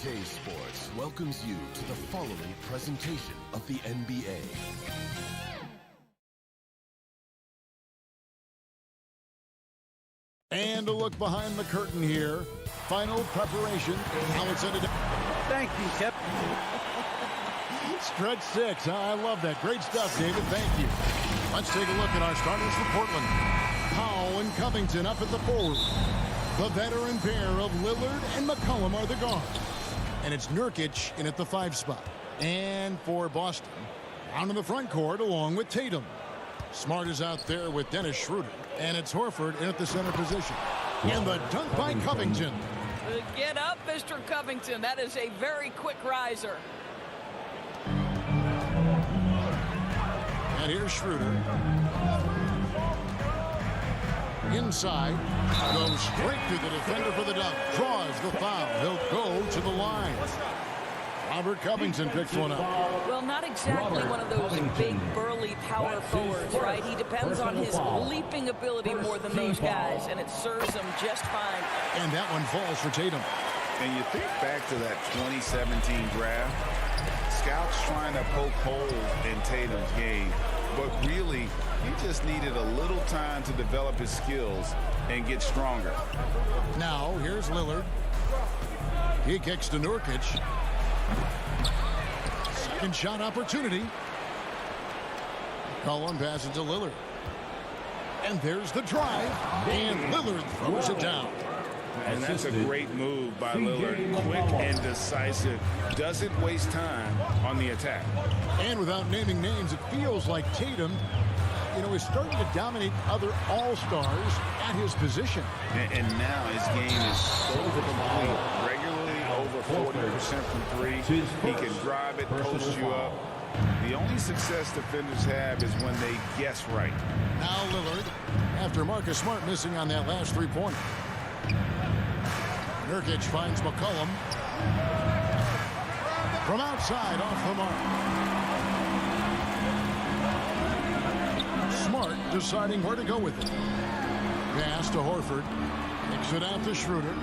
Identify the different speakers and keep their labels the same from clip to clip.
Speaker 1: EPK Sports welcomes you to the following presentation of the NBA.
Speaker 2: And a look behind the curtain here. Final preparation. How it's ended up.
Speaker 3: Thank you, Kip.
Speaker 2: Stretch 6. I love that. Great stuff, David. Thank you. Let's take a look at our starters for Portland. Powell and Covington up at the forward. The veteran pair of Lillard and McCollum are the guards. And it's Nurkic in at the 5 spot. And for Boston, down in the front court along with Tatum. Smart is out there with Dennis Schroeder. And it's Horford in at the center position. And the dunk by Covington.
Speaker 4: Get up, Mr. Covington. That is a very quick riser.
Speaker 2: And here's Schroeder. Inside. Goes straight to the defender for the dunk. Draws the foul. He'll go to the line. Robert Covington picks one up.
Speaker 4: Well, not exactly one of those big, burly power forwards, right? He depends on his leaping ability more than those guys, and it serves him just fine.
Speaker 2: And that one falls for Tatum.
Speaker 5: And you think back to that 2017 draft, scouts trying to poke holes in Tatum's game, but really, he just needed a little time to develop his skills and get stronger.
Speaker 2: Now, here's Lillard. He kicks to Nurkic. Second shot opportunity. Cullen passes to Lillard. And there's the drive. And Lillard throws it down.
Speaker 5: And that's a great move by Lillard. Quick and decisive. Doesn't waste time on the attack.
Speaker 2: And without naming names, it feels like Tatum, is starting to dominate other all-stars at his position.
Speaker 5: And now his game is so complete. Regularly over 40% from three. He can drive it, post you up. The only success defenders have is when they guess right.
Speaker 2: Now Lillard, after Marcus Smart missing on that last three-pointer. Nurkic finds McCollum. From outside, off the mark. Smart deciding where to go with it. Pass to Horford. Kicks it out to Schroeder.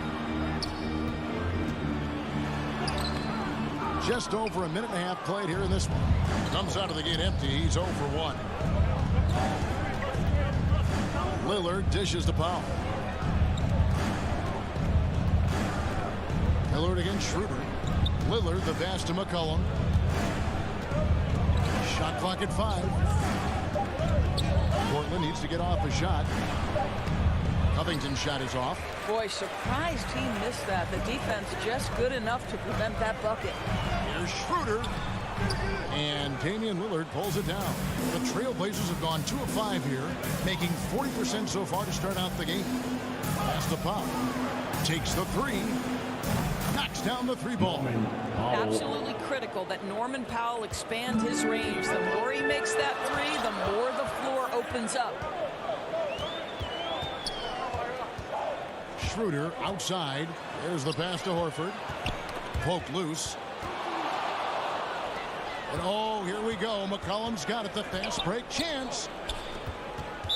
Speaker 2: Just over a minute and a half played here in this one. Comes out of the gate empty. He's 0 for 1. Lillard dishes to Powell. Lillard against Schroeder. Lillard, the pass to McCollum. Shot clock at 5. Portland needs to get off a shot. Covington's shot is off.
Speaker 4: Boy, surprised he missed that. The defense just good enough to prevent that bucket.
Speaker 2: Here's Schroeder. And Damian Lillard pulls it down. The Trailblazers have gone 2 of 5 here, making 40% so far to start out the game. Pass to Powell. Takes the 3. Knocks down the 3-ball.
Speaker 4: Absolutely critical that Norman Powell expand his range. The more he makes that 3, the more the floor opens up.
Speaker 2: Schroeder outside. There's the pass to Horford. Poked loose. And here we go. McCollum's got it. The fast break chance.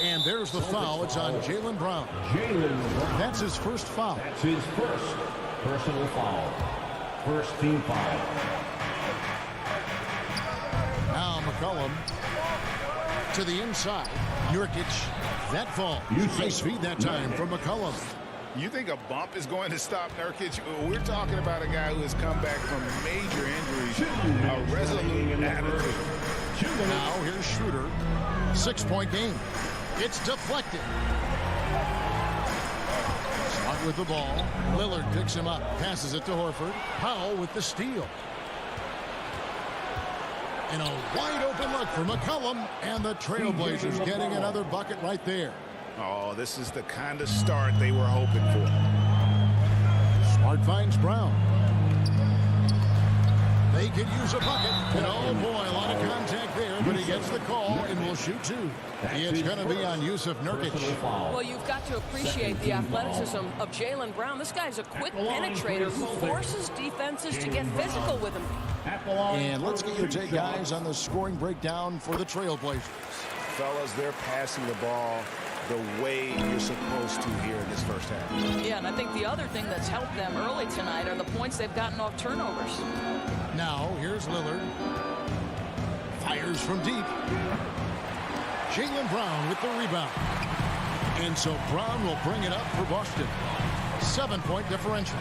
Speaker 2: And there's the foul. It's on Jaylen Brown. That's his first foul.
Speaker 6: That's his first personal foul. First team foul.
Speaker 2: Now McCollum to the inside. Nurkic. That fall. Nice feed that time from McCollum.
Speaker 5: You think a bump is going to stop Nurkic? We're talking about a guy who has come back from major injuries. A resolute attitude.
Speaker 2: Now here's Schroeder. 6-point game. It's deflected. Smart with the ball. Lillard picks him up. Passes it to Horford. Powell with the steal. And a wide open look for McCollum. And the Trailblazers getting another bucket right there.
Speaker 5: Oh, this is the kind of start they were hoping for.
Speaker 2: Smart finds Brown. They could use a bucket. And oh boy, a lot of contact there, but he gets the call and will shoot 2. It's going to be on Yusuf Nurkic.
Speaker 4: Well, you've got to appreciate the athleticism of Jaylen Brown. This guy's a quick penetrator who forces defenses to get physical with him.
Speaker 2: And let's get your take, guys, on the scoring breakdown for the Trailblazers.
Speaker 5: Fellas, they're passing the ball the way you're supposed to here in this first half.
Speaker 4: Yeah, and I think the other thing that's helped them early tonight are the points they've gotten off turnovers.
Speaker 2: Now, here's Lillard. Fires from deep. Jaylen Brown with the rebound. And so Brown will bring it up for Boston. 7-point differential.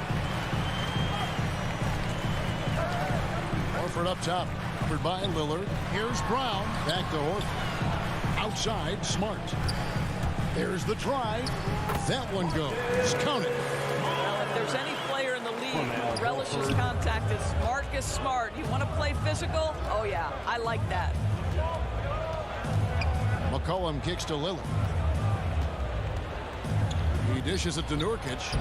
Speaker 2: Horford up top. Covered by Lillard. Here's Brown. Back to Horford. Outside, Smart. There's the drive. That one goes. Count it.
Speaker 4: Well, if there's any player in the league who relishes contact, it's Marcus Smart. You want to play physical? Oh, yeah, I like that.
Speaker 2: McCollum kicks to Lillard. He dishes it to Nurkic,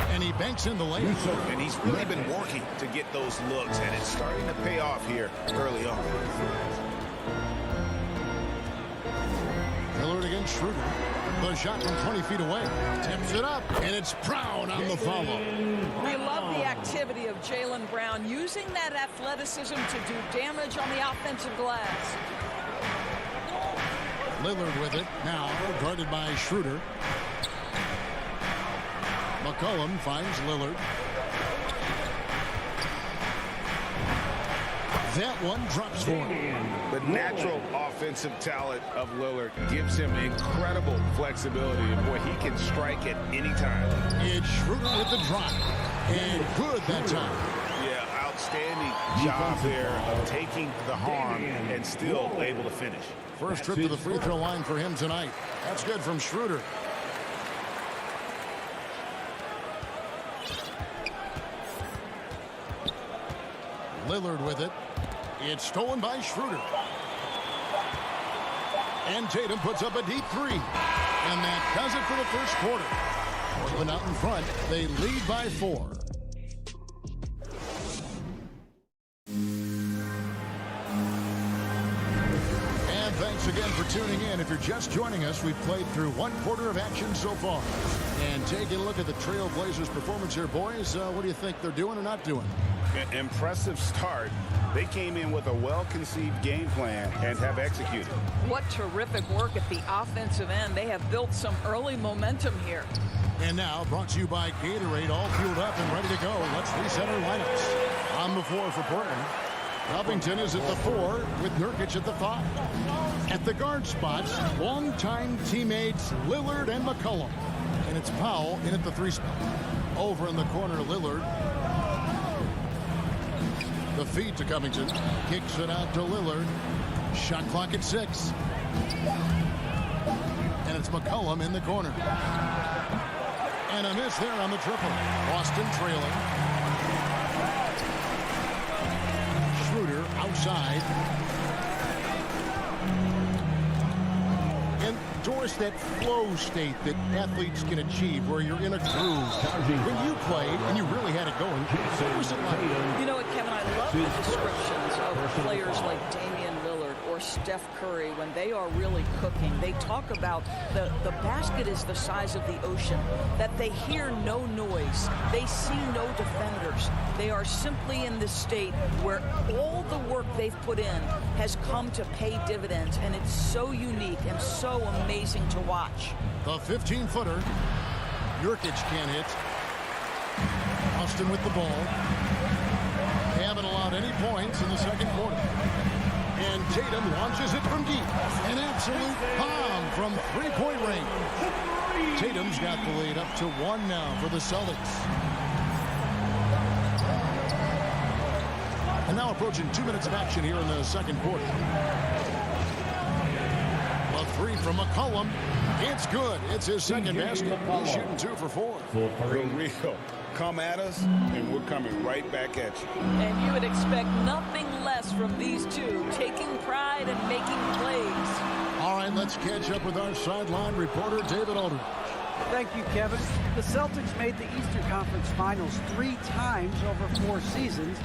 Speaker 2: and he banks in the lane.
Speaker 5: And he's really been working to get those looks, and it's starting to pay off here early on.
Speaker 2: Lillard against Schroeder. The shot from 20 feet away. Tips it up, and it's Brown on the follow.
Speaker 4: We love the activity of Jaylen Brown, using that athleticism to do damage on the offensive glass.
Speaker 2: Lillard with it. Now guarded by Schroeder. McCollum finds Lillard. That one drops for him.
Speaker 5: The natural offensive talent of Lillard gives him incredible flexibility. And boy, he can strike at any time.
Speaker 2: It's Schroeder with the drop. And good that time.
Speaker 5: Yeah, outstanding job there of taking the harm and still able to finish.
Speaker 2: First trip to the free throw line for him tonight. That's good from Schroeder. Lillard with it. It's stolen by Schroeder. And Tatum puts up a deep three. And that does it for the first quarter. Portland out in front. They lead by 4. And thanks again for tuning in. If you're just joining us, we've played through 1 quarter of action so far. And taking a look at the Trail Blazers' performance here, boys. What do you think they're doing or not doing?
Speaker 5: Impressive start. They came in with a well-conceived game plan and have executed.
Speaker 4: What terrific work at the offensive end. They have built some early momentum here.
Speaker 2: And now, brought to you by Gatorade, all fueled up and ready to go. Let's reset our lineups. On the floor for Portland. Covington is at the 4 with Nurkic at the 5. At the guard spots, longtime teammates Lillard and McCollum. And it's Powell in at the 3 spot. Over in the corner, Lillard. The feed to Covington. Kicks it out to Lillard. Shot clock at 6. And it's McCollum in the corner. And a miss there on the triple. Boston trailing. Schroeder outside. Endorse that flow state that athletes can achieve where you're in a groove. When you played and you really had it going, what was it like?
Speaker 4: You know what, Kevin, I love the descriptions of players like Damian Lillard or Steph Curry when they are really cooking. They talk about the basket is the size of the ocean, that they hear no noise. They see no defenders. They are simply in this state where all the work they've put in has come to pay dividends, and it's so unique and so amazing to watch.
Speaker 2: The 15-footer. Nurkic can't hit. Austin with the ball. They haven't allowed any points in the second quarter. And Tatum launches it from deep. An absolute bomb from three-point range. Tatum's got the lead up to 1 now for the Celtics. And now approaching 2 minutes of action here in the second quarter. A 3 from McCollum. It's good. It's his second basket. He's shooting 2 for 4.
Speaker 5: For real. Come at us, and we're coming right back at you.
Speaker 4: And you would expect nothing less from these two, taking pride and making plays.
Speaker 2: All right, let's catch up with our sideline reporter, David Aldridge.
Speaker 3: Thank you, Kevin. The Celtics made the Eastern Conference Finals 3 times over 4 seasons,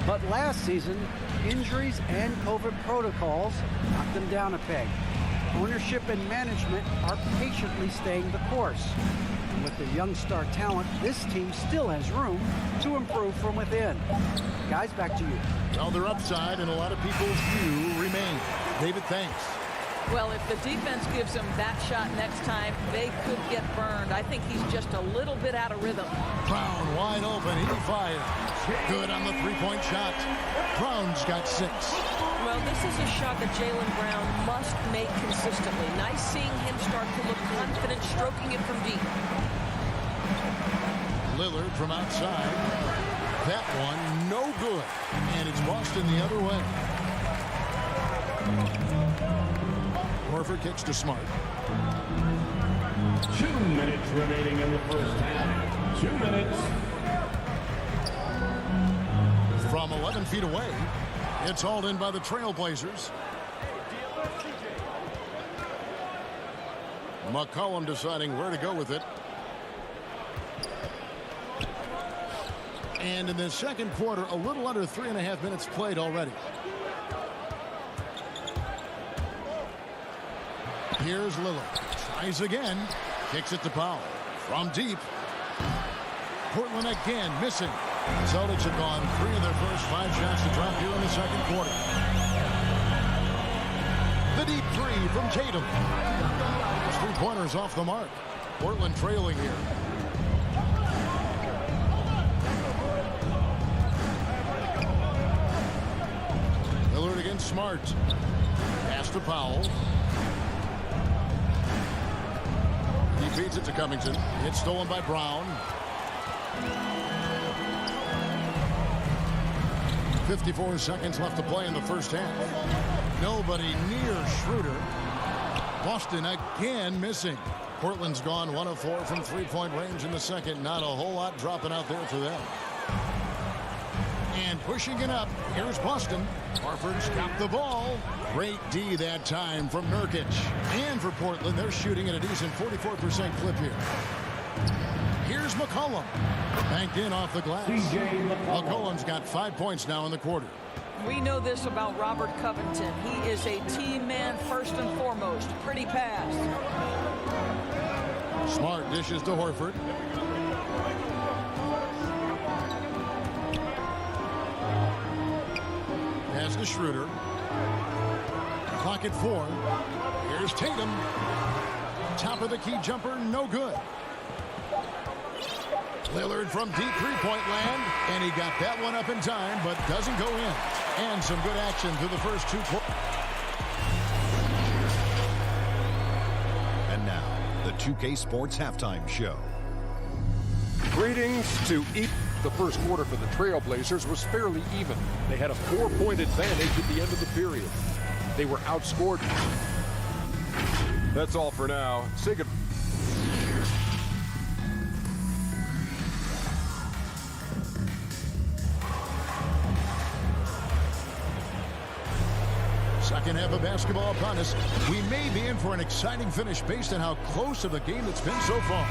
Speaker 3: but last season, injuries and COVID protocols knocked them down a peg. Ownership and management are patiently staying the course. And with the young star talent, this team still has room to improve from within. Guys, back to you.
Speaker 2: Well, their upside and a lot of people's view remain. David, thanks.
Speaker 4: Well, if the defense gives him that shot next time, they could get burned. I think he's just a little bit out of rhythm.
Speaker 2: Brown wide open. He fires. Good on the three-point shot. Brown's got 6.
Speaker 4: Well, this is a shot that Jaylen Brown must make consistently. Nice seeing him start to look confident, stroking it from deep.
Speaker 2: Lillard from outside. That one, no good. And it's Boston the other way. Horford kicks to Smart.
Speaker 6: 2 minutes remaining in the first half. 2 minutes.
Speaker 2: From 11 feet away, it's hauled in by the Trailblazers. McCollum deciding where to go with it. And in the second quarter, a little under 3.5 minutes played already. Here's Lillard. Tries again. Kicks it to Powell. From deep. Portland again missing. The Celtics have gone 3 of their first 5 shots to drop here in the second quarter. The deep 3 from Tatum. His 3-pointers off the mark. Portland trailing here. Lillard against Smart. Pass to Powell. He feeds it to Covington. It's stolen by Brown. 54 seconds left to play in the first half. Nobody near Schroeder. Boston again missing. Portland's gone 1 of 4 from 3-point range in the second. Not a whole lot dropping out there for them. And pushing it up. Here's Boston. Horford's got the ball. Great D that time from Nurkic. And for Portland, they're shooting at a decent 44% clip here. Here's McCollum. Banked in off the glass. McCollum's got 5 points now in the quarter.
Speaker 4: We know this about Robert Covington. He is a team man first and foremost. Pretty pass.
Speaker 2: Smart dishes to Horford. Pass to Schroeder. Clock at 4. Here's Tatum. Top of the key jumper, no good. Lillard from deep 3-point land, and he got that one up in time, but doesn't go in. And some good action through the first 2 quarters.
Speaker 7: And now, the 2K Sports Halftime Show.
Speaker 8: Greetings to the first quarter for the Trailblazers was fairly even. They had a 4-point advantage at the end of the period. They were outscored. That's all for now. Say goodbye.
Speaker 2: Second half of basketball upon us. We may be in for an exciting finish based on how close of a game it's been so far.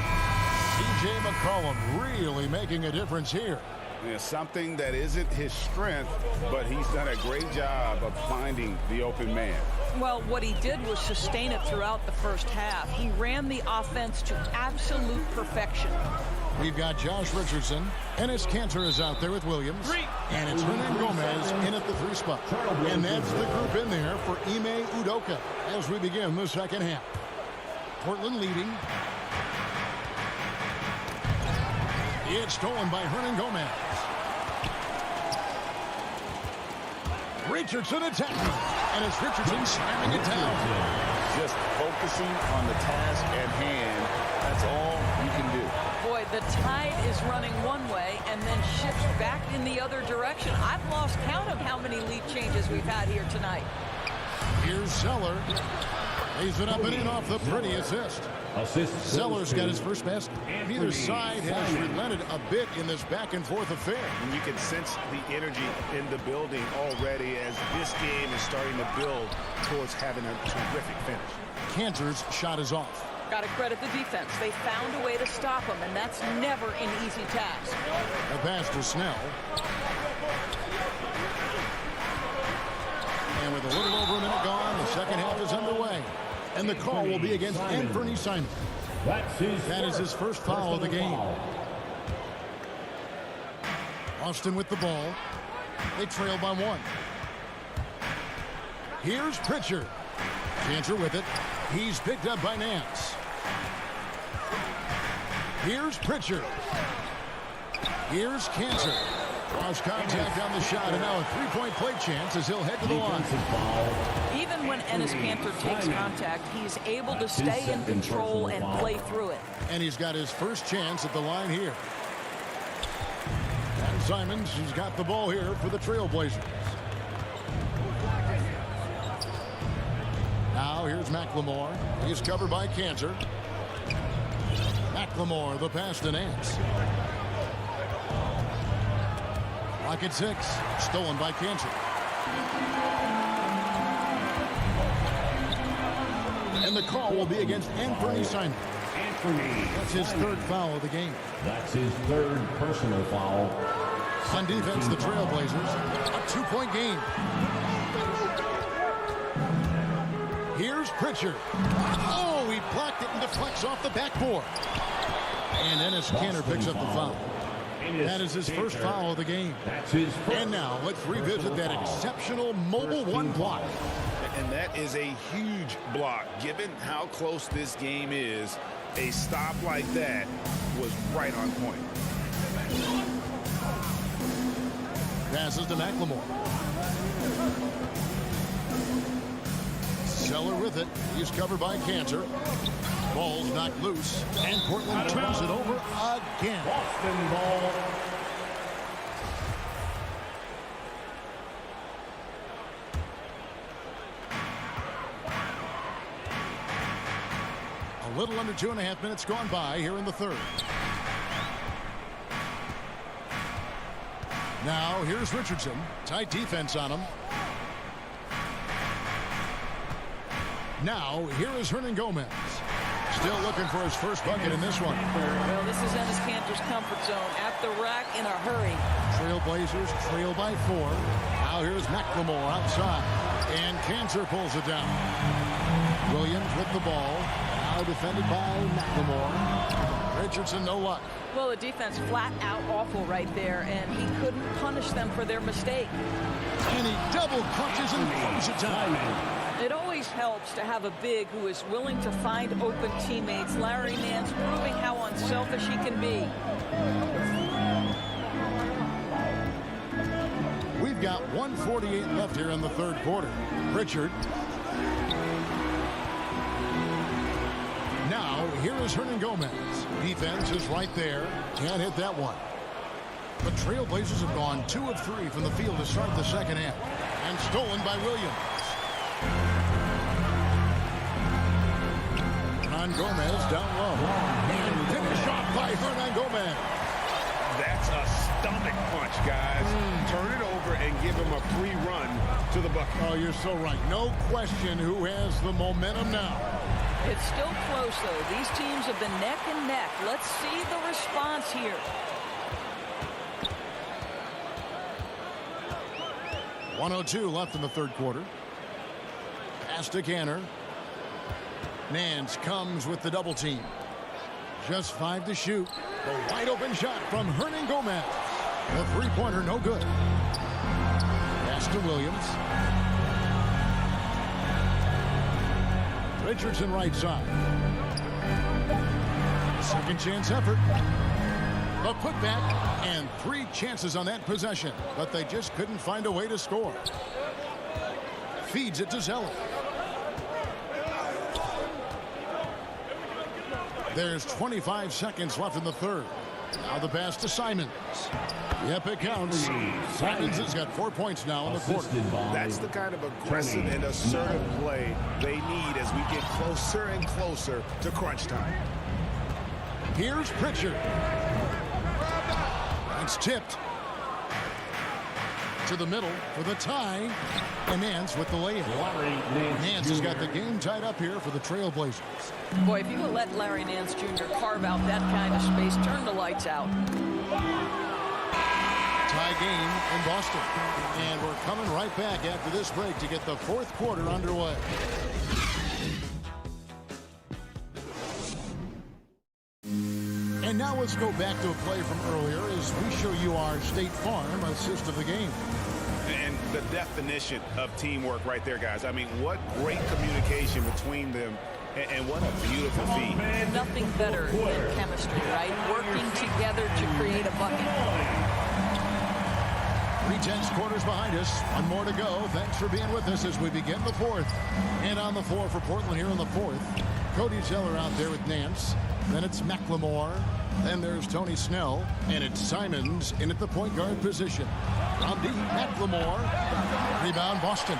Speaker 2: C.J. McCollum really making a difference here.
Speaker 5: Yeah, something that isn't his strength, but he's done a great job of finding the open man.
Speaker 4: Well, what he did was sustain it throughout the first half. He ran the offense to absolute perfection.
Speaker 2: We've got Josh Richardson. Enes Kanter is out there with Williams. And it's Hernan Gomez in at the 3 spot. And that's the group in there for Ime Udoka as we begin the second half. Portland leading. It's stolen by Hernan Gomez. Richardson attacking. And it's Richardson slamming it down.
Speaker 5: Just focusing on the task at hand. That's all you can do.
Speaker 4: Boy, the tide is running one way and then shifts back in the other direction. I've lost count of how many lead changes we've had here tonight.
Speaker 2: Here's Zeller. Lays it up and in off the pretty assist. Zeller's got his first basket. Neither side has relented a bit in this back-and-forth affair.
Speaker 5: And you can sense the energy in the building already as this game is starting to build towards having a terrific finish.
Speaker 2: Kanter's shot is off.
Speaker 4: Got to credit the defense. They found a way to stop him, and that's never an easy task.
Speaker 2: The pass to Snell. And with a little over a minute gone, the second half is underway. And the call will be against Anthony Simon. That is his first foul of the game. Austin with the ball. They trail by 1. Here's Pritchard. Cancer with it. He's picked up by Nance. Here's Pritchard. Here's Cancer. Lost contact on the shot, and now a three-point play chance as he'll head to the line.
Speaker 4: Even when Enes Kanter takes contact, he's able to stay in control and play through it.
Speaker 2: And he's got his first chance at the line here. And Simons has got the ball here for the Trailblazers. Now here's McLemore. He's covered by Cantor. McLemore, the pass to Nance. Rocket 6, stolen by Cantor. And the call will be against Anthony Simons. That's his third foul of the game.
Speaker 6: That's his third personal foul.
Speaker 2: On defense, the Trailblazers, a two-point game. Here's Pritchard. Oh, he blocked it and deflects off the backboard. And Enes Kanter picks up the foul. That is his first foul of the game. And now let's revisit that exceptional mobile one block.
Speaker 5: And that is a huge block. Given how close this game is, a stop like that was right on point.
Speaker 2: Passes to McLemore. Zeller with it. He's covered by Cantor. Ball's knocked loose, and Portland turns it over again.
Speaker 6: Boston ball.
Speaker 2: A little under 2.5 minutes gone by here in the third. Now here's Richardson. Tight defense on him. Now here is Hernan Gomez. Still looking for his first bucket in this one.
Speaker 4: Well, this is Enes Kanter's comfort zone. At the rack in a hurry.
Speaker 2: Trailblazers trail by 4. Now here's McLemore outside. And Cantor pulls it down. Williams with the ball. Now defended by McLemore. Richardson, no luck.
Speaker 4: Well, the defense flat out awful right there, and he couldn't punish them for their mistake.
Speaker 2: And he double crunches and throws it down.
Speaker 4: It always helps to have a big who is willing to find open teammates. Larry Nance proving how unselfish he can be.
Speaker 2: We've got 1:48 left here in the third quarter. Pritchard. Now, here is Hernan Gomez. Defense is right there. Can't hit that one. The Trailblazers have gone 2 of 3 from the field to start the second half. And stolen by Williams. Hernan Gomez down low. And finished off by Hernan Gomez.
Speaker 5: That's a stomach punch, guys. Turn it over and give him a free run to the bucket.
Speaker 2: Oh, you're so right. No question who has the momentum now.
Speaker 4: It's still close, though. These teams have been neck and neck. Let's see the response here. .102 left in the third quarter. Pass to Kanter. Nance comes with the double team. Just 5 to shoot. The wide open shot from Hernan Gomez. The three-pointer no good. Pass to Williams. Richardson right side. Second chance effort. A putback and 3 chances on that possession, but they just couldn't find a way to score. Feeds it to Zeller. There's 25 seconds left in the third. Now the pass to Simons. Yep, it counts. Simons has got 4 points now in the quarter.
Speaker 5: That's the kind of aggressive and assertive play they need as we get closer and closer to crunch time.
Speaker 2: Here's Pritchard. It's tipped to the middle for the tie. And Nance with the layup. Nance has got the game tied up here for the Trailblazers.
Speaker 4: Boy, if you would let Larry Nance Jr. carve out that kind of space, turn the lights out.
Speaker 2: Tie game in Boston. And we're coming right back after this break to get the fourth quarter underway. And now let's go back to a play from earlier as we show you our State Farm assist of the game.
Speaker 5: And the definition of teamwork right there, guys. I mean, what great communication between them, and what a beautiful feat.
Speaker 4: Nothing better than chemistry, right? Working together to create a bucket.
Speaker 2: 3/10 quarters behind us. One more to go. Thanks for being with us as we begin the fourth. And on the floor for Portland here in the fourth, Cody Zeller out there with Nance. Then it's McLemore. Then there's Tony Snell. And it's Simons in at the point guard position. From deep, McLemore. Rebound, Boston.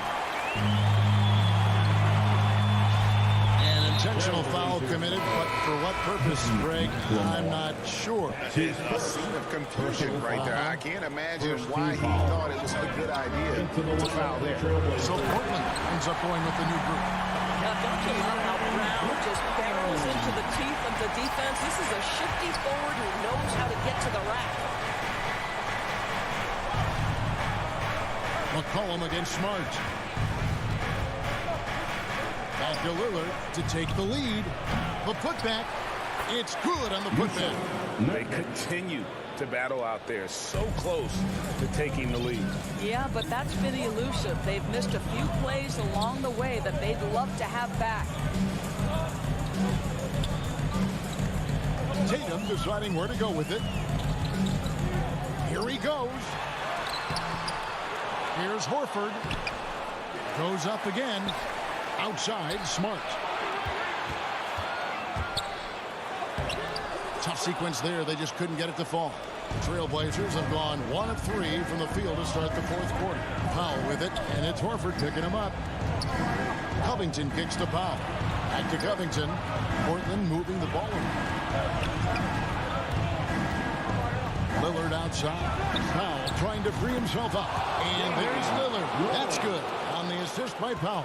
Speaker 2: An intentional foul committed, but for what purpose, Greg? I'm not sure.
Speaker 5: A scene of confusion right there. I can't imagine why he thought it was a good idea to foul there.
Speaker 2: So Portland ends up going with the new group.
Speaker 4: Now, don't you love how Brown just barrels into the teeth of the defense? This is a shifty forward who knows how to get to the rack.
Speaker 2: McCollum against Smart. Back to Lillard to take the lead. The putback. It's good on the putback.
Speaker 5: They continue to battle out there, so close to taking the lead.
Speaker 4: Yeah, but that's been elusive. They've missed a few plays along the way that they'd love to have back.
Speaker 2: Tatum deciding where to go with it. Here he goes. Here's Horford. Goes up again. Outside, Smart. Tough sequence there. They just couldn't get it to fall. Trailblazers have gone 1 of 3 from the field to start the fourth quarter. Powell with it, and it's Horford picking him up. Covington kicks to Powell. Back to Covington. Portland moving the ball. Lillard outside. Powell trying to free himself up. And there's Lillard. That's good on the assist by Powell.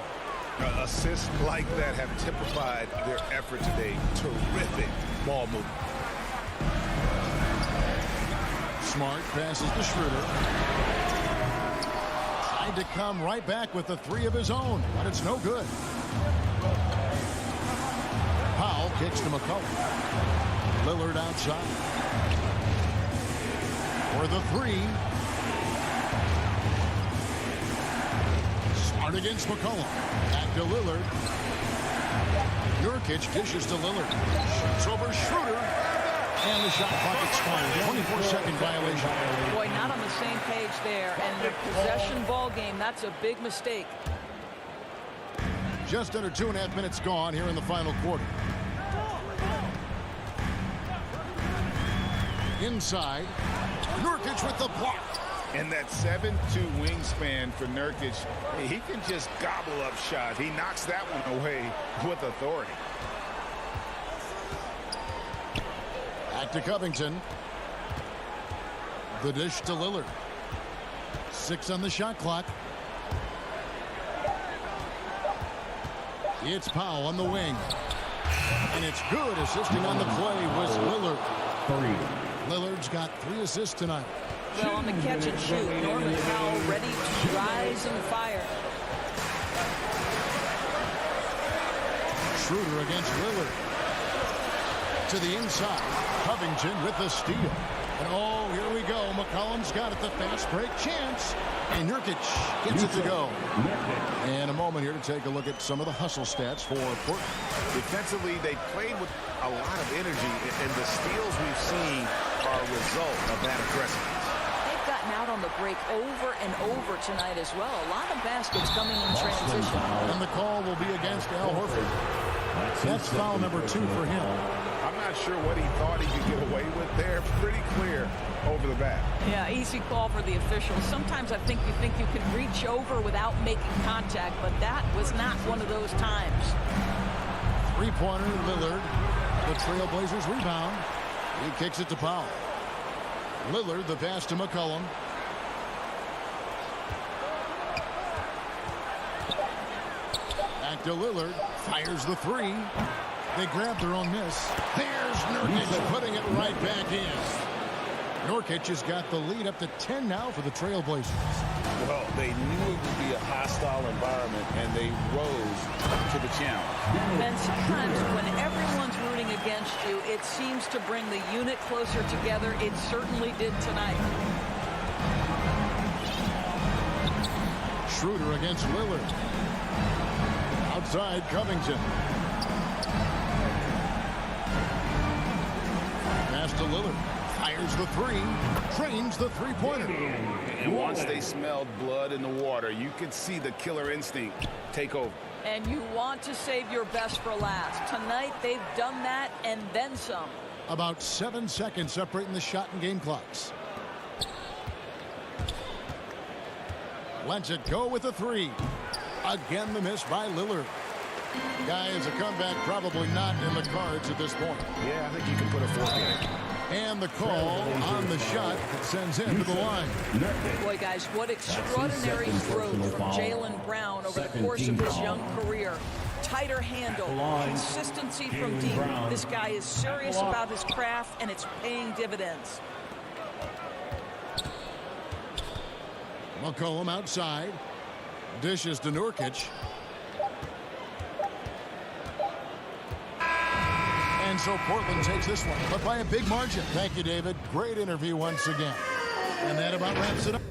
Speaker 5: Assists like that have typified their effort today. Terrific ball movement.
Speaker 2: Smart passes to Schroeder. Tried to come right back with the 3 of his own, but it's no good. Powell kicks to McCollum. Lillard outside. For the 3. Smart against McCollum. Back to Lillard. Nurkic dishes to Lillard. Shoots over Schroeder. And the shot clock expired. 24-second violation.
Speaker 4: Boy, not on the same page there. And the possession ball game, that's a big mistake.
Speaker 2: Just under 2.5 minutes gone here in the final quarter. Inside. Nurkic with the block.
Speaker 5: And that 7'2" wingspan for Nurkic, he can just gobble up shots. He knocks that one away with authority.
Speaker 2: Back to Covington. The dish to Lillard. 6 on the shot clock. It's Powell on the wing. And it's good. Assisting on the play was Lillard.
Speaker 6: 3.
Speaker 2: Lillard's got 3 assists tonight.
Speaker 4: Well, on the catch and shoot, Norman Powell ready to rise and fire.
Speaker 2: Schroeder against Lillard. To the inside. Covington with the steal. And oh, here we go. McCollum's got it. The fast break chance. And Nurkic gets it to go. And a moment here to take a look at some of the hustle stats for Portland.
Speaker 5: Defensively, they played with a lot of energy, and the steals we've seen are a result of that aggressiveness.
Speaker 4: They've gotten out on the break over and over tonight as well. A lot of baskets coming in transition.
Speaker 2: And the call will be against Al Horford. That's foul number 2 for him.
Speaker 5: I'm not sure what he thought he could get away with there. Pretty clear over the back.
Speaker 4: Yeah, easy call for the officials. Sometimes I think you can reach over without making contact, but that was not one of those times.
Speaker 2: 3-pointer, Lillard. The Trailblazers rebound. He kicks it to Powell. Lillard, the pass to McCollum. Back to Lillard. Fires the 3. They grab their own miss. There's Nurkic putting it right back in. Nurkic has got the lead up to 10 now for the Trailblazers.
Speaker 5: Well, they knew it would be a hostile environment, and they rose to the challenge.
Speaker 4: And sometimes when everyone's rooting against you, it seems to bring the unit closer together. It certainly did tonight.
Speaker 2: Schroeder against Lillard. Outside Covington. Pass to Lillard. Fires the three. Trains the three-pointer.
Speaker 5: And once they smelled blood in the water, you could see the killer instinct take over.
Speaker 4: And you want to save your best for last. Tonight, they've done that and then some.
Speaker 2: About 7 seconds separating the shot and game clocks. Lets it go with a three. Again, the miss by Lillard. Guys, a comeback probably not in the cards at this point.
Speaker 5: Yeah, I think you can put a fork in it.
Speaker 2: And the call on the shot sends him to the line.
Speaker 4: Boy, guys, what extraordinary growth from Jaylen Brown over the course of his young career. Tighter handle, consistency from deep. This guy is serious about his craft, and it's paying dividends.
Speaker 2: McCollum outside. Dishes to Nurkic. And so Portland takes this one, but by a big margin. Thank you, David. Great interview once again. And that about wraps it up.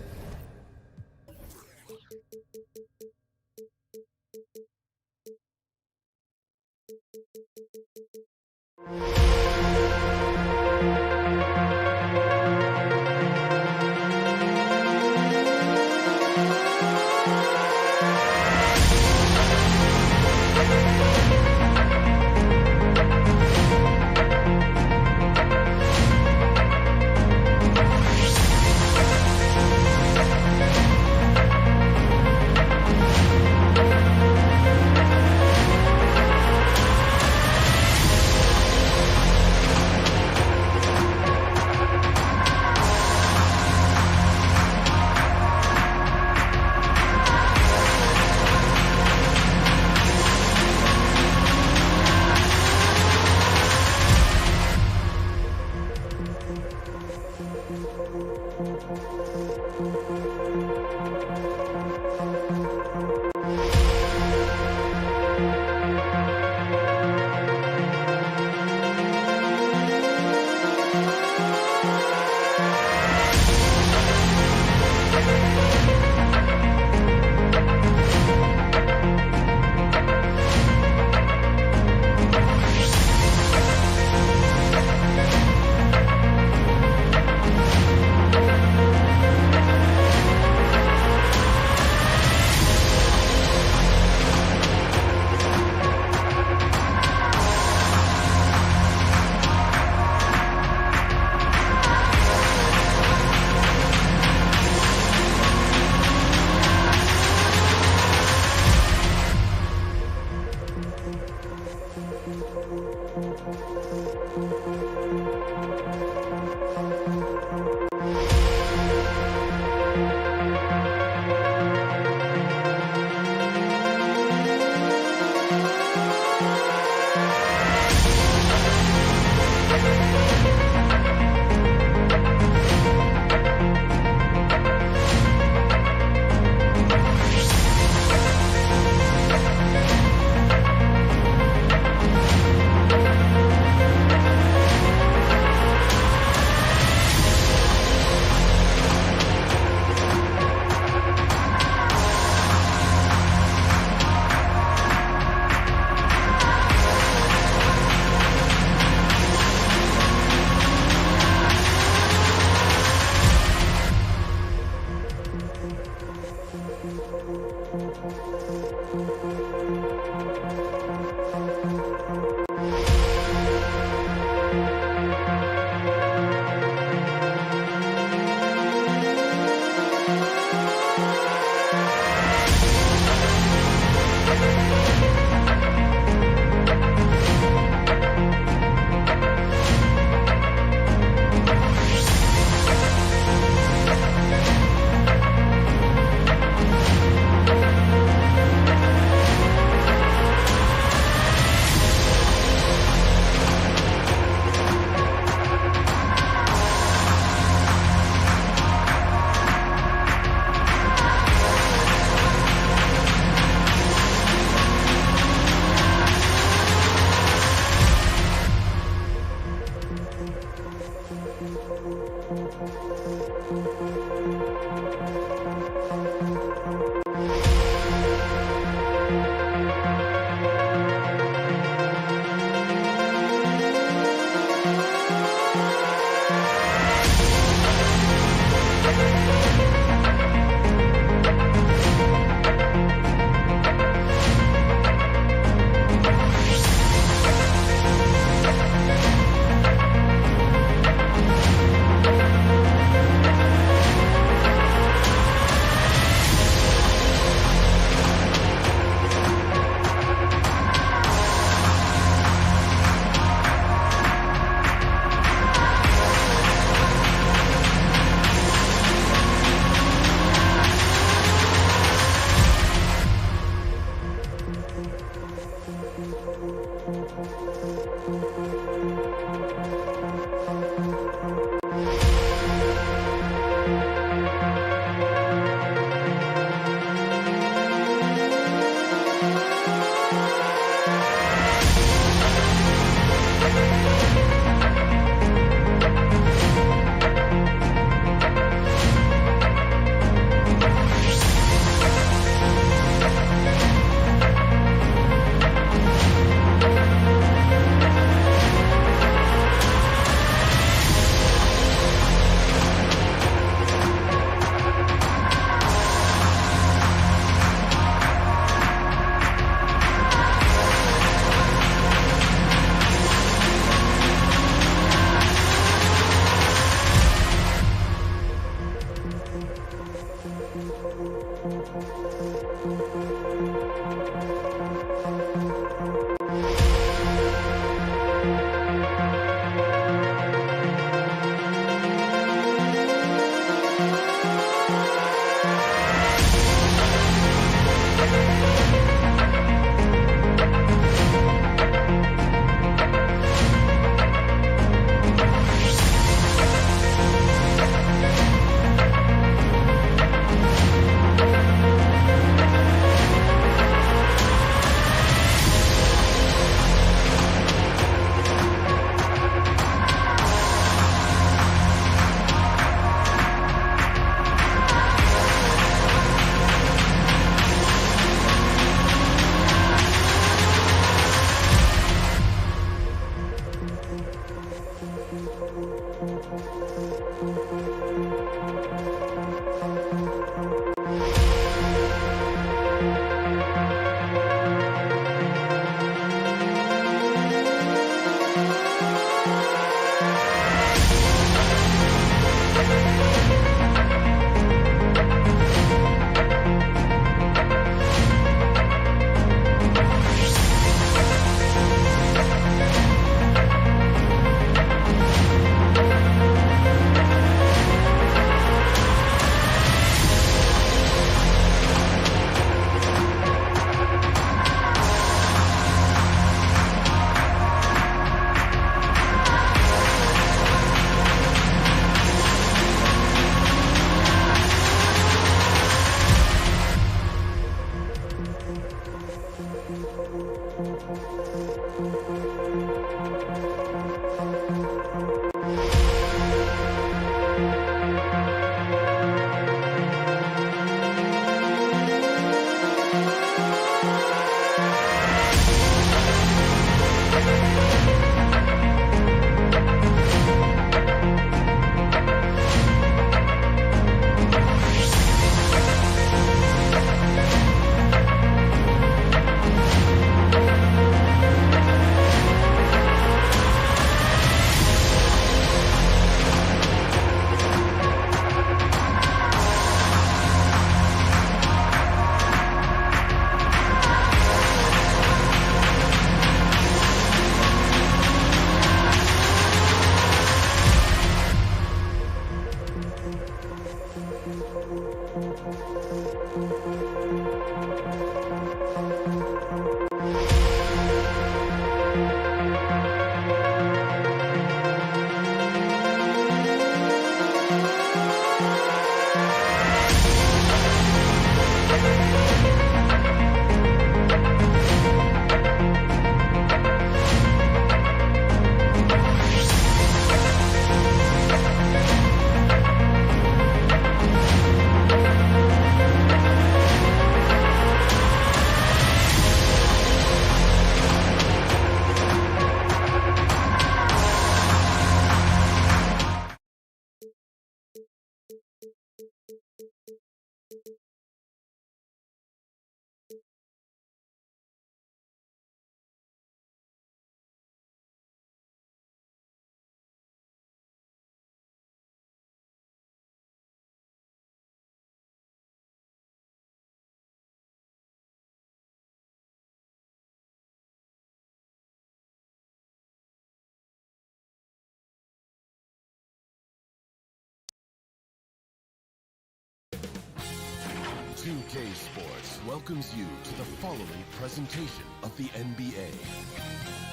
Speaker 1: 2K Sports welcomes you to the following presentation of the NBA.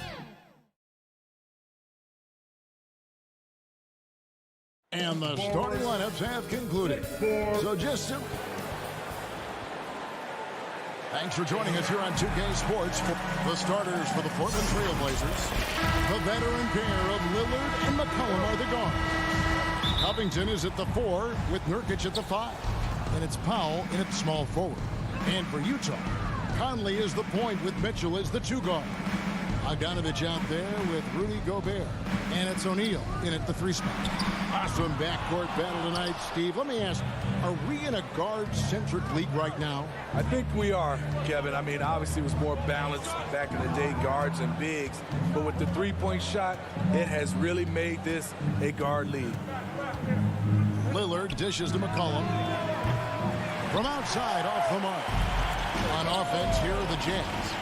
Speaker 2: And the starting lineups have concluded. So just some... Thanks for joining us here on 2K Sports. For the starters for the Portland Trail Blazers, the veteran pair of Lillard and McCollum are the guards. Covington is at the 4 with Nurkic at the 5. And it's Powell in at small forward. And for Utah, Conley is the point with Mitchell as the 2 guard. Bogdanovich out there with Rudy Gobert. And it's O'Neal in at the 3 spot. Awesome backcourt battle tonight, Steve. Let me ask, are we in a guard-centric league right now?
Speaker 9: I think we are, Kevin. I mean, obviously it was more balanced back in the day, guards and bigs. But with the three-point shot, it has really made this a guard league.
Speaker 2: Lillard dishes to McCollum. From outside, off the mark. On offense, here are the Jazz.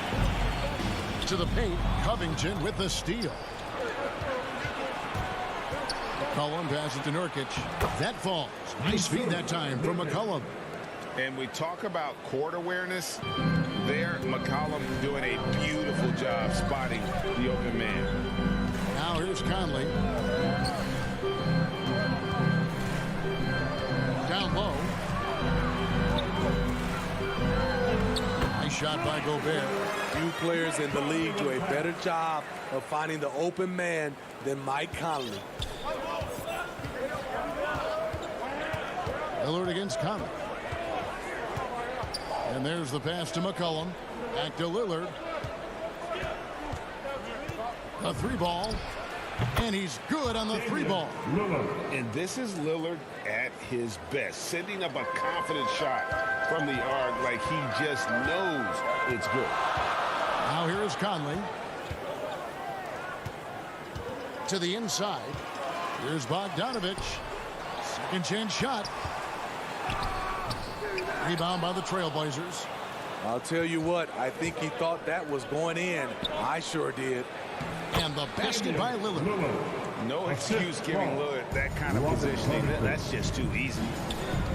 Speaker 2: To the paint, Covington with the steal. McCollum passes to Nurkic. That falls. Nice feed that time from McCollum.
Speaker 5: And we talk about court awareness. There, McCollum doing a beautiful job spotting the open man.
Speaker 2: Now here's Conley. Down low. Nice shot by Gobert.
Speaker 9: Few players in the league do a better job of finding the open man than Mike Conley.
Speaker 2: Lillard against Conley. And there's the pass to McCollum. Back to Lillard. A 3-ball. And he's good on the 3-ball.
Speaker 5: And this is Lillard at his best. Sending up a confident shot from the arc like he just knows it's good.
Speaker 2: Now here is Conley. To the inside. Here's Bogdanovich. Second chance shot. Rebound by the Trailblazers.
Speaker 9: I'll tell you what, I think he thought that was going in. I sure did.
Speaker 2: And the basket by Lillard.
Speaker 5: No excuse giving Lillard that kind of positioning. That's just too easy.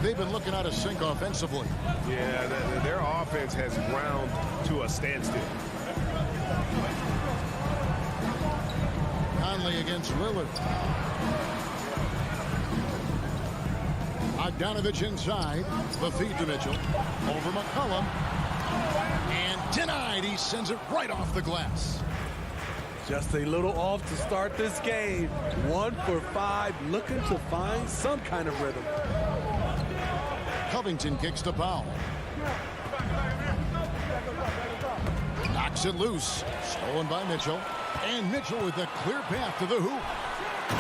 Speaker 2: They've been looking out of sync offensively.
Speaker 5: Yeah, their offense has ground to a standstill.
Speaker 2: Conley against Lillard. Bogdanovich inside. The feed to Mitchell. Over McCollum. And denied. He sends it right off the glass.
Speaker 9: Just a little off to start this game. 1 for 5, looking to find some kind of rhythm.
Speaker 2: Covington kicks to Powell. Knocks it loose. Stolen by Mitchell. And Mitchell with a clear path to the hoop.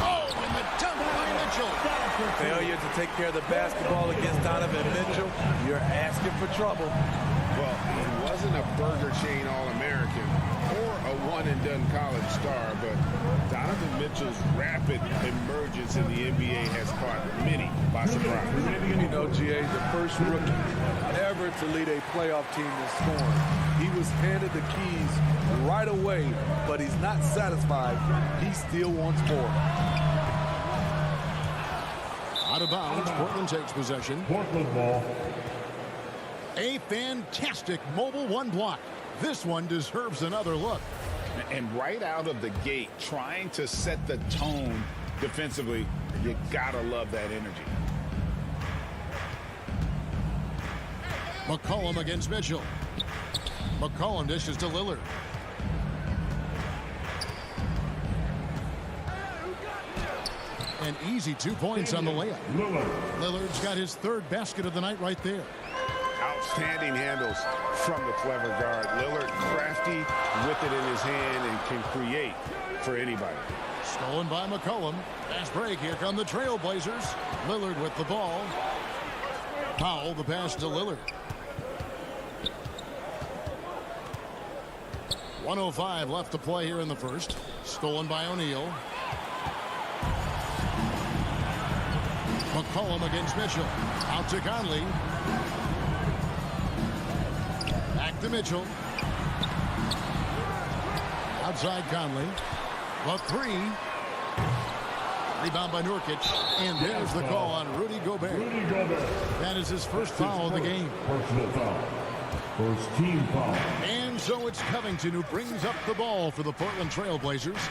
Speaker 2: Oh, and the dunk by Mitchell.
Speaker 9: Failure to take care of the basketball against Donovan Mitchell. You're asking for trouble.
Speaker 5: Well, he wasn't a Burger Chain All-American or a one-and-done college star, but Donovan Mitchell's rapid emergence in the NBA has caught many by surprise.
Speaker 9: You know, GA, the first rookie ever to lead a playoff team in scoring. He was handed the keys right away, but he's not satisfied. He still wants more.
Speaker 2: Out of bounds, Portland takes possession.
Speaker 6: Portland ball.
Speaker 2: A fantastic mobile 1 block. This one deserves another look.
Speaker 5: And right out of the gate, trying to set the tone defensively, you gotta love that energy.
Speaker 2: McCollum against Mitchell. McCollum dishes to Lillard. An easy 2 points on the layup. Lillard's got his 3rd basket of the night right there.
Speaker 5: Outstanding handles from the clever guard. Lillard crafty with it in his hand and can create for anybody.
Speaker 2: Stolen by McCollum. Fast break. Here come the Trailblazers. Lillard with the ball. Powell the pass to Lillard. 1:05 left to play here in the first. Stolen by O'Neal. McCollum against Mitchell. Out to Conley. Back to Mitchell. Outside Conley. The 3. Rebound by Nurkic. And there's the call on Rudy Gobert. That is his first foul of the game.
Speaker 6: Personal foul. First team foul.
Speaker 2: And so it's Covington who brings up the ball for the Portland Trailblazers.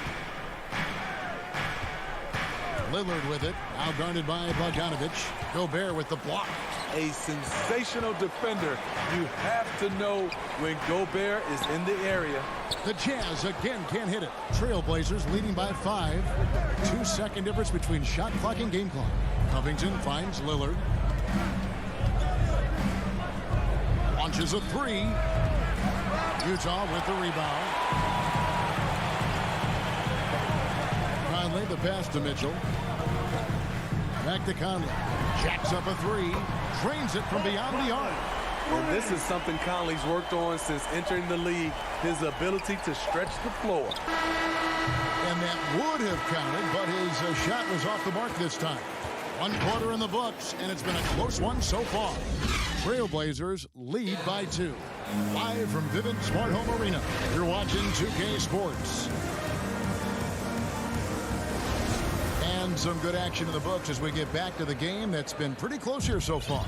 Speaker 2: Lillard with it. Now guarded by Bogdanovich. Gobert with the block.
Speaker 9: A sensational defender. You have to know when Gobert is in the area.
Speaker 2: The Jazz again can't hit it. Trailblazers leading by 5. 2-second difference between shot clock and game clock. Covington finds Lillard. Launches a 3. Utah with the rebound. Conley the pass to Mitchell. Back to Conley. Jacks up a 3. Drains it from beyond the arc.
Speaker 9: And this is something Conley's worked on since entering the league, his ability to stretch the floor.
Speaker 2: And that would have counted, but his shot was off the mark this time. 1 quarter in the books, and it's been a close one so far. Trailblazers lead by 2. Live from Vivint Smart Home Arena, you're watching 2K Sports. And some good action in the books as we get back to the game that's been pretty close here so far.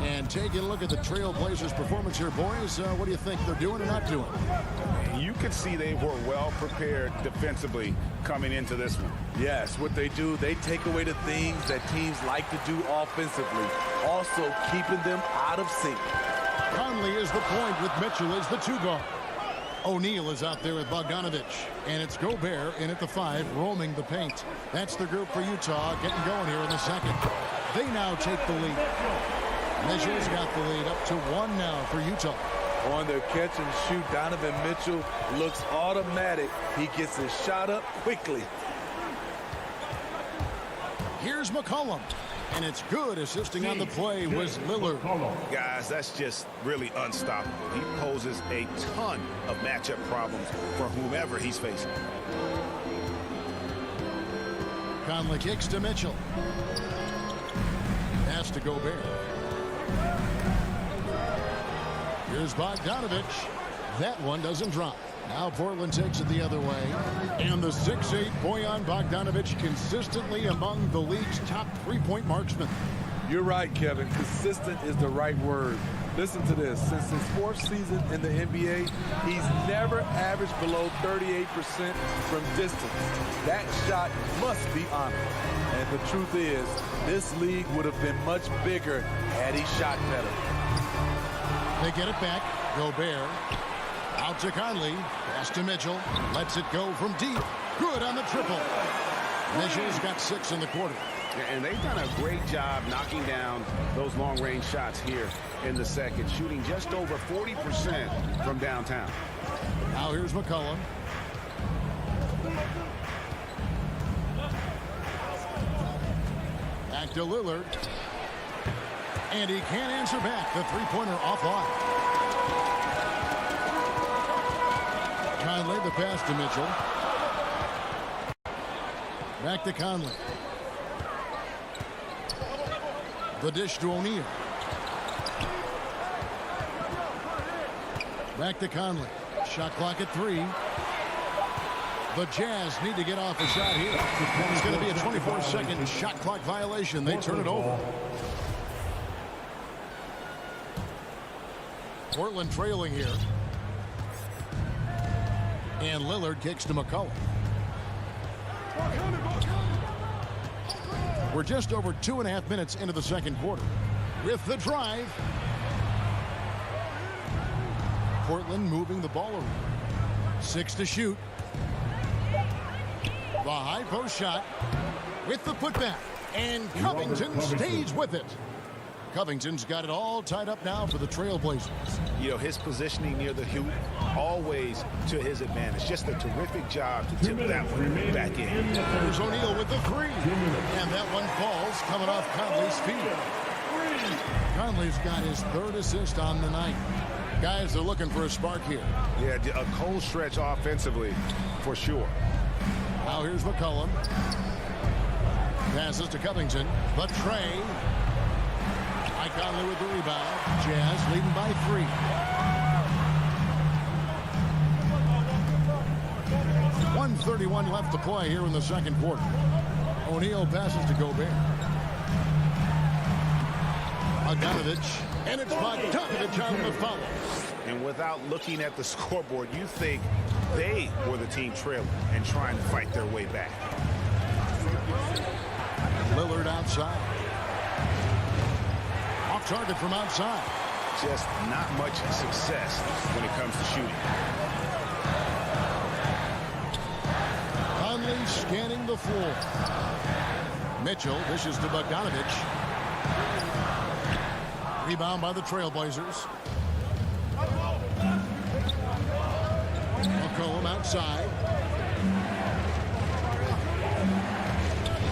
Speaker 2: And taking a look at the Trailblazers' performance here, boys, what do you think they're doing or not doing?
Speaker 5: You could see they were well prepared defensively coming into this one.
Speaker 9: Yes, what they do, they take away the things that teams like to do offensively, also keeping them out of sync.
Speaker 2: Conley is the point with Mitchell as the 2 guard. O'Neal is out there with Bogdanovich. And it's Gobert in at the 5, roaming the paint. That's the group for Utah getting going here in the second. They now take the lead. Mitchell's got the lead up to 1 now for Utah.
Speaker 9: On their catch and shoot, Donovan Mitchell looks automatic. He gets his shot up quickly.
Speaker 2: Here's McCollum. And it's good. Assisting on the play was Lillard.
Speaker 5: Guys, that's just really unstoppable. He poses a ton of matchup problems for whomever he's facing.
Speaker 2: Conley kicks to Mitchell. Pass to Gobert. Here's Bogdanovich. That one doesn't drop. Now Portland takes it the other way. And the 6'8" Bojan Bogdanovich consistently among the league's top 3-point marksmen.
Speaker 9: You're right, Kevin. Consistent is the right word. Listen to this. Since his 4th season in the NBA, he's never averaged below 38% from distance. That shot must be honored. And the truth is, this league would have been much bigger had he shot better.
Speaker 2: They get it back. Gobert. Out to Conley. Pass to Mitchell. Lets it go from deep. Good on the triple. Mitchell's got 6 in the quarter.
Speaker 5: And they've done a great job knocking down those long-range shots here in the second, shooting just over 40% from downtown.
Speaker 2: Now here's McCollum. Back to Lillard. And he can't answer back. The 3-pointer offline. Conley, the pass to Mitchell. Back to Conley. The dish to O'Neal. Back to Conley. Shot clock at 3. The Jazz need to get off a shot here. It's going to be a 24-second shot clock violation. They turn it over. Portland trailing here. And Lillard kicks to McCollum. We're just over 2.5 minutes into the second quarter. With the drive. Portland moving the ball around. 6 to shoot. The high post shot with the putback. And Covington stays with it. Covington's got it all tied up now for the Trailblazers.
Speaker 5: You know, his positioning near the hoop, always to his advantage. Just a terrific job to tip that one back in.
Speaker 2: Here's O'Neal with the 3. And that one falls coming off Conley's feet. Conley's got his 3rd assist on the night. Guys, they're looking for a spark here.
Speaker 5: Yeah, a cold stretch offensively for sure.
Speaker 2: Now here's McCollum. Passes to Covington. But Trey. Conley with the rebound. Jazz leading by 3. 1:31 left to play here in the second quarter. O'Neal passes to Gobert. Bogdanovich. And it's Bogdanovich on the foul.
Speaker 5: And without looking at the scoreboard, you think they were the team trailing and trying to fight their way back.
Speaker 2: Lillard outside. Off target from outside.
Speaker 5: Just not much success when it comes to shooting.
Speaker 2: Conley scanning the floor. Mitchell dishes to Bogdanovich. Rebound by the Trailblazers. McCollum outside.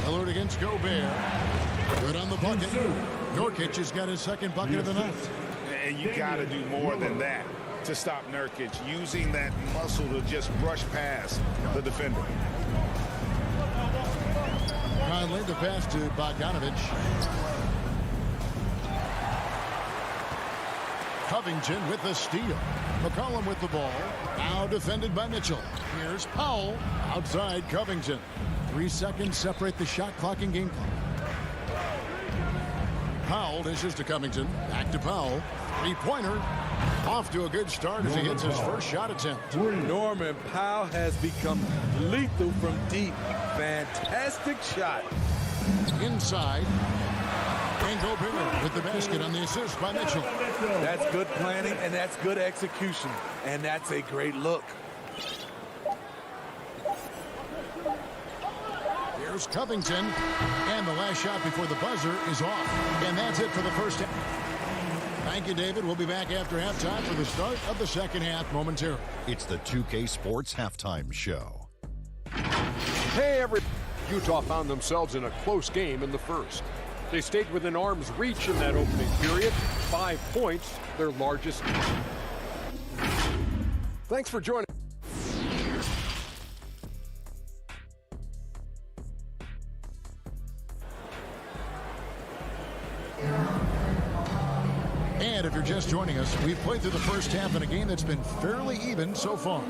Speaker 2: Lillard against Gobert. Good on the bucket. Nurkic has got his second bucket of the night.
Speaker 5: And you got to do more than that to stop Nurkic, using that muscle to just brush past the defender.
Speaker 2: Conley, the pass to Bogdanovich. Covington with the steal. McCollum with the ball. Now defended by Mitchell. Here's Powell. Outside Covington. 3 seconds separate the shot clock and game clock. Powell dishes to Covington. Back to Powell. Three-pointer. Off to a good start as he hits his first shot attempt.
Speaker 9: Norman Powell has become lethal from deep. Fantastic shot.
Speaker 2: Inside. And Gobert with the basket on the assist by Mitchell.
Speaker 9: That's good planning, and that's good execution. And that's a great look.
Speaker 2: Here's Covington. And the last shot before the buzzer is off. And that's it for the first half. Thank you, David. We'll be back after halftime for the start of the second half momentarily.
Speaker 7: It's the 2K Sports Halftime Show.
Speaker 8: Hey, everybody. Utah found themselves in a close game in the first. They stayed within arm's reach in that opening period. 5 points, their largest. Thanks for joining.
Speaker 2: And if you're just joining us, we've played through the first half in a game that's been fairly even so far.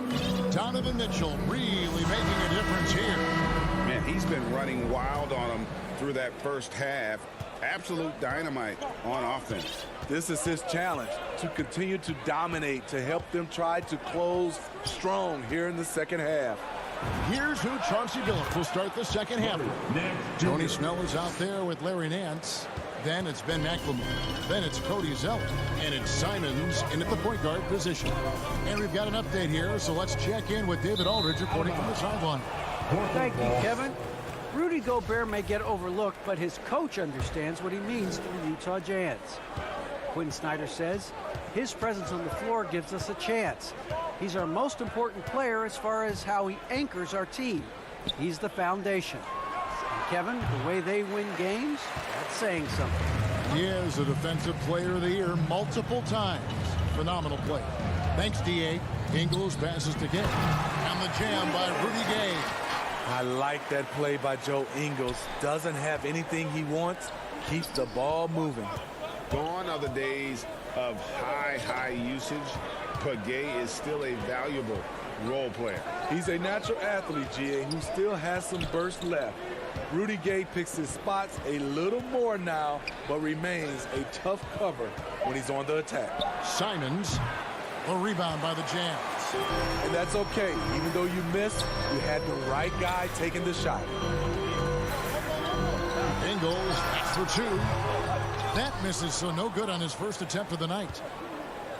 Speaker 2: Donovan Mitchell really making a difference here.
Speaker 5: Man, he's been running wild on him through that first half. Absolute dynamite on offense.
Speaker 9: This is his challenge, to continue to dominate, to help them try to close strong here in the second half.
Speaker 2: Here's who Chauncey Billups will start the second half. Tony Snell is out there with Larry Nance. Then it's Ben McLemore. Then it's Cody Zeller. And it's Simons in at the point guard position. And we've got an update here, so let's check in with David Aldridge reporting from the sideline.
Speaker 3: Thank you, Kevin. Rudy Gobert may get overlooked, but his coach understands what he means to the Utah Jazz. Quinn Snyder says, his presence on the floor gives us a chance. He's our most important player as far as how he anchors our team. He's the foundation. And Kevin, the way they win games, that's saying something.
Speaker 2: He is a defensive player of the year multiple times. Phenomenal play. Thanks, D.A. Ingles passes to Gay. And the jam by Rudy Gay.
Speaker 9: I like that play by Joe Ingles. Doesn't have anything he wants, keeps the ball moving.
Speaker 5: Gone are the days of high usage, but Gay is still a valuable role player.
Speaker 9: He's a natural athlete, GA, who still has some burst left. Rudy Gay picks his spots a little more now, but remains a tough cover when he's on the attack.
Speaker 2: Simons, a rebound by the Jazz.
Speaker 9: And that's okay. Even though you missed, you had the right guy taking the shot.
Speaker 2: Ingles, that's for two. That misses, so no good on his first attempt of the night.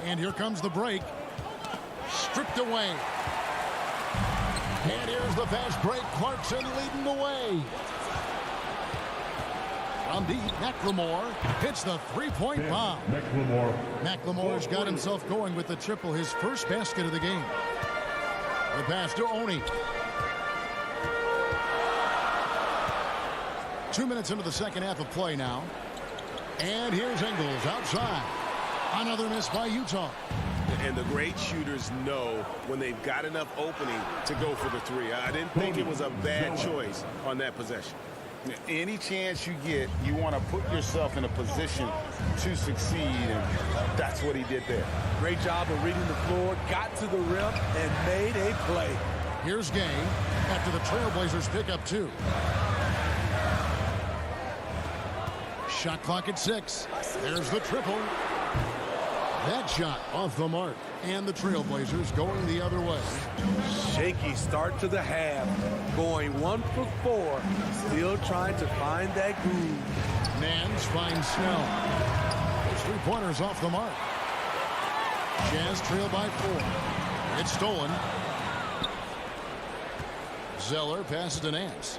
Speaker 2: And here comes the break. Stripped away. And here's the fast break. Clarkson leading the way. From deep, McLemore hits the three-point bomb. McLemore's got himself going with the triple, his first basket of the game. The pass to Oni. 2 minutes into the second half of play now. And here's Ingles outside. Another miss by Utah.
Speaker 10: And the great shooters know when they've got enough opening to go for the three. I didn't think it was a bad choice on that possession.
Speaker 5: Any chance you get, you want to put yourself in a position to succeed, and that's what he did there.
Speaker 9: Great job of reading the floor, got to the rim, and made a play.
Speaker 2: Here's Gay after the Trailblazers pick up two. Shot clock at 6. There's the triple. That shot off the mark. And the Trailblazers going the other way.
Speaker 9: Shaky start to the half. Going 1 for 4. Still trying to find that groove.
Speaker 2: Nance finds Snell. Those 3-pointers off the mark. Jazz trail by 4. It's stolen. Zeller passes to Nance.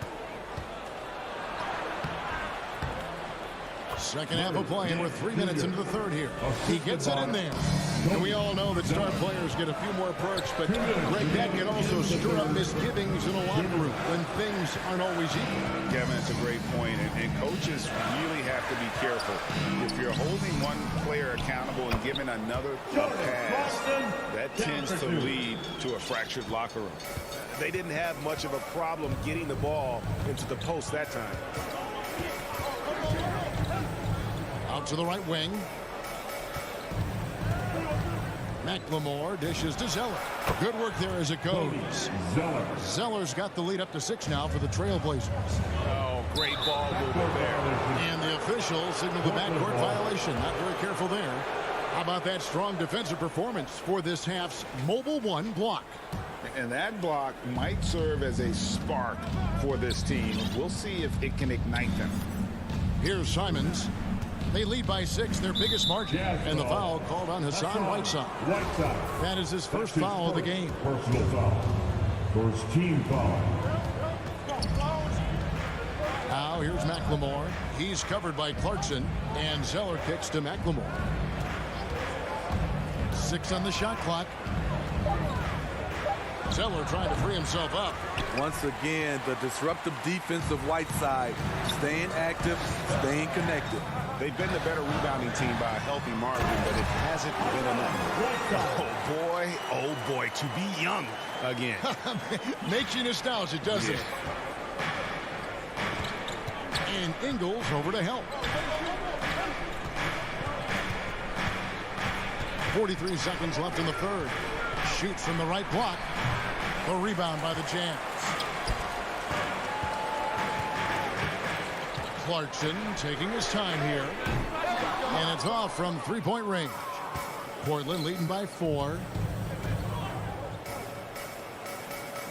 Speaker 2: Second half of play, and we're 3 minutes into the third here. He gets it in there. And we all know that star players get a few more perks, but Greg, that can also stir up misgivings in a locker room when things aren't always equal.
Speaker 5: Kevin, that's a great point, and coaches really have to be careful. If you're holding one player accountable and giving another a pass, that tends to lead to a fractured locker room.
Speaker 10: They didn't have much of a problem getting the ball into the post that time.
Speaker 2: Out to the right wing. McLemore dishes to Zeller. Good work there as it goes. Zeller's got the lead up to 6 now for the Trailblazers.
Speaker 10: Oh, great ball movement there.
Speaker 2: And the official signaled the backcourt violation. Not very careful there. How about that strong defensive performance for this half's Mobile 1 block?
Speaker 5: And that block might serve as a spark for this team. We'll see if it can ignite them.
Speaker 2: Here's Simons. They lead by 6, their biggest margin. And the foul called on Hassan Whiteside. That is his first foul of the game.
Speaker 6: Personal foul. First team foul.
Speaker 2: Now here's McLemore. He's covered by Clarkson. And Zeller kicks to McLemore. 6 on the shot clock. Zeller trying to free himself up.
Speaker 9: Once again, the disruptive defense of Whiteside. Staying active, staying connected.
Speaker 10: They've been the better rebounding team by a healthy margin, but it hasn't been enough. Oh boy, to be young again.
Speaker 2: Makes you nostalgic, doesn't it? And Ingles over to help. 43 seconds left in the third. Shoots from the right block. The rebound by the Jazz. Clarkson taking his time here. And it's off from 3-point range. Portland leading by 4.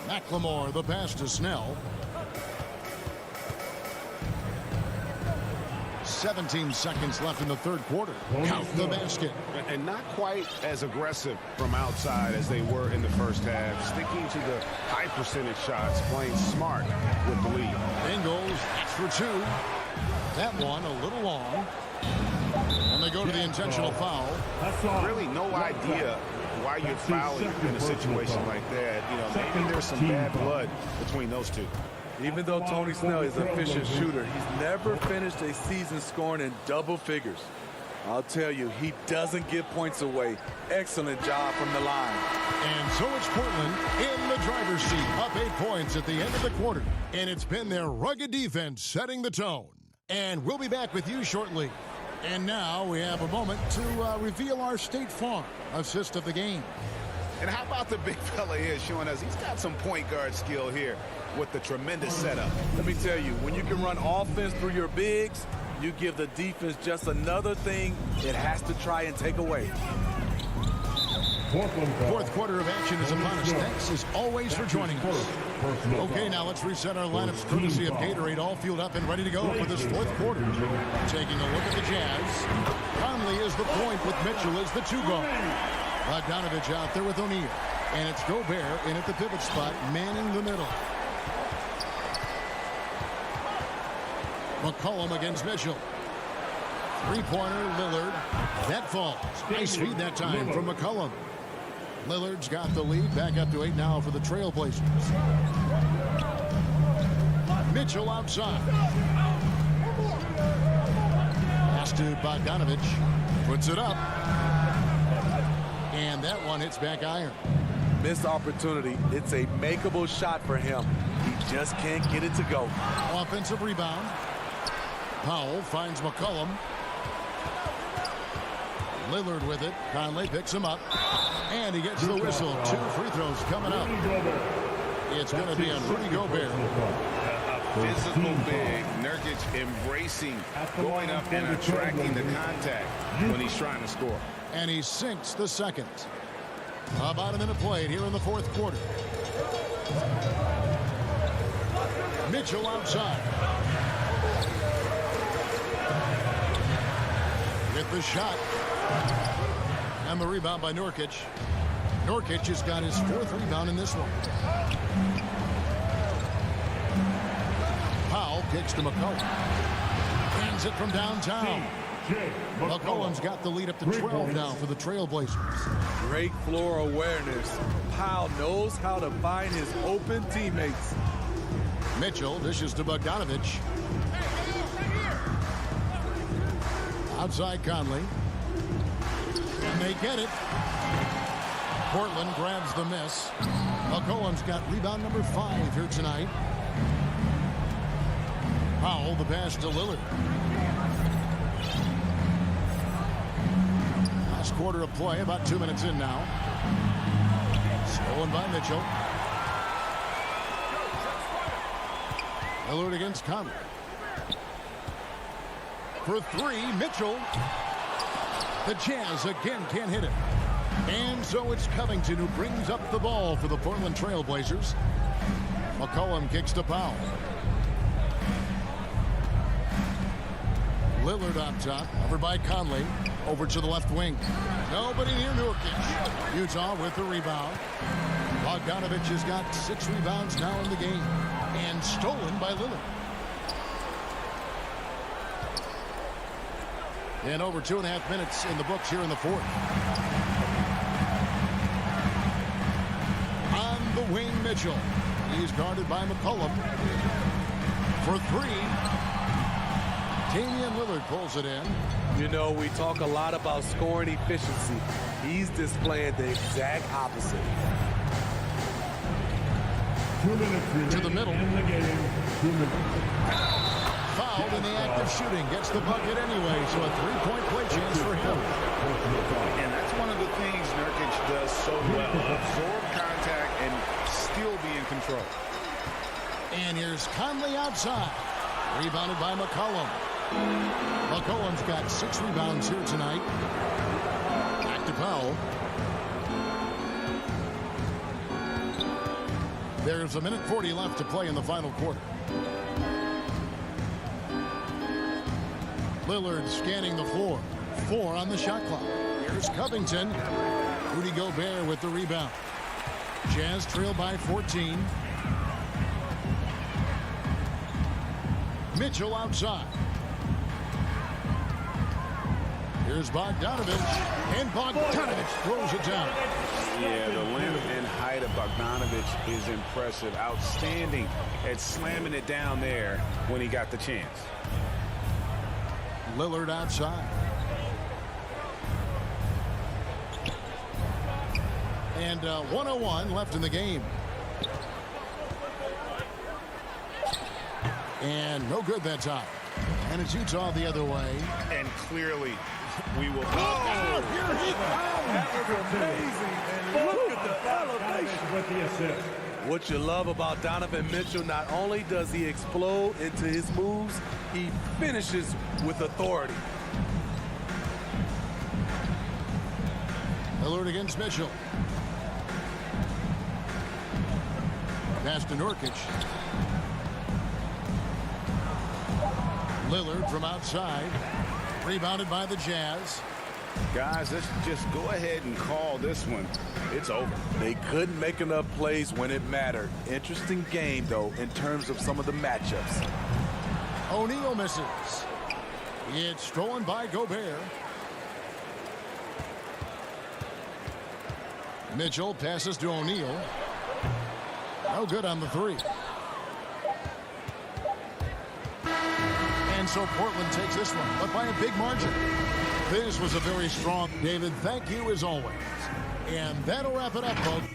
Speaker 2: McLemore, the pass to Snell. 17 seconds left in the third quarter. Count the basket.
Speaker 10: And not quite as aggressive from outside as they were in the first half. Sticking to the high percentage shots, playing smart with the lead.
Speaker 2: Ingles for 2. That one a little long. And they go to the intentional foul.
Speaker 5: Really no idea why you're fouling in a situation like that. You know, maybe there's some bad blood between those two.
Speaker 9: Even though Tony Snell is an efficient shooter, he's never finished a season scoring in double figures. I'll tell you, he doesn't give points away. Excellent job from the line.
Speaker 2: And so it's Portland in the driver's seat, up 8 points at the end of the quarter. And it's been their rugged defense setting the tone. And we'll be back with you shortly. And now we have a moment to reveal our State Farm assist of the game.
Speaker 5: And how about the big fella here showing us he's got some point guard skill here with the tremendous setup.
Speaker 9: Let me tell you, when you can run offense through your bigs, you give the defense just another thing it has to try and take away.
Speaker 2: Fourth quarter of action is upon us. Thanks as always for joining us. Okay, now let's reset our lineups courtesy of Gatorade, all fueled up and ready to go for this fourth quarter. Taking a look at the Jazz. Conley is the point with Mitchell as the 2 guard. Bogdanovich out there with O'Neal. And it's Gobert in at the pivot spot, manning the middle. McCollum against Mitchell. 3-pointer, Lillard. That falls. Nice feed that time from McCollum. Lillard's got the lead. Back up to 8 now for the Trailblazers. Mitchell outside. Pass to Bogdanovich. Puts it up. And that one hits back iron.
Speaker 9: Missed opportunity. It's a makeable shot for him. He just can't get it to go.
Speaker 2: Offensive rebound. Powell finds McCollum. Lillard with it. Conley picks him up. And he gets the whistle. 2 free throws coming up. It's going to be on Rudy Gobert.
Speaker 5: physical big. Nurkic embracing, going up and attracting the contact when he's trying to score.
Speaker 2: And he sinks the second. About a minute played here in the fourth quarter. Mitchell outside. With the shot. And the rebound by Nurkic. Nurkic has got his fourth rebound in this one. Powell kicks to McCollum. Hands it from downtown. McCollum's got the lead up to 12 now for the Trailblazers.
Speaker 9: Great floor awareness. Powell knows how to find his open teammates.
Speaker 2: Mitchell dishes to Bogdanovich. Outside Conley. And they get it. Portland grabs the miss. McCollum's got rebound number 5 here tonight. Powell, the pass to Lillard. Last quarter of play, about 2 minutes in now. Stolen by Mitchell. Lillard against Conley. For 3, Mitchell. The Jazz again can't hit it. And so it's Covington who brings up the ball for the Portland Trailblazers. McCollum kicks to Powell. Lillard on top, covered by Conley. Over to the left wing. Nobody near Nurkic. Utah with the rebound. Bogdanovich has got 6 rebounds now in the game. And stolen by Lillard. And over 2.5 minutes in the books here in the fourth. On the wing, Mitchell. He's guarded by McCollum. For 3. Damian Lillard pulls it in.
Speaker 9: You know, we talk a lot about scoring efficiency. He's displaying the exact opposite.
Speaker 2: To the middle. Fouled in the act of shooting. Gets the bucket anyway, so a 3-point play chance for him.
Speaker 5: And that's one of the things Nurkic does so well. Absorb contact and still be in control.
Speaker 2: And here's Conley outside. Rebounded by McCollum. McCollum's got 6 rebounds here tonight. Back to Powell. There's a minute 40 left to play in the final quarter. Lillard scanning the floor. 4 on the shot clock. Here's Covington. Rudy Gobert with the rebound. Jazz trail by 14. Mitchell outside. Here's Bogdanovich. And Bogdanovich throws it down.
Speaker 5: Yeah, the length and height of Bogdanovich is impressive. Outstanding at slamming it down there when he got the chance.
Speaker 2: Lillard outside. And 1:01 left in the game. And no good that time. And it's Utah the other way.
Speaker 5: And clearly, we will.
Speaker 2: Oh, here he comes!
Speaker 9: That was amazing. And look at the elevation with the assist. What you love about Donovan Mitchell, not only does he explode into his moves, he finishes with authority.
Speaker 2: Lillard against Mitchell. Pass to Nurkic. Lillard from outside. Rebounded by the Jazz.
Speaker 5: Guys, let's just go ahead and call this one. It's over.
Speaker 9: They couldn't make enough plays when it mattered. Interesting game, though, in terms of some of the matchups.
Speaker 2: O'Neal misses. It's stolen by Gobert. Mitchell passes to O'Neal. No good on the 3. And so Portland takes this one, but by a big margin. This was a very strong. David, thank you as always. And that'll wrap it up, folks.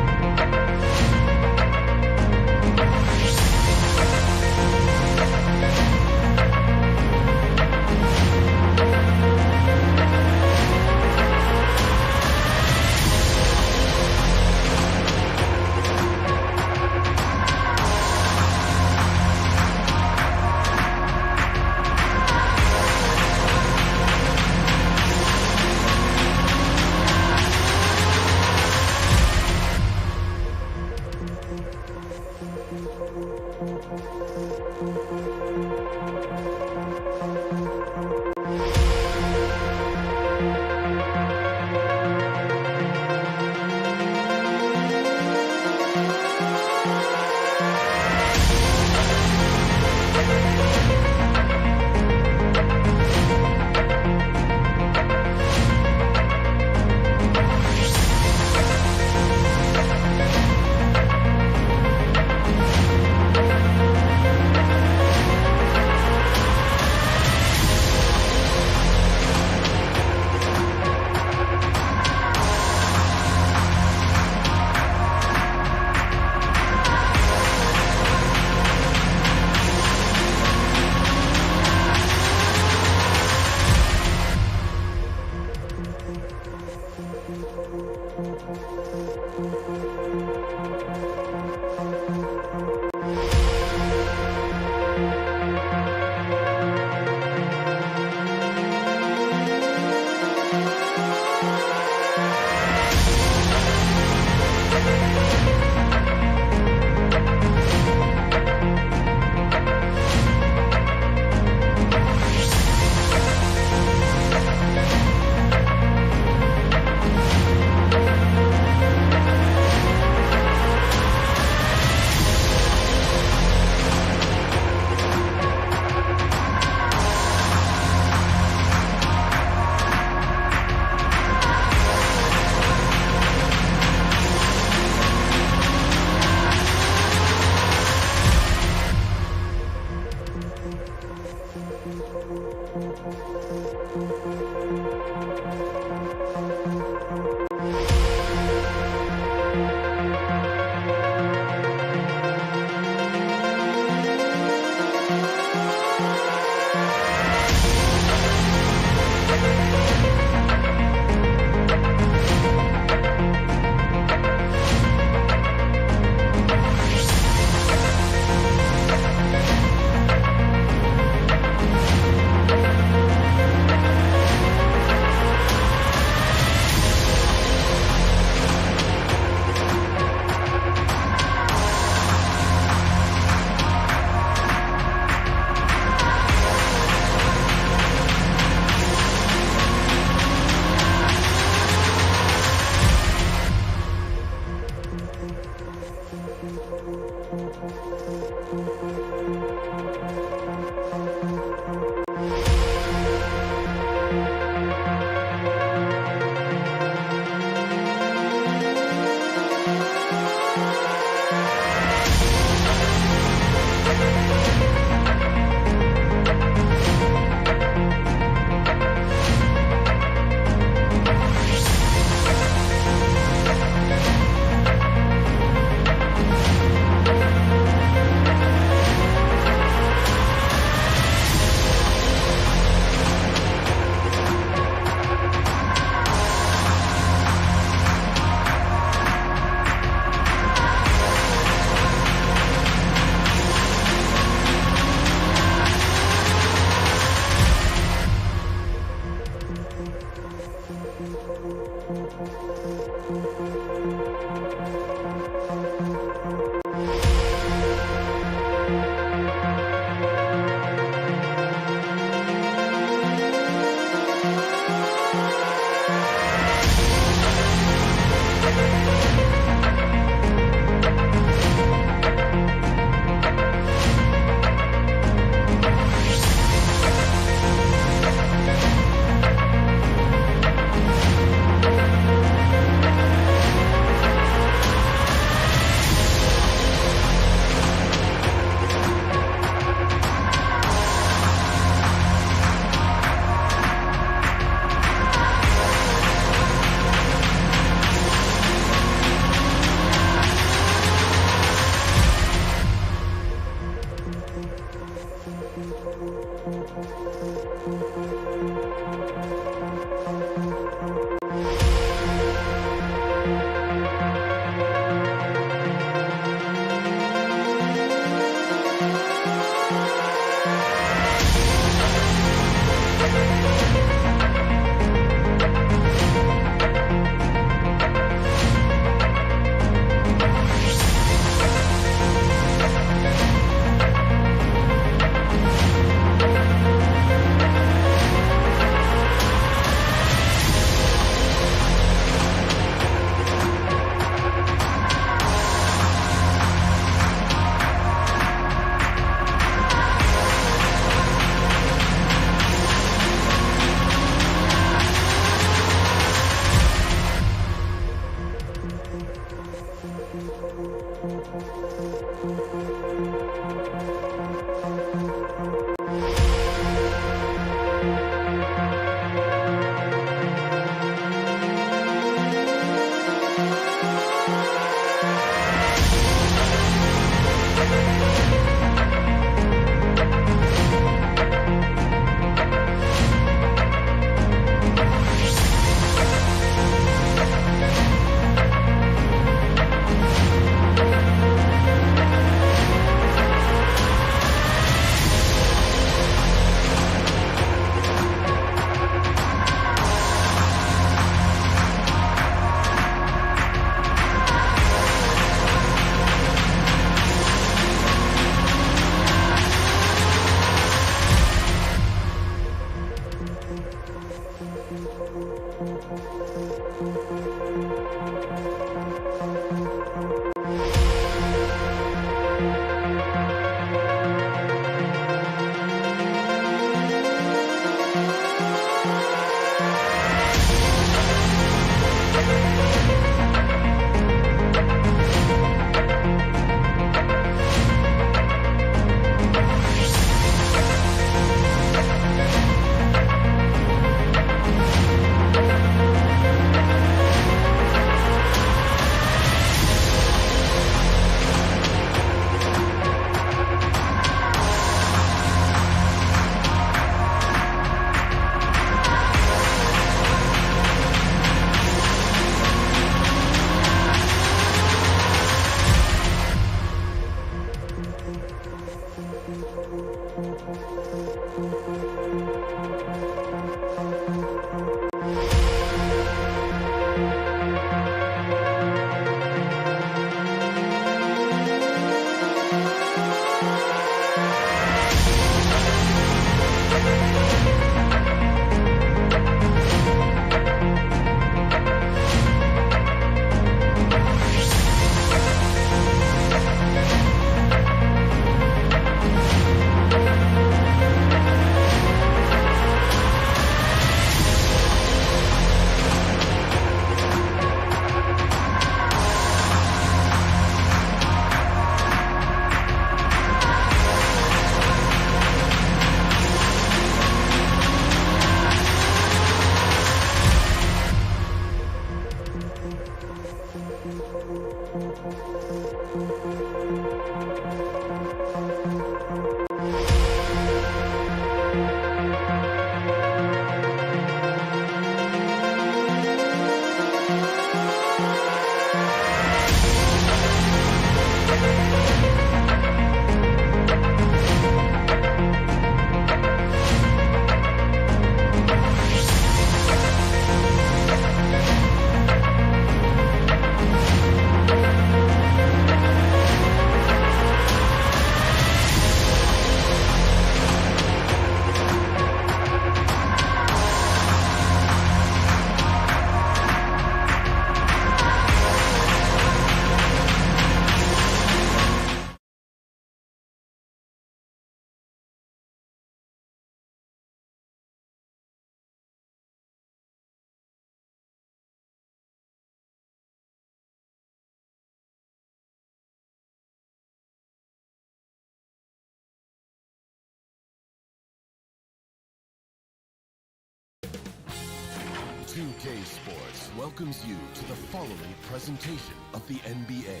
Speaker 1: 2K Sports welcomes you to the following presentation of the NBA.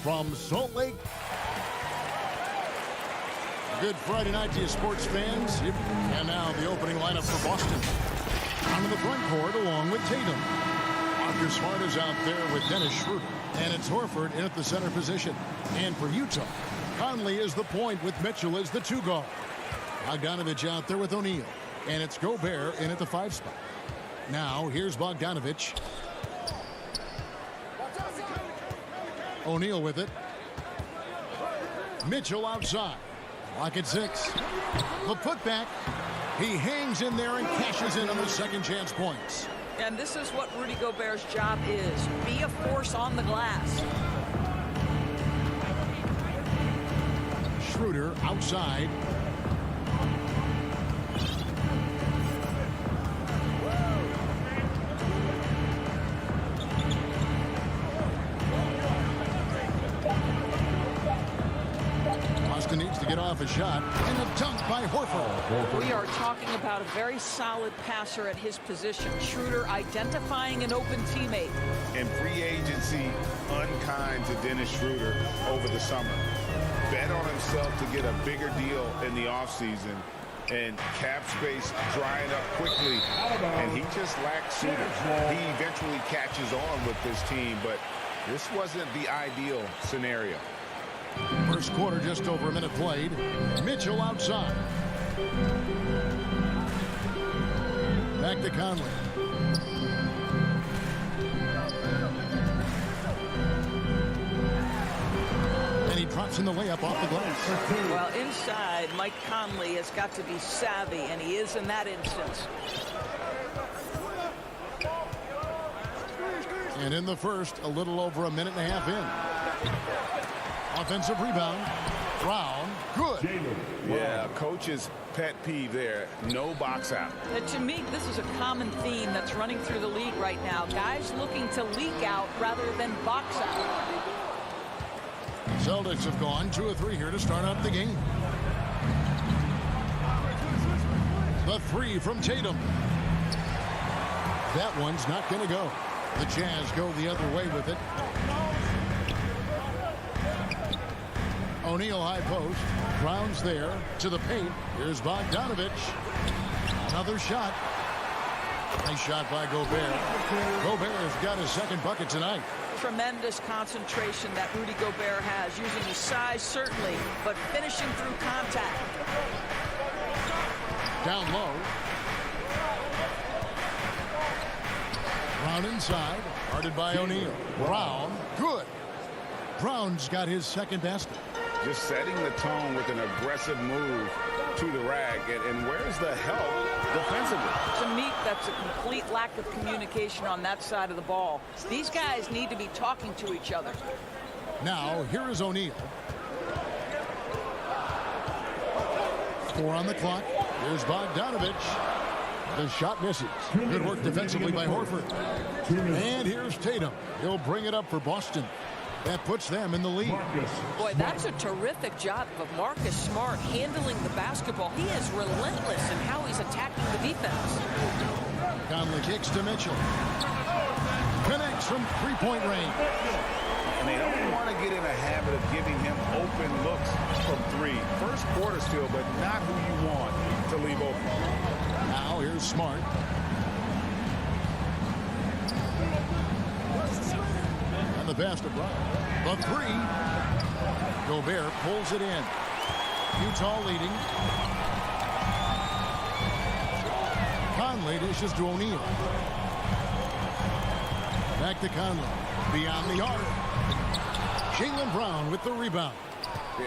Speaker 2: From Salt Lake. Good Friday night to you, sports fans. And now the opening lineup for Boston. Onto the front court along with Tatum. Marcus Smart is out there with Dennis Schroeder. And it's Horford in at the center position. And for Utah, Conley is the point with Mitchell as the 2 guard. Bogdanovich out there with O'Neal. And it's Gobert in at the 5 spot. Now here's Bogdanovich. O'Neal with it. Mitchell outside. Lock at 6. The putback. He hangs in there and cashes in on the second chance points.
Speaker 4: And this is what Rudy Gobert's job is. Be a force on the glass.
Speaker 2: Schroeder outside. Boston needs to get off a shot. And a dunk by Horford.
Speaker 4: We are talking about a very solid passer at his position. Schroeder identifying an open teammate.
Speaker 5: In free agency, unkind to Dennis Schroeder over the summer. Bet on himself to get a bigger deal in the offseason. And cap space drying up quickly. And he just lacks shooters. He eventually catches on with this team, but this wasn't the ideal scenario.
Speaker 2: First quarter, just over a minute played. Mitchell outside. Back to Conley. And he drops in the layup off the glass.
Speaker 4: Well, inside, Mike Conley has got to be savvy, and he is in that instance.
Speaker 2: And in the first, a little over a minute and a half in. Offensive rebound. Brown. Good.
Speaker 5: Yeah, coach's pet peeve there. No box out.
Speaker 4: To me, this is a common theme that's running through the league right now. Guys looking to leak out rather than box out.
Speaker 2: Celtics have gone 2 of 3 here to start out the game. The 3 from Tatum. That one's not going to go. The Jazz go the other way with it. O'Neal high post. Brown's there to the paint. Here's Bogdanovich. Another shot. Nice shot by Gobert. Gobert has got his second bucket tonight.
Speaker 4: Tremendous concentration that Rudy Gobert has, using his size certainly, but finishing through contact.
Speaker 2: Down low. Brown inside. Guarded by O'Neal. Brown. Good. Brown's got his second basket.
Speaker 5: Just setting the tone with an aggressive move to the rack. And where's the help defensively?
Speaker 4: To me, that's a complete lack of communication on that side of the ball. These guys need to be talking to each other.
Speaker 2: Now, here is O'Neal. 4 on the clock. Here's Bogdanovich. The shot misses. Good work defensively by Horford. And here's Tatum. He'll bring it up for Boston. That puts them in the lead.
Speaker 4: Boy, that's a terrific job of Marcus Smart handling the basketball. He is relentless in how he's attacking the defense.
Speaker 2: Conley kicks to Mitchell. Connects from three-point range.
Speaker 5: And they don't want to get in a habit of giving him open looks from three. First quarter still, but not who you want to leave open.
Speaker 2: Now here's Smart. And the pass to Brown. The three. Gobert pulls it in. Utah leading. Conley dishes to O'Neal. Back to Conley. Beyond the arc. Jaylen Brown with the rebound.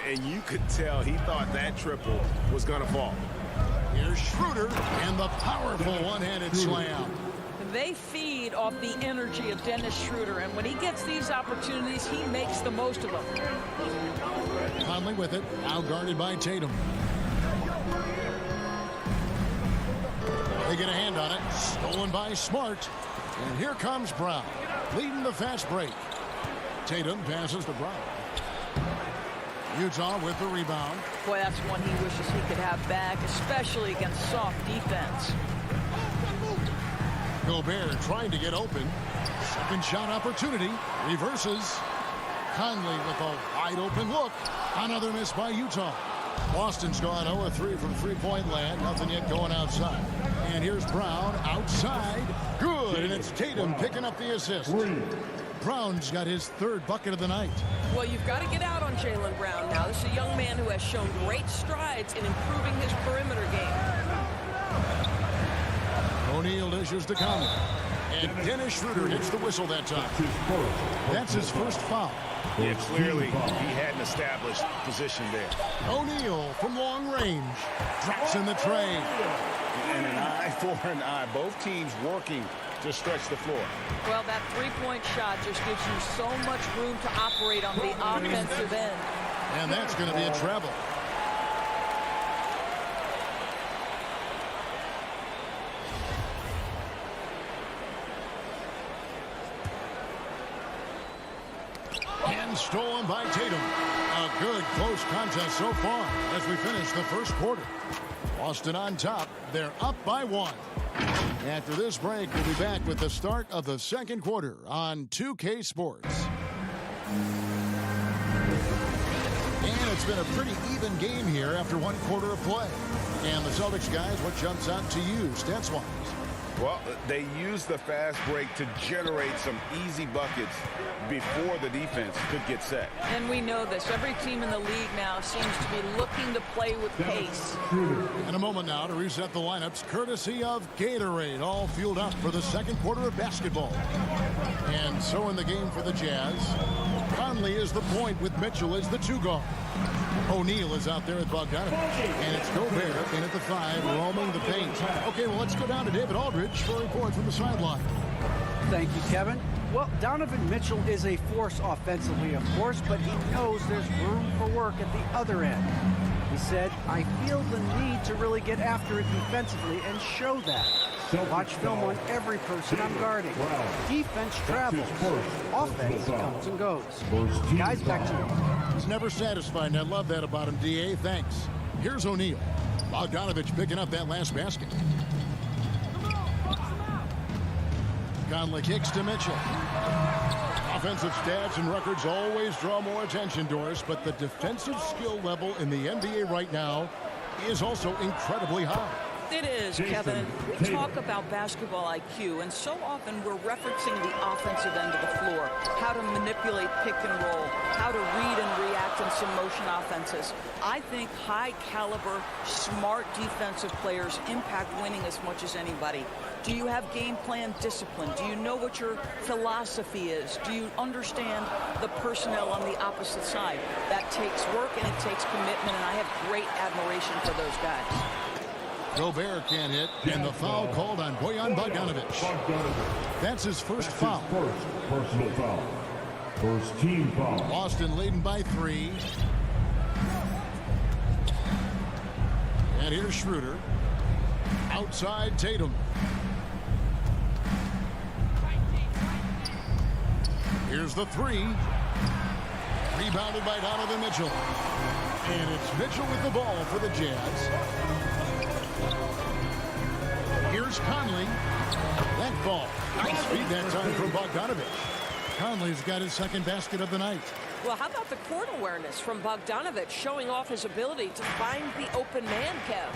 Speaker 10: And you could tell he thought that triple was going to fall.
Speaker 2: Here's Schroeder and the powerful one-handed slam.
Speaker 4: They feed off the energy of Dennis Schroeder, and when he gets these opportunities, he makes the most of them.
Speaker 2: Conley with it, now guarded by Tatum. They get a hand on it, stolen by Smart. And here comes Brown, leading the fast break. Tatum passes to Brown. Utah with the rebound.
Speaker 4: Boy, that's one he wishes he could have back, especially against soft defense.
Speaker 2: Gobert trying to get open. Second shot opportunity. Reverses. Conley with a wide open look. Another miss by Utah. Boston's gone 0-3 from three-point land. Nothing yet going outside. And here's Brown outside. Good. And it's Tatum picking up the assist. Brown's got his third bucket of the night.
Speaker 4: Well, you've got to get out on Jaylen Brown now. This is a young man who has shown great strides in improving his perimeter game.
Speaker 2: O'Neal dishes to Conley. And Dennis Schroeder hits the whistle that time. That's his first foul.
Speaker 10: Yeah, clearly he had an established position there.
Speaker 2: O'Neal from long range. Drops in the tray.
Speaker 5: And an eye for an eye. Both teams working to stretch the floor.
Speaker 4: Well, that three-point shot just gives you so much room to operate on the offensive end.
Speaker 2: And that's going to be a treble. And stolen by Tatum. A good close contest so far as we finish the first quarter. Boston on top. They're up by one. After this break, we'll be back with the start of the second quarter on 2K Sports. And it's been a pretty even game here after one quarter of play. And the Celtics guys, what jumps out to you, stats-wise?
Speaker 5: Well, they used the fast break to generate some easy buckets before the defense could get set.
Speaker 4: And we know this. Every team in the league now seems to be looking to play with pace.
Speaker 2: In a moment now to reset the lineups, courtesy of Gatorade, all fueled up for the second quarter of basketball. And so in the game for the Jazz, Conley is the point with Mitchell as the two guard. O'Neal is out there at Bogdanovich. And it's Gobert in at the 5, roaming the paint. Okay, well, let's go down to David Aldridge for a report from the sideline.
Speaker 3: Thank you, Kevin. Well, Donovan Mitchell is a force offensively, of course, but he knows there's room for work at the other end. He said, I feel the need to really get after it defensively and show that. Watch film on every person I'm guarding. Defense travels. Offense comes and goes. Guys, back to you.
Speaker 2: He's never satisfied, and I love that about him, D.A. Thanks. Here's O'Neal. Bogdanovich picking up that last basket. Conley kicks to Mitchell. Offensive stats and records always draw more attention to us, but the defensive skill level in the NBA right now is also incredibly high.
Speaker 4: It is, Kevin. We talk about basketball IQ, and so often we're referencing the offensive end of the floor, how to manipulate pick and roll, how to read and react in some motion offenses. I think high-caliber, smart defensive players impact winning as much as anybody. Do you have game plan discipline? Do you know what your philosophy is? Do you understand the personnel on the opposite side? That takes work and it takes commitment, and I have great admiration for those guys.
Speaker 2: Gobert can't hit, and the foul called on Bojan Bogdanovich. That's his first foul.
Speaker 6: First personal foul. First team foul.
Speaker 2: Boston leading by 3. And here's Schroeder. Outside Tatum. Here's the 3. Rebounded by Donovan Mitchell. And it's Mitchell with the ball for the Jazz. Here's Conley. That ball. Nice feed that time from Bogdanovich. Conley's got his second basket of the night.
Speaker 4: Well, how about the court awareness from Bogdanovich, showing off his ability to find the open man, Kev?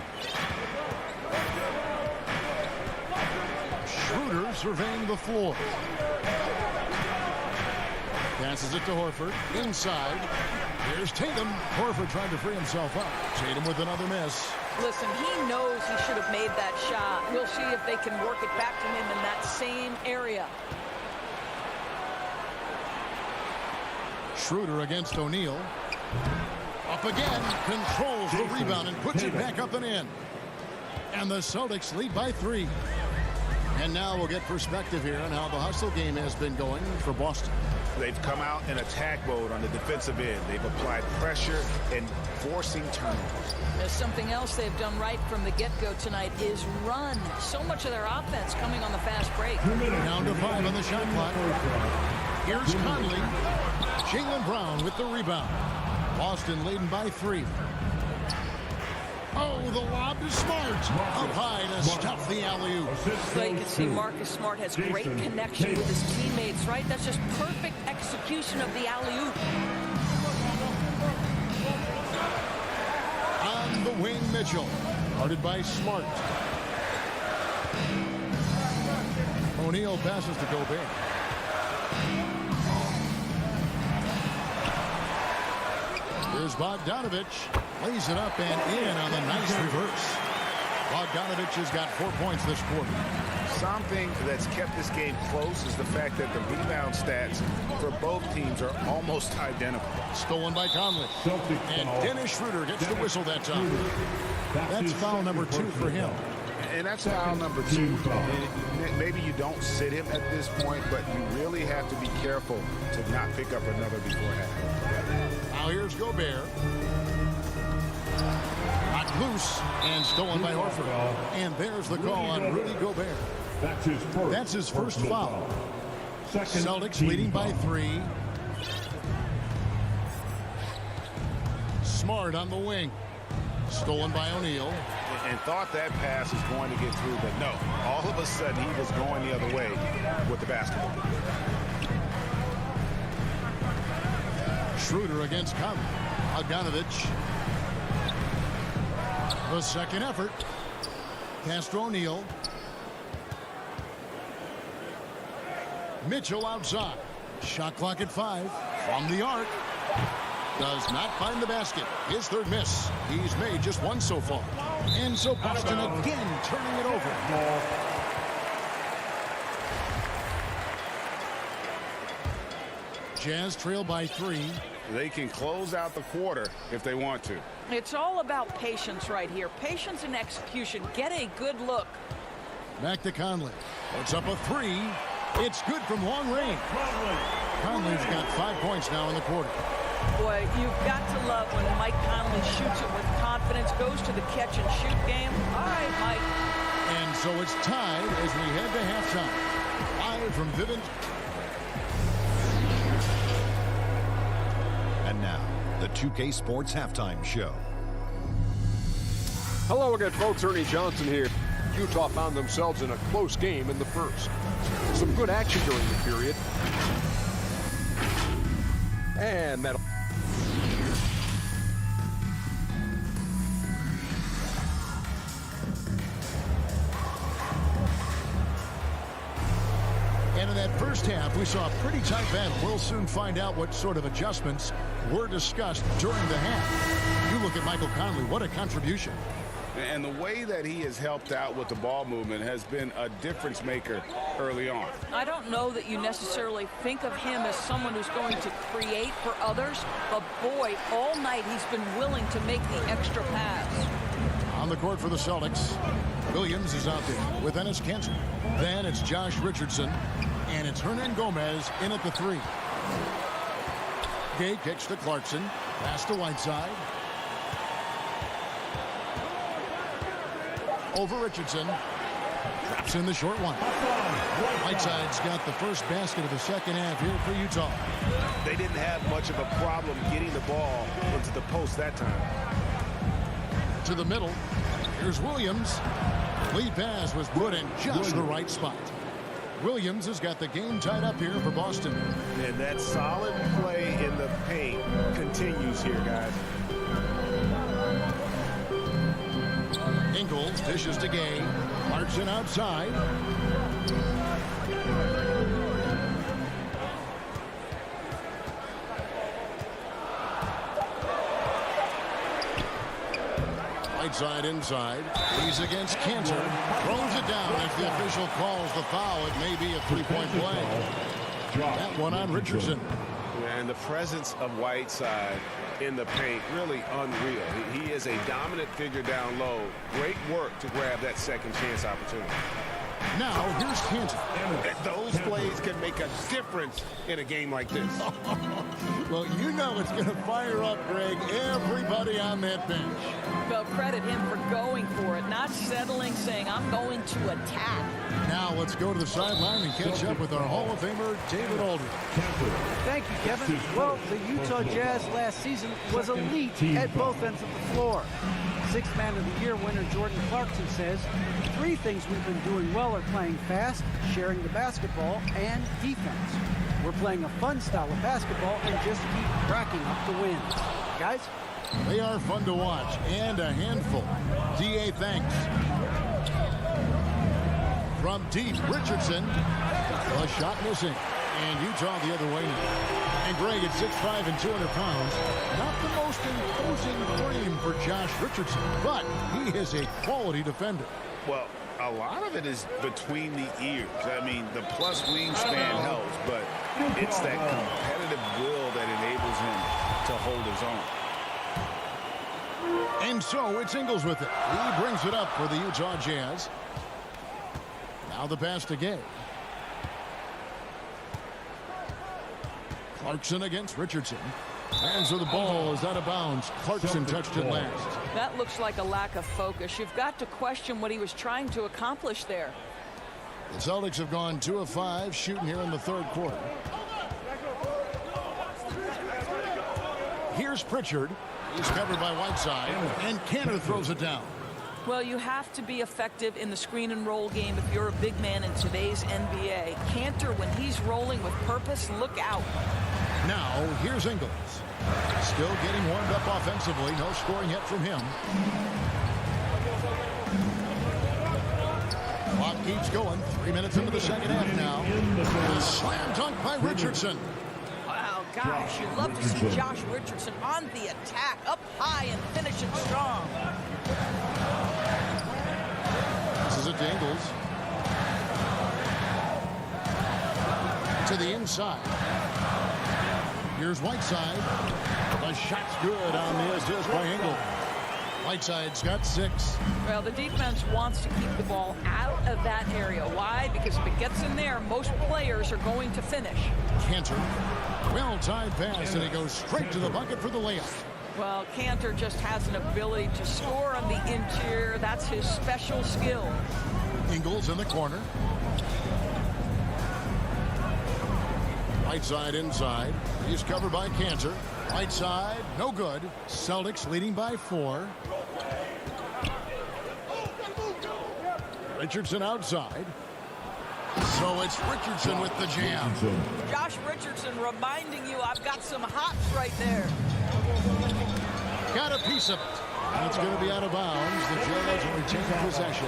Speaker 2: Schroeder surveying the floor. Passes it to Horford. Inside. Here's Tatum. Horford trying to free himself up. Tatum with another miss.
Speaker 4: Listen, he knows he should have made that shot. We'll see if they can work it back to him in that same area.
Speaker 2: Schroeder against O'Neal. Up again. Controls the rebound and puts it back up and in. And the Celtics lead by 3. And now we'll get perspective here on how the hustle game has been going for Boston.
Speaker 5: They've come out in attack mode on the defensive end. They've applied pressure and forcing turnovers.
Speaker 4: There's something else they've done right from the get-go tonight is run. So much of their offense coming on the fast break.
Speaker 2: Down to 5 on the shot clock. Here's Conley. Jaylen Brown with the rebound. Boston leading by 3. Oh, the lob to Smart. Up high to stuff the alley-oop.
Speaker 4: So you can see Marcus Smart has great connection with his teammates, right? That's just perfect execution of the alley-oop.
Speaker 2: On the wing, Mitchell. Guarded by Smart. O'Neal passes to Gobert. Here's Bogdanovich. Lays it up and in on the nice reverse. Bogdanovich has got 4 points this quarter.
Speaker 5: Something that's kept this game close is the fact that the rebound stats for both teams are almost identical.
Speaker 2: Stolen by Conley. And Dennis Schroeder gets the whistle that time. That's foul number 2 for him.
Speaker 5: And that's foul number 2. Maybe you don't sit him at this point, but you really have to be careful to not pick up another before half.
Speaker 2: Now here's Gobert. Knocked loose and stolen by Horford. And there's the call on Rudy Gobert. That's his first foul. Celtics leading by 3. Smart on the wing. Stolen by O'Neal.
Speaker 5: And thought that pass was going to get through, but no. All of a sudden, he was going the other way with the basketball.
Speaker 2: Schroeder against Conley. Bogdanovich. The second effort. Pass to O'Neal. Mitchell outside. Shot clock at 5. From the arc. Does not find the basket. His third miss. He's made just 1 so far. And so Boston again turning it over. Jazz trail by 3.
Speaker 5: They can close out the quarter if they want to.
Speaker 4: It's all about patience right here. Patience and execution. Get a good look.
Speaker 2: Back to Conley. Puts up a 3. It's good from long range. Conley's got 5 points now in the quarter.
Speaker 4: Boy, you've got to love when Mike Conley shoots it with confidence, goes to the catch and shoot game. All right, Mike.
Speaker 2: And so it's tied as we head to halftime. Live from Vivint.
Speaker 7: And now, the 2K Sports Halftime Show.
Speaker 8: Hello again, folks. Ernie Johnson here. Utah found themselves in a close game in the first. Some good action during the period. And that.
Speaker 2: And in that first half, we saw a pretty tight battle. We'll soon find out what sort of adjustments were discussed during the half. You look at Michael Conley, what a contribution.
Speaker 5: And the way that he has helped out with the ball movement has been a difference maker early on.
Speaker 4: I don't know that you necessarily think of him as someone who's going to create for others, but boy, all night he's been willing to make the extra pass.
Speaker 2: On the court for the Celtics, Williams is out there with Enes Kanter. Then it's Josh Richardson, and it's Hernan Gomez in at the 3. Gay kicks to Clarkson, pass to Whiteside. Over Richardson. Drops in the short one. Whiteside's got the first basket of the second half here for Utah.
Speaker 10: They didn't have much of a problem getting the ball into the post that time.
Speaker 2: To the middle. Here's Williams. Lead pass was put in just the right spot. Williams has got the game tied up here for Boston.
Speaker 10: And that solid play in the paint continues here, guys.
Speaker 2: Ingles dishes to Gay. Clarkson outside. Whiteside inside. He's against Cantor. Throws it down. If the official calls the foul, it may be a three-point play. That one on Richardson.
Speaker 10: And the presence of Whiteside in the paint, really unreal. He is a dominant figure down low. Great work to grab that second chance opportunity.
Speaker 2: Now, here's Cantor.
Speaker 10: Those plays can make a difference in a game like this.
Speaker 2: Well, you know it's going to fire up, Greg, everybody on that bench.
Speaker 4: Well, credit him for going for it, not settling, saying, I'm going to attack.
Speaker 2: Now let's go to the sideline and catch up with our Hall of Famer, David Aldridge.
Speaker 3: Thank you, Kevin. Well, the Utah Jazz last season was elite at both ends of the floor. Sixth Man of the Year winner Jordan Clarkson says, 3 things we've been doing well are playing fast, sharing the basketball, and defense. We're playing a fun style of basketball and just keep racking up the wins. Guys?
Speaker 2: They are fun to watch and a handful. D.A. thanks. From deep, Richardson. A shot missing. And Utah the other way. And Greg at 6'5" and 200 pounds. Not the most imposing frame for Josh Richardson, but he is a quality defender.
Speaker 5: Well, a lot of it is between the ears. I mean, the plus wingspan helps, but it's that competitive will that enables him to hold his own.
Speaker 2: And so it's Ingles with it. He brings it up for the Utah Jazz. Now the pass to Gay. Clarkson against Richardson. Hands of the ball is out of bounds. Clarkson touched it last.
Speaker 4: That looks like a lack of focus. You've got to question what he was trying to accomplish there.
Speaker 2: The Celtics have gone 2 of 5 shooting here in the third quarter. Here's Pritchard. He's covered by Whiteside, and Cantor throws it down.
Speaker 4: Well, you have to be effective in the screen and roll game if you're a big man in today's NBA. Cantor, when he's rolling with purpose, look out.
Speaker 2: Now, here's Ingles. Still getting warmed up offensively. No scoring yet from him. Clock keeps going. 3 minutes into the second half now. A slam dunk by Richardson.
Speaker 4: Wow, gosh, you love to see Josh Richardson on the attack, up high and finishing strong.
Speaker 2: This is it to Ingles. To the inside. Here's Whiteside. The shot's good on the assist by Ingles. Whiteside's got 6.
Speaker 4: Well, the defense wants to keep the ball out of that area. Why? Because if it gets in there, most players are going to finish.
Speaker 2: Cantor. Well-timed pass, and he goes straight to the bucket for the layup.
Speaker 4: Well, Cantor just has an ability to score on the interior. That's his special skill.
Speaker 2: Ingles in the corner. Whiteside inside. He's covered by Cantor. Whiteside, no good. Celtics leading by 4. Richardson outside. So it's Richardson with the jam.
Speaker 4: Josh Richardson reminding you I've got some hops right there.
Speaker 2: Got a piece of it. And it's going to be out of bounds. The Jazz will retain possession.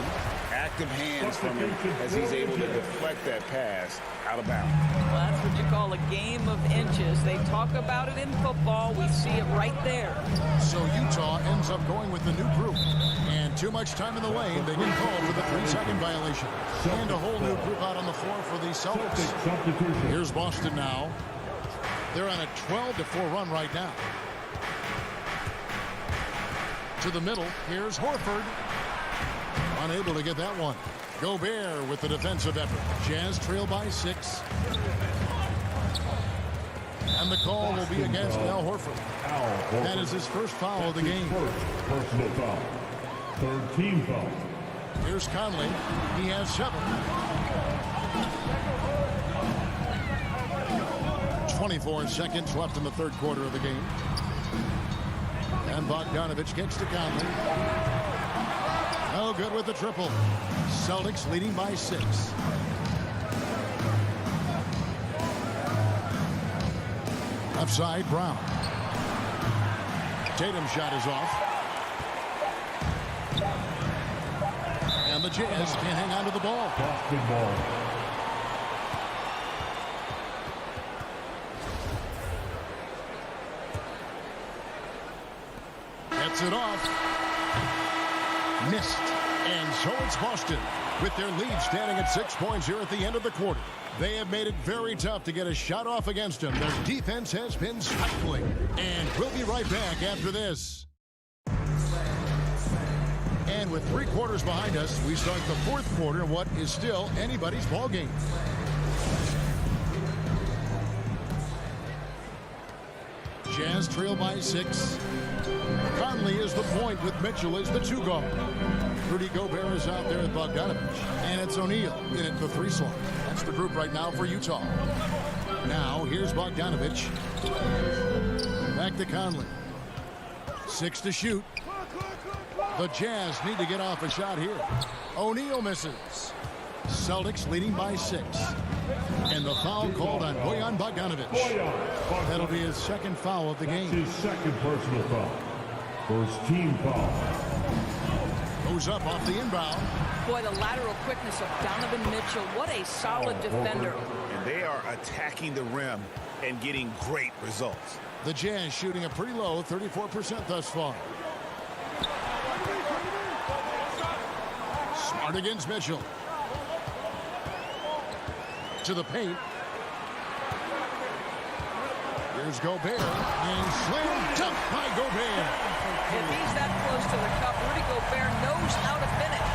Speaker 5: Active hands from him as he's able to deflect that pass out of bounds.
Speaker 4: Well, that's what you call a game of inches. They talk about it in football. We see it right there.
Speaker 2: So Utah ends up going with the new group. And too much time in the lane. They get called for the 3-second violation. And a whole new group out on the floor for the Celtics. Here's Boston now. They're on a 12-4 run right now. To the middle. Here's Horford. Unable to get that one. Gobert with the defensive effort. Jazz trail by 6. And the call will be against Al Horford. That is his first foul of the game.
Speaker 11: Personal foul. Third team foul.
Speaker 2: Here's Conley. He has 7. 24 seconds left in the third quarter of the game. And Bogdanovich gets to Conley. No good with the triple. Celtics leading by 6. Left side, Brown. Tatum's shot is off. And the Jazz can't hang on to the ball.
Speaker 6: Basketball.
Speaker 2: Gets it off. Missed. And so it's Boston with their lead standing at 6 points here at the end of the quarter. They have made it very tough to get a shot off against them. Their defense has been stifling. And we'll be right back after this. And with 3 quarters behind us, we start the fourth quarter in what is still anybody's ball game. Jazz trail by 6. Conley is the point with Mitchell as the 2 guard. Rudy Gobert is out there with Bogdanovich. And it's O'Neal in at the 3 slot. That's the group right now for Utah. Now, here's Bogdanovich. Back to Conley. 6 to shoot. The Jazz need to get off a shot here. O'Neal misses. Celtics leading by 6. And the foul called on Bojan Bogdanovich. That'll be his second foul of the game.
Speaker 6: His second personal foul. First team foul.
Speaker 2: Goes up off the inbound.
Speaker 4: Boy, the lateral quickness of Donovan Mitchell. What a solid defender.
Speaker 5: And they are attacking the rim and getting great results.
Speaker 2: The Jazz shooting a pretty low 34% thus far. Smart against Mitchell. To the paint. Here's Gobert. And slam dunk by Gobert.
Speaker 4: If he's that close to the cup, Rudy Gobert knows how to finish.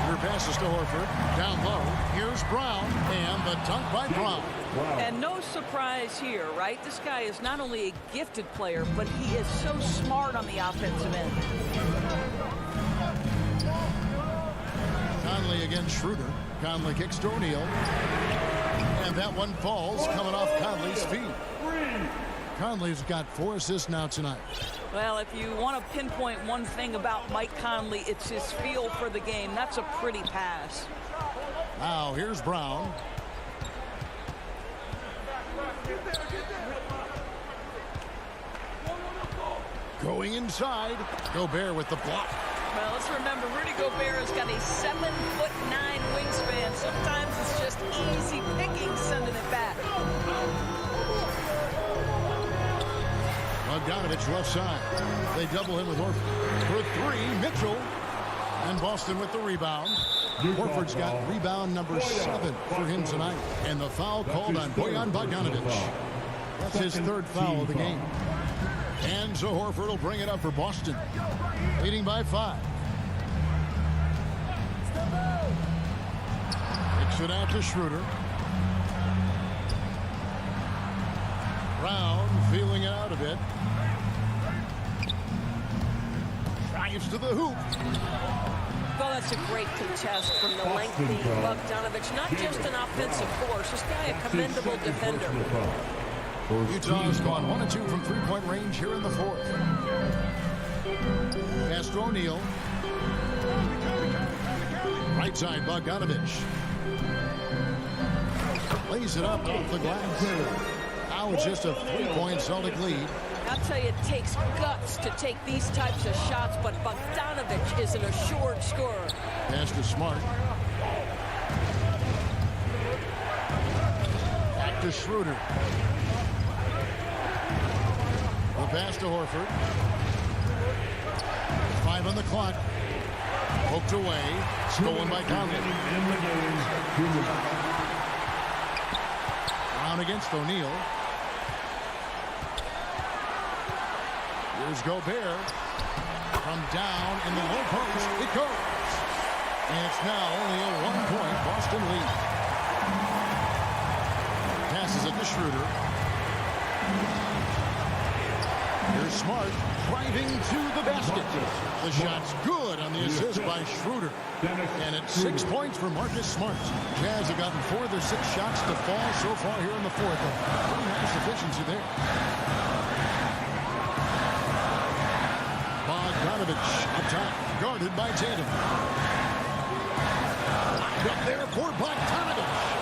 Speaker 2: Your passes to Horford. Down low. Here's Brown. And the dunk by Brown.
Speaker 6: Wow.
Speaker 4: And no surprise here, right? This guy is not only a gifted player, but he is so smart on the offensive end.
Speaker 2: Conley against Schroeder. Conley kicks to O'Neal. And that one falls coming off Conley's feet. Conley's got 4 assists now tonight.
Speaker 4: Well, if you want to pinpoint one thing about Mike Conley, it's his feel for the game. That's a pretty pass.
Speaker 2: Now here's Brown. Going inside. Gobert with the block.
Speaker 4: Well, let's remember, Rudy Gobert has got a 7'9" wingspan. Sometimes it's just easy picking sending it back.
Speaker 2: Bogdanovich left side. They double him with Horford. For 3, Mitchell. And Boston with the rebound. Horford's got rebound number 7 for him tonight. And the foul called on Bojan Bogdanovich. That's his 3rd foul of the game. And so Horford will bring it up for Boston. Leading by 5. Kicks it out to Schroeder. Brown feeling it out a bit. Drives to the hoop.
Speaker 4: Well, that's a great contest from the lengthy Bogdanovich. Not just an offensive force. This guy a commendable defender.
Speaker 2: Utah has gone 1 of 2 from 3-point range here in the 4th. Pass to O'Neal. Right side, Bogdanovich. Lays it up off the glass. Now it's just a 3-point Celtic lead.
Speaker 4: I'll tell you, it takes guts to take these types of shots, but Bogdanovich is an assured scorer.
Speaker 2: Pass to Smart. Back to Schroeder. The pass to Horford. 5 on the clock. Poked away. Stolen by Conley. Brown against O'Neal. Here's Gobert. From down in the low post. It goes. And it's now only a 1-point Boston lead. Passes it to Schroeder. Here's Smart driving to the basket. The shot's good on the assist by Schroeder. And it's 6 points for Marcus Smart. Jazz have gotten 4 of their 6 shots to fall so far here in the fourth. Pretty nice efficiency there. Bogdanovich up top, guarded by Tatum. Up there for Bogdanovich.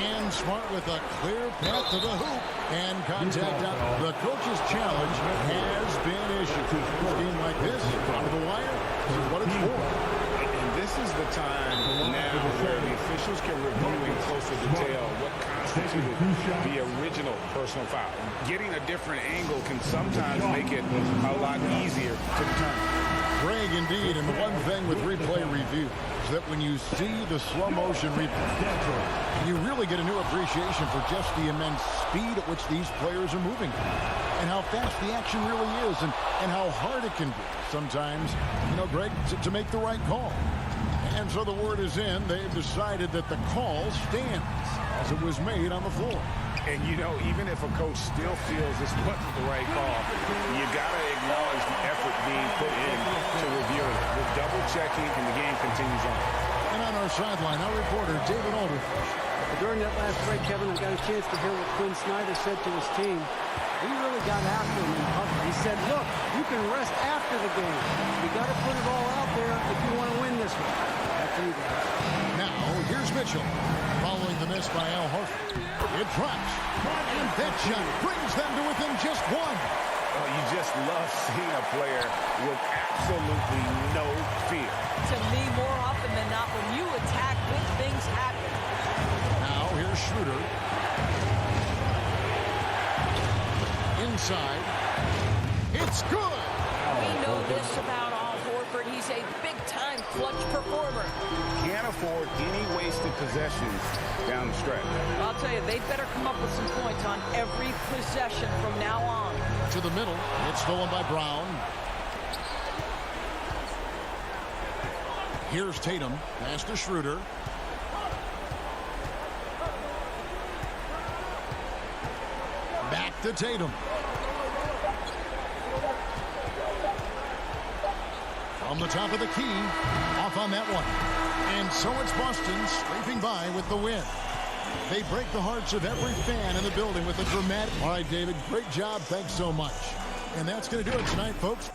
Speaker 2: And Smart with a clear path to the hoop. And contact out. The coach's challenge has been issued. A game like this, out of the wire, this is what it's for.
Speaker 5: And this is the time now where the officials can review in closer detail what constituted the original personal foul. Getting a different angle can sometimes make it a lot easier to determine.
Speaker 2: Greg, indeed, and the one thing with replay review is that when you see the slow motion replay, you really get a new appreciation for just the immense speed at which these players are moving and how fast the action really is and how hard it can be sometimes, Greg, to make the right call. And so the word is in. They've decided that the call stands as it was made on the floor.
Speaker 5: And, even if a coach still feels this wasn't the right call, you got to acknowledge the effort being put in to reviewing it. We're double-checking, and the game continues on.
Speaker 2: And on our sideline, our reporter, David Alder.
Speaker 3: During that last break, Kevin, I got a chance to hear what Quinn Snyder said to his team. He really got after him in public. He said, look, you can rest after the game. You got to put it all out there if you want to win this one. Back to you guys.
Speaker 2: Now, here's Mitchell. Following the miss by Al Horford. It drops. And that shot brings them to within just one.
Speaker 5: Oh, you just love seeing a player with absolutely no fear.
Speaker 4: To me, more often than not, when you attack, big things happen.
Speaker 2: Now, here's Schroeder. Inside. It's good.
Speaker 4: We know this about Al Horford. He's a big-time clutch performer.
Speaker 5: Can't afford any wasted possessions down the stretch.
Speaker 4: I'll tell you, they better come up with some points on every possession from now on.
Speaker 2: To the middle. It's stolen by Brown. Here's Tatum. Pass to Schroeder. Back to Tatum. From the top of the key, off on that one. And so it's Boston scraping by with the win. They break the hearts of every fan in the building with a dramatic... All right, David, great job. Thanks so much. And that's going to do it tonight, folks.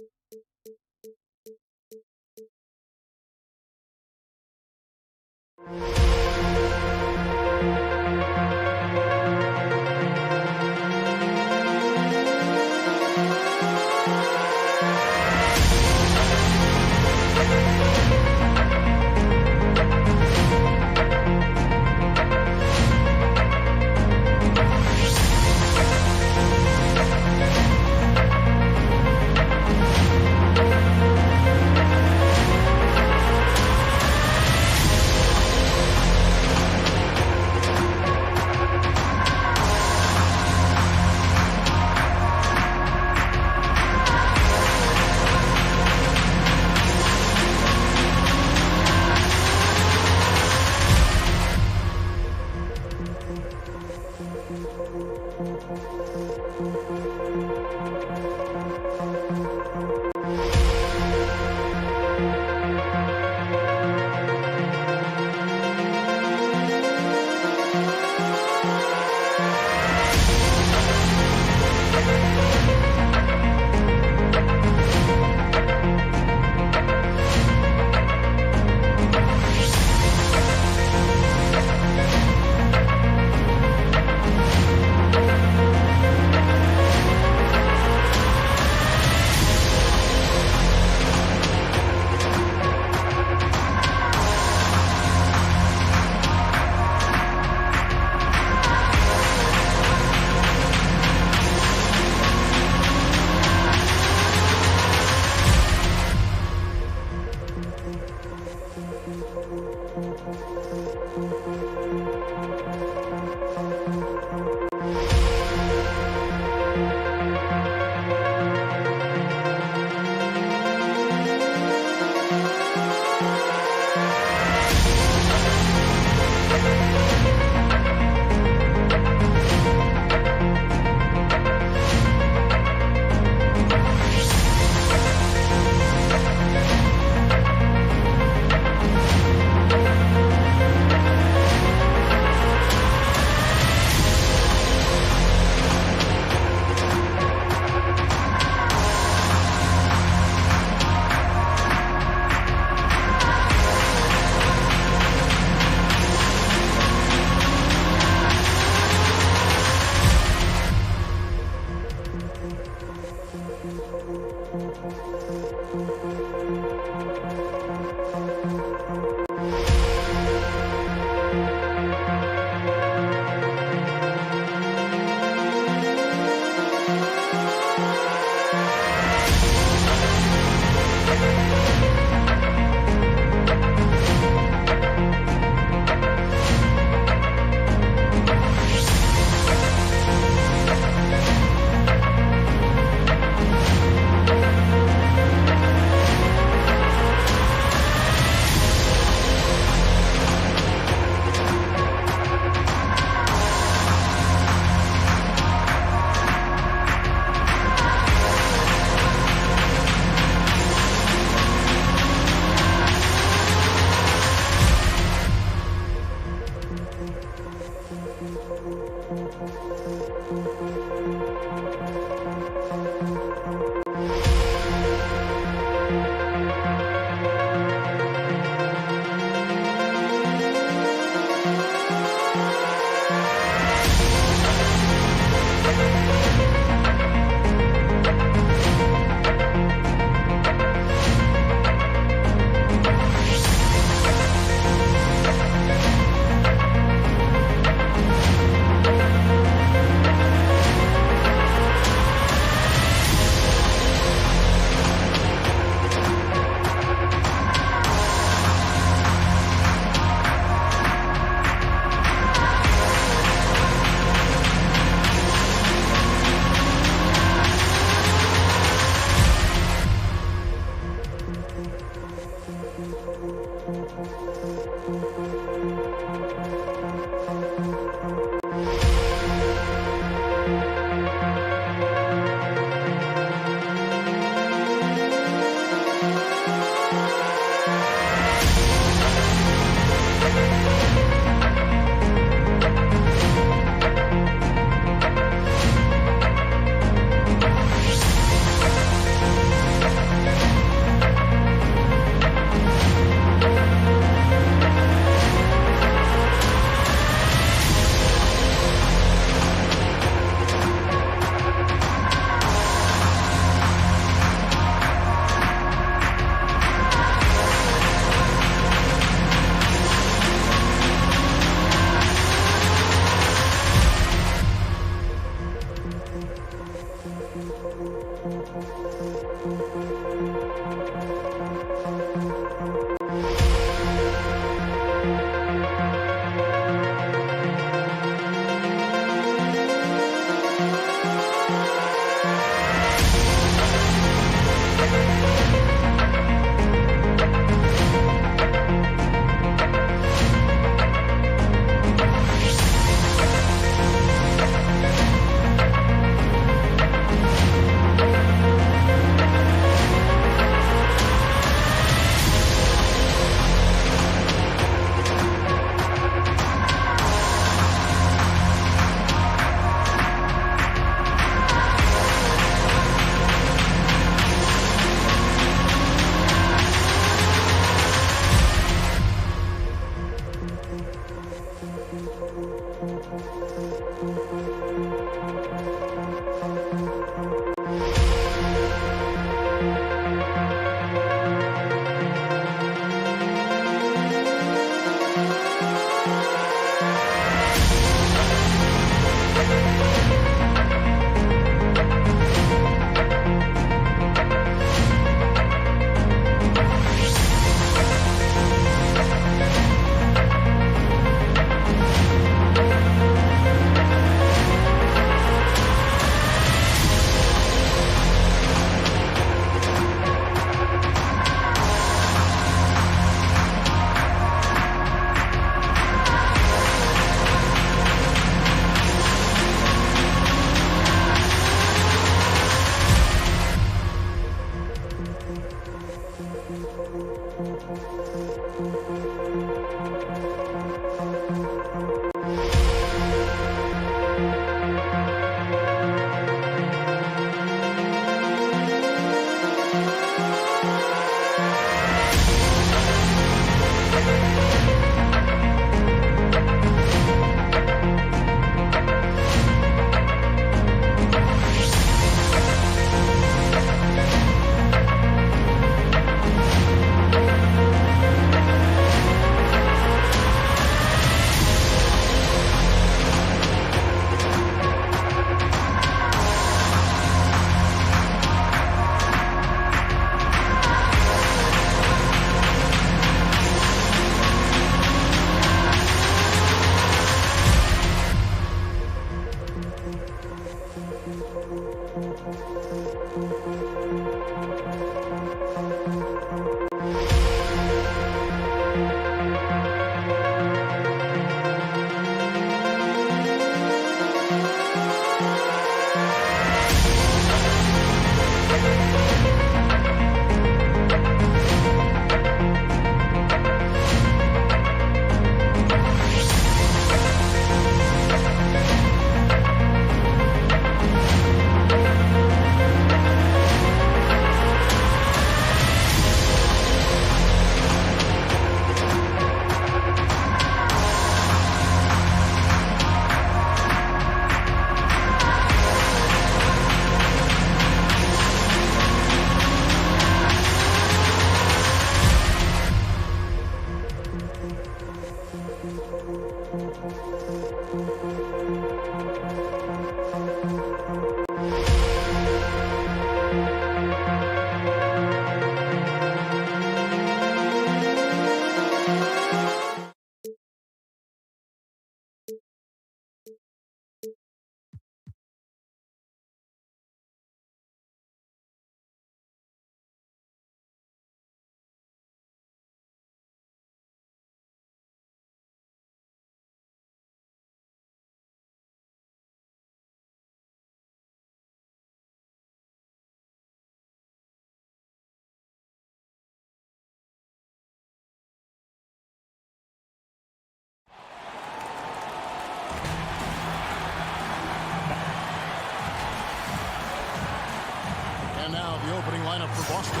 Speaker 2: lineup for Boston.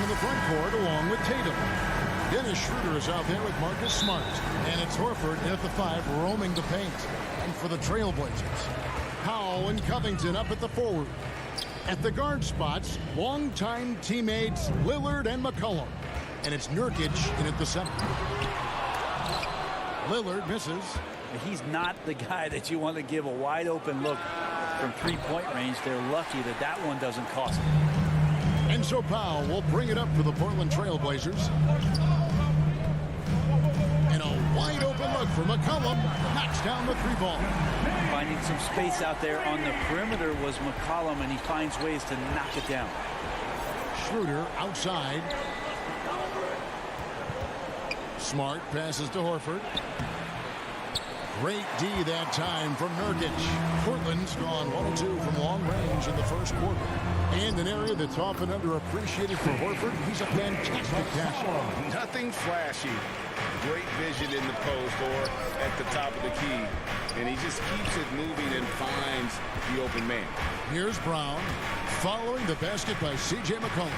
Speaker 2: On the front court along with Tatum. Dennis Schroeder is out there with Marcus Smart. And it's Horford at the 5 roaming the paint. And for the Trailblazers, Powell and Covington up at the forward. At the guard spots, longtime teammates Lillard and McCollum. And it's Nurkic in at the center. Lillard misses.
Speaker 11: He's not the guy that you want to give a wide open look from three-point range. They're lucky that that one doesn't cost them.
Speaker 2: And so Powell will bring it up for the Portland Trailblazers. And a wide open look for McCollum. Knocks down the 3 ball.
Speaker 11: Finding some space out there on the perimeter was McCollum, and he finds ways to knock it down.
Speaker 2: Schroeder outside. Smart passes to Horford. Great D that time from Nurkic. Portland's gone 1 of 2 from long range in the first quarter. And an area that's often underappreciated for Horford. He's a fantastic passer.
Speaker 5: Nothing flashy. Great vision in the post or at the top of the key. And he just keeps it moving and finds the open man.
Speaker 2: Here's Brown following the basket by C.J. McCollum.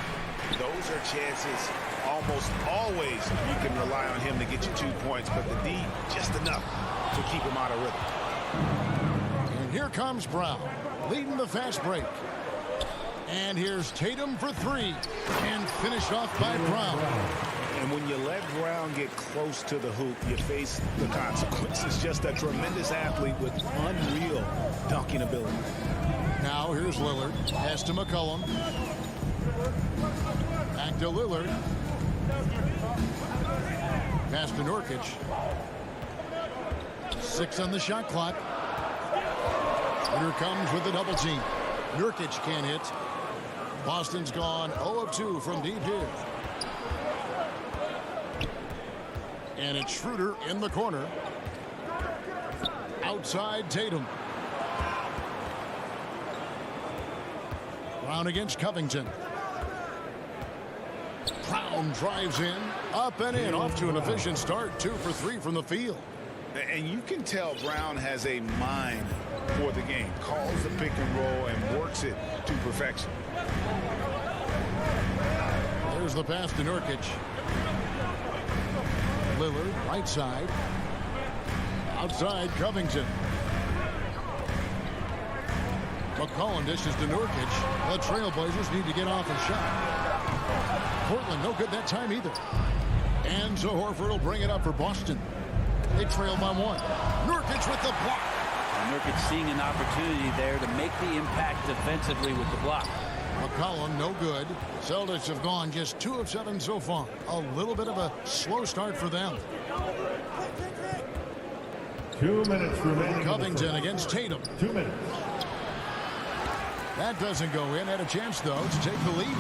Speaker 5: Those are chances. Almost always you can rely on him to get you 2 points, but the D just enough to keep him out of rhythm.
Speaker 2: And here comes Brown, leading the fast break. And here's Tatum for 3, and finished off by Brown.
Speaker 5: And when you let Brown get close to the hoop, you face the consequences. Just a tremendous athlete with unreal dunking ability.
Speaker 2: Now here's Lillard, pass to McCollum. Back to Lillard. Pass to Nurkic. 6 on the shot clock. Here comes with the double team. Nurkic can't hit. Boston's gone 0 of 2 from deep here. And it's Schroeder in the corner. Outside Tatum. Brown against Covington. Brown drives in, up and in, off to an efficient start. 2 for 3 from the field.
Speaker 5: And you can tell Brown has a mind for the game. Calls the pick and roll and works it to perfection.
Speaker 2: There's the pass to Nurkic. Lillard, right side. Outside, Covington. McCollum dishes to Nurkic. The Trailblazers need to get off a shot. Portland, no good that time either. And so Horford will bring it up for Boston. They trail by 1. Nurkic with the block.
Speaker 11: Nurkic seeing an opportunity there to make the impact defensively with the block.
Speaker 2: McCollum, no good. Celtics have gone just 2 of 7 so far. A little bit of a slow start for them.
Speaker 6: 2 minutes remaining.
Speaker 2: Covington against Tatum.
Speaker 6: 2 minutes.
Speaker 2: That doesn't go in. Had a chance, though, to take the lead.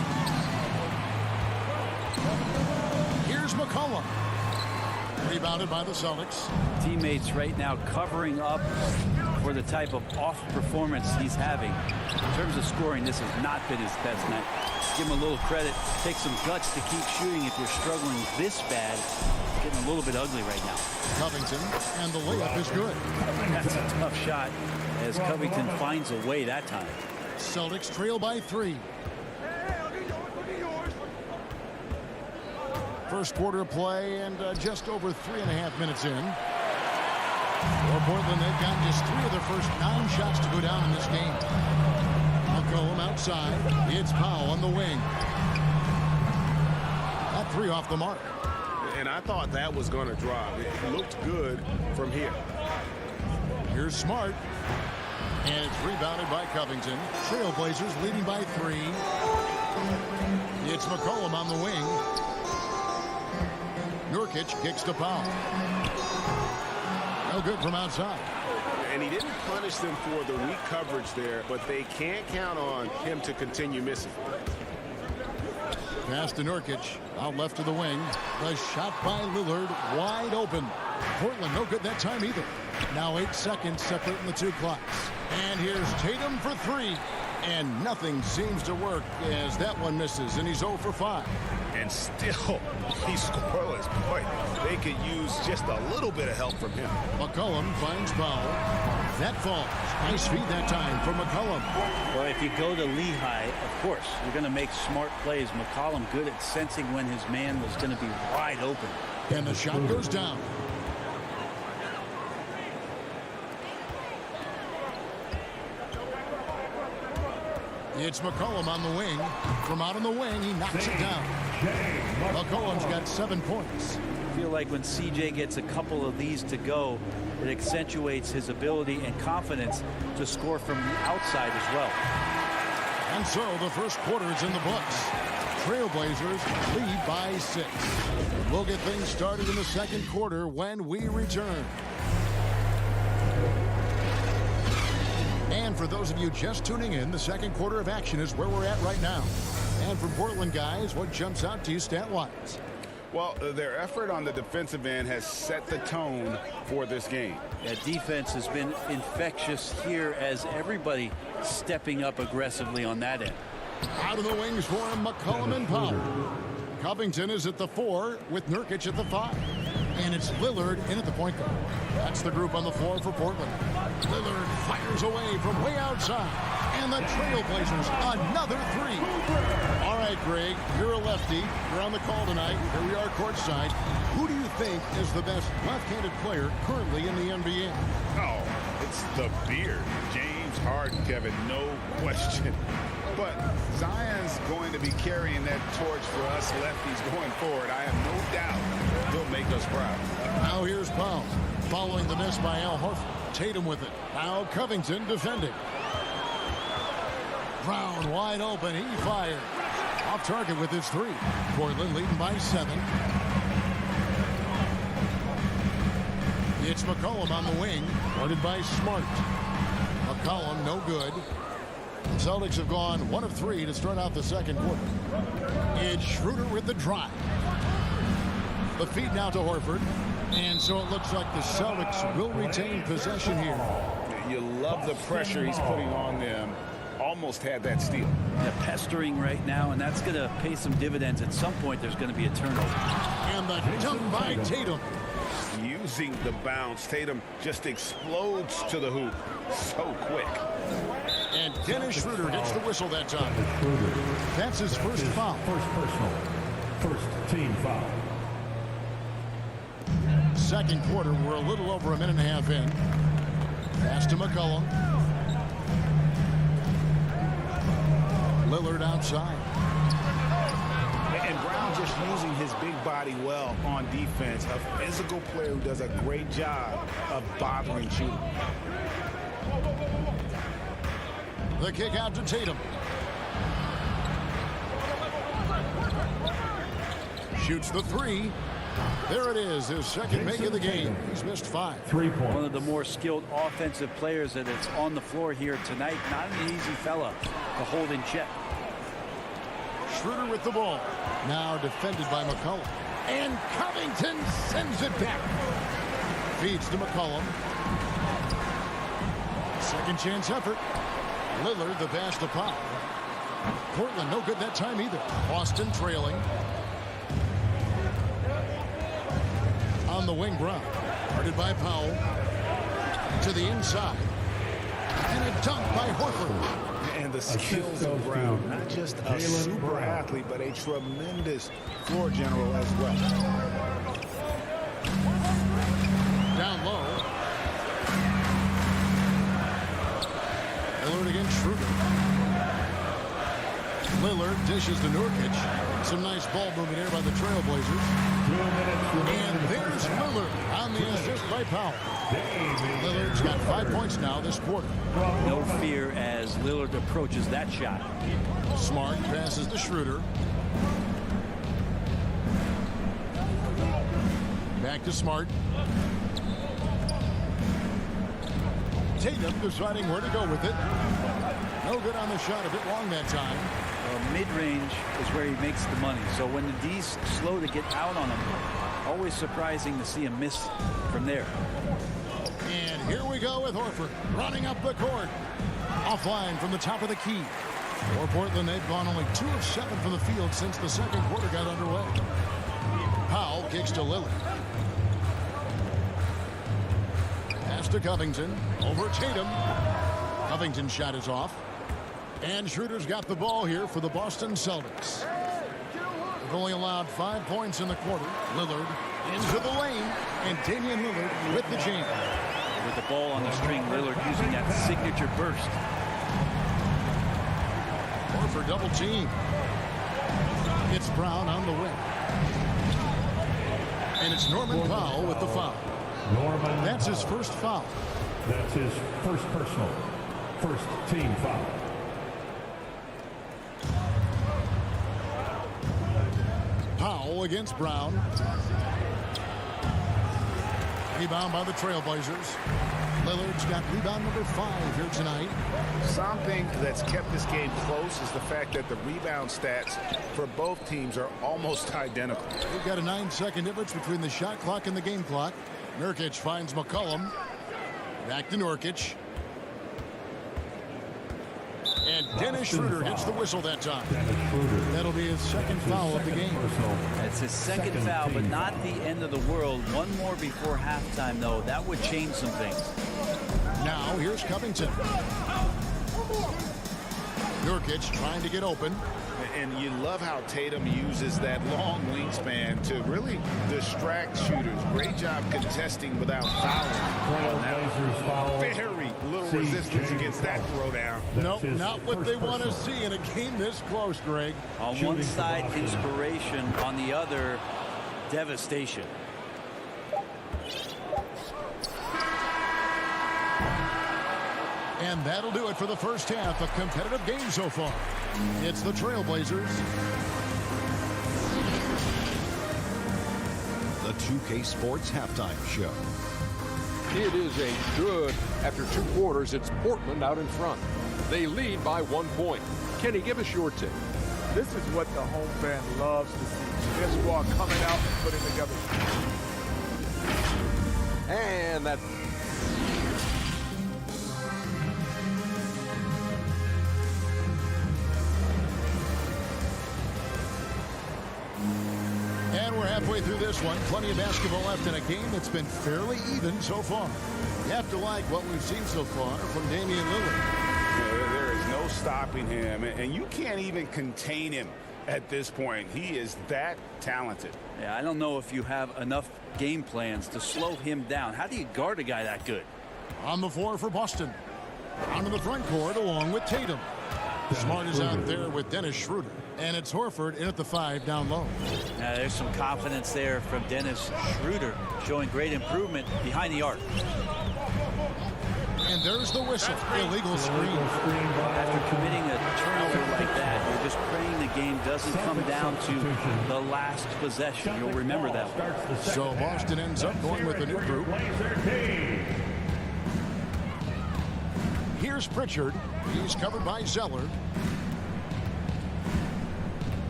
Speaker 2: Here's McCollum. Rebounded by the Celtics.
Speaker 11: Teammates right now covering up for the type of off performance he's having. In terms of scoring, this has not been his best night. Give him a little credit. Take some guts to keep shooting if you're struggling this bad. It's getting a little bit ugly right now.
Speaker 2: Covington, and the layup is good.
Speaker 11: That's a tough shot as Covington finds a way that time.
Speaker 2: Celtics trail by 3. First quarter of play and just over 3.5 minutes in. For Portland, they've gotten just 3 of their first 9 shots to go down in this game. McCollum outside. It's Powell on the wing. That 3 off the mark.
Speaker 10: And I thought that was going to drop. It looked good from here.
Speaker 2: Here's Smart. And it's rebounded by Covington. Trailblazers leading by 3. It's McCollum on the wing. Nurkic kicks to Powell. No good from outside.
Speaker 10: And he didn't punish them for the weak coverage there, but they can't count on him to continue missing.
Speaker 2: Pass to Nurkic. Out left to the wing. The shot by Lillard. Wide open. Portland no good that time either. Now 8 seconds separating the 2 clocks. And here's Tatum for 3. And nothing seems to work as that one misses. And he's 0 for 5.
Speaker 5: And still, he's scoreless. Boy, they could use just a little bit of help from him.
Speaker 2: McCollum finds Powell. That falls. Nice feed that time from McCollum.
Speaker 11: Well, if you go to Lehigh, of course, you're going to make smart plays. McCollum good at sensing when his man was going to be wide open.
Speaker 2: And the shot goes down. It's McCollum on the wing. From out on the wing, he knocks it down. McCollum's got 7 points.
Speaker 11: I feel like when CJ gets a couple of these to go, it accentuates his ability and confidence to score from the outside as well.
Speaker 2: And so the first quarter is in the books. Trailblazers lead by 6. We'll get things started in the second quarter when we return. And for those of you just tuning in, the second quarter of action is where we're at right now. And from Portland, guys, what jumps out to you stat-wise?
Speaker 5: Well, their effort on the defensive end has set the tone for this game.
Speaker 11: That defense has been infectious here as everybody stepping up aggressively on that end.
Speaker 2: Out of the wings for him, McCollum and Powell. Covington is at the 4 with Nurkic at the 5. And it's Lillard in at the point guard. That's the group on the floor for Portland. Lillard fires away from way outside. And the Trailblazers, another 3. All right, Greg, you're a lefty. You're on the call tonight. Here we are courtside. Who do you think is the best left-handed player currently in the NBA?
Speaker 5: Oh, it's the beard. James Harden, Kevin, no question. But Zion's going to be carrying that torch for us lefties going forward. I have no doubt he'll make us proud.
Speaker 2: Now here's Powell. Following the miss by Al Horford. Tatum with it. Now Covington defending. Brown wide open. He fired. Off target with his 3. Portland leading by 7. It's McCollum on the wing. Guarded by Smart. McCollum no good. The Celtics have gone 1 of 3 to start out the second quarter. It's Schroeder with the drive. The feed now to Horford. And so it looks like the Celtics will retain possession here.
Speaker 5: You love the pressure he's putting on them. Almost had that steal.
Speaker 11: They're pestering right now, and that's going to pay some dividends. At some point, there's going to be a turnover.
Speaker 2: And the dunk by Tatum.
Speaker 5: Using the bounce, Tatum just explodes to the hoop so quick.
Speaker 2: And Dennis Schroeder gets the whistle that time. That's his first foul.
Speaker 6: First personal. First team foul.
Speaker 2: Second quarter, we're a little over a minute and a half in. Pass to McCollum. Lillard outside.
Speaker 10: And Brown just using his big body well on defense. A physical player who does a great job of bothering shooting.
Speaker 2: The kick out to Tatum. Shoots the 3. There it is, his second make of the game. He's missed 5.
Speaker 6: 3 points.
Speaker 11: One of the more skilled offensive players that is on the floor here tonight. Not an easy fella to hold in check.
Speaker 2: Schroeder with the ball. Now defended by McCollum. And Covington sends it back. Feeds to McCollum. Second chance effort. Lillard the pass to Powell. Portland no good that time either. Boston trailing. On the wing, Brown. Guarded by Powell. To the inside. And a dunk by Horford.
Speaker 10: And the skills of Brown. Not just a super athlete, but a tremendous floor general as well.
Speaker 2: Down low. Lillard against Schroeder. Lillard dishes to Nurkic. Some nice ball movement here by the Trailblazers. And there's Lillard on the assist by Powell. Lillard's got 5 points now this quarter.
Speaker 11: No fear as Lillard approaches that shot.
Speaker 2: Smart passes to Schroeder. Back to Smart. Tatum deciding where to go with it. No good on the shot, a bit long that time.
Speaker 11: Mid-range is where he makes the money. So when the D's slow to get out on him, always surprising to see him miss from there.
Speaker 2: And here we go with Horford running up the court. Offline from the top of the key. For Portland, they've gone only 2 of 7 from the field since the second quarter got underway. Powell kicks to Lillard. Pass Pass to Covington. Over Tatum. Covington's shot is off. And Schroeder's got the ball here for the Boston Celtics. They've only allowed 5 points in the quarter. Lillard into the lane. And Damian Lillard with the chain.
Speaker 11: With the ball on the string, Lillard using that signature burst.
Speaker 2: Horford double team. It's Brown on the wing. And it's Norman Powell with the foul. That's his first foul.
Speaker 6: That's his first personal. First team foul.
Speaker 2: Powell against Brown. Rebound by the Trailblazers. Lillard's got rebound number 5 here tonight.
Speaker 5: Something that's kept this game close is the fact that the rebound stats for both teams are almost identical.
Speaker 2: We've got a 9-second difference between the shot clock and the game clock. Nurkic finds McCollum. Back to Nurkic. And Dennis Schroeder gets the whistle that time. That'll be his second foul of the game.
Speaker 11: That's his second foul, but not the end of the world. One more before halftime, though. That would change some things.
Speaker 2: Now, here's Covington. Nurkic trying to get open.
Speaker 5: And you love how Tatum uses that long wingspan to really distract shooters. Great job contesting without fouling. Very little resistance against that throwdown.
Speaker 2: Nope, not what they want to see in a game this close, Greg.
Speaker 11: On one side, inspiration. On the other, devastation.
Speaker 2: And that'll do it for the first half. A competitive game so far. It's the Trailblazers.
Speaker 7: The 2K Sports Halftime Show.
Speaker 8: It is a good, after 2 quarters, it's Portland out in front. They lead by 1 point. Kenny, give us your take.
Speaker 9: This is what the home fan loves to see. Their squad coming out and putting together.
Speaker 8: And that...
Speaker 2: And we're halfway through this one. Plenty of basketball left in a game that's been fairly even so far. You have to like what we've seen so far from Damian Lillard.
Speaker 5: There is no stopping him, and you can't even contain him at this point. He is that talented.
Speaker 11: Yeah, I don't know if you have enough game plans to slow him down. How do you guard a guy that good?
Speaker 2: On the floor for Boston. Onto the front court along with Tatum. Smart is out there with Dennis Schroeder. And it's Horford in at the 5 down low.
Speaker 11: There's some confidence there from Dennis Schroeder, showing great improvement behind the arc.
Speaker 2: And there's the whistle. Illegal screen.
Speaker 11: After committing a turnover like that, you're just praying the game doesn't come down to the last possession. You'll remember that one.
Speaker 2: So Boston ends up going with a new group. Here's Pritchard. He's covered by Zeller.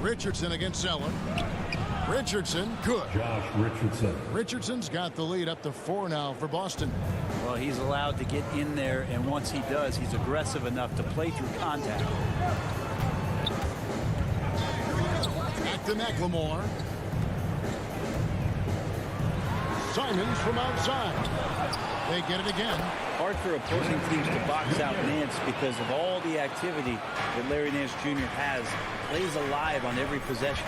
Speaker 2: Richardson against Zeller. Richardson, good.
Speaker 6: Josh Richardson.
Speaker 2: Richardson's got the lead up to 4 now for Boston.
Speaker 11: Well, he's allowed to get in there, and once he does, he's aggressive enough to play through contact.
Speaker 2: Back to McLemore. Simons from outside. They get it again.
Speaker 11: Hard for opposing teams to box out Nance because of all the activity that Larry Nance Jr. has. Plays alive on every possession.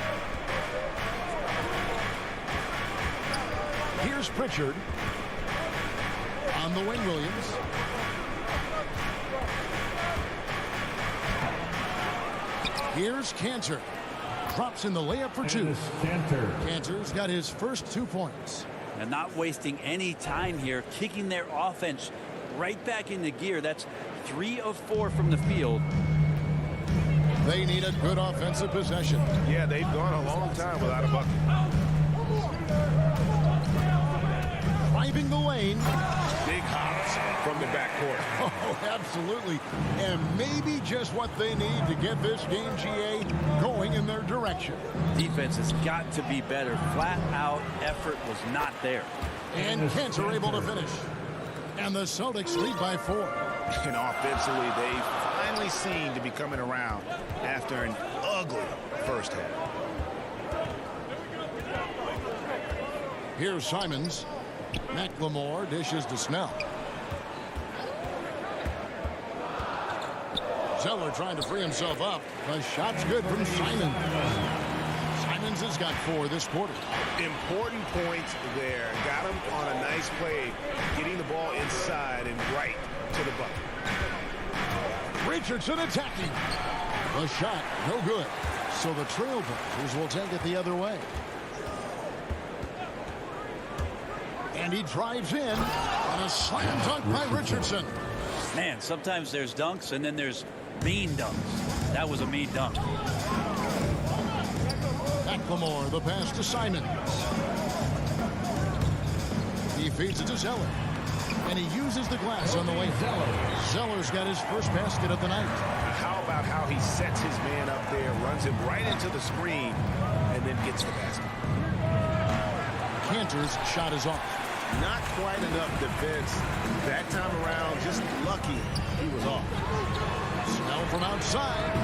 Speaker 2: Here's Pritchard. On the wing, Williams. Here's Cantor. Drops in the layup for 2. Cantor's got his first 2 points.
Speaker 11: And not wasting any time here, kicking their offense right back into gear. That's 3 of 4 from the field.
Speaker 2: They need a good offensive possession.
Speaker 5: Yeah, they've gone a long time without a bucket.
Speaker 2: Driving the lane.
Speaker 5: Big hops from the backcourt.
Speaker 2: Oh, absolutely. And maybe just what they need to get this game, GA, going in their direction.
Speaker 11: Defense has got to be better. Flat out effort was not there.
Speaker 2: And Cantor able to finish. And the Celtics lead by 4.
Speaker 5: And offensively, they finally seem to be coming around after an ugly first half.
Speaker 2: Here's Simons. McLemore dishes to Snell. Zeller trying to free himself up. The shot's good from Simons. Simons has got 4 this quarter.
Speaker 10: Important points there. Got him on a nice play, getting the ball inside and right to the bucket.
Speaker 2: Richardson attacking. The shot, no good. So the Trailblazers will take it the other way. And he drives in. And a slam dunk by Richardson.
Speaker 11: Man, sometimes there's dunks and then there's mean dunks. That was a mean dunk.
Speaker 2: McLemore, the pass to Simons. He feeds it to Zeller. And he uses the glass on the way. Zeller's got his first basket of the night.
Speaker 10: How about how he sets his man up there, runs him right into the screen, and then gets the basket.
Speaker 2: Cantor's shot is off.
Speaker 10: Not quite enough defense. That time around, just lucky he was off.
Speaker 2: Snell from outside.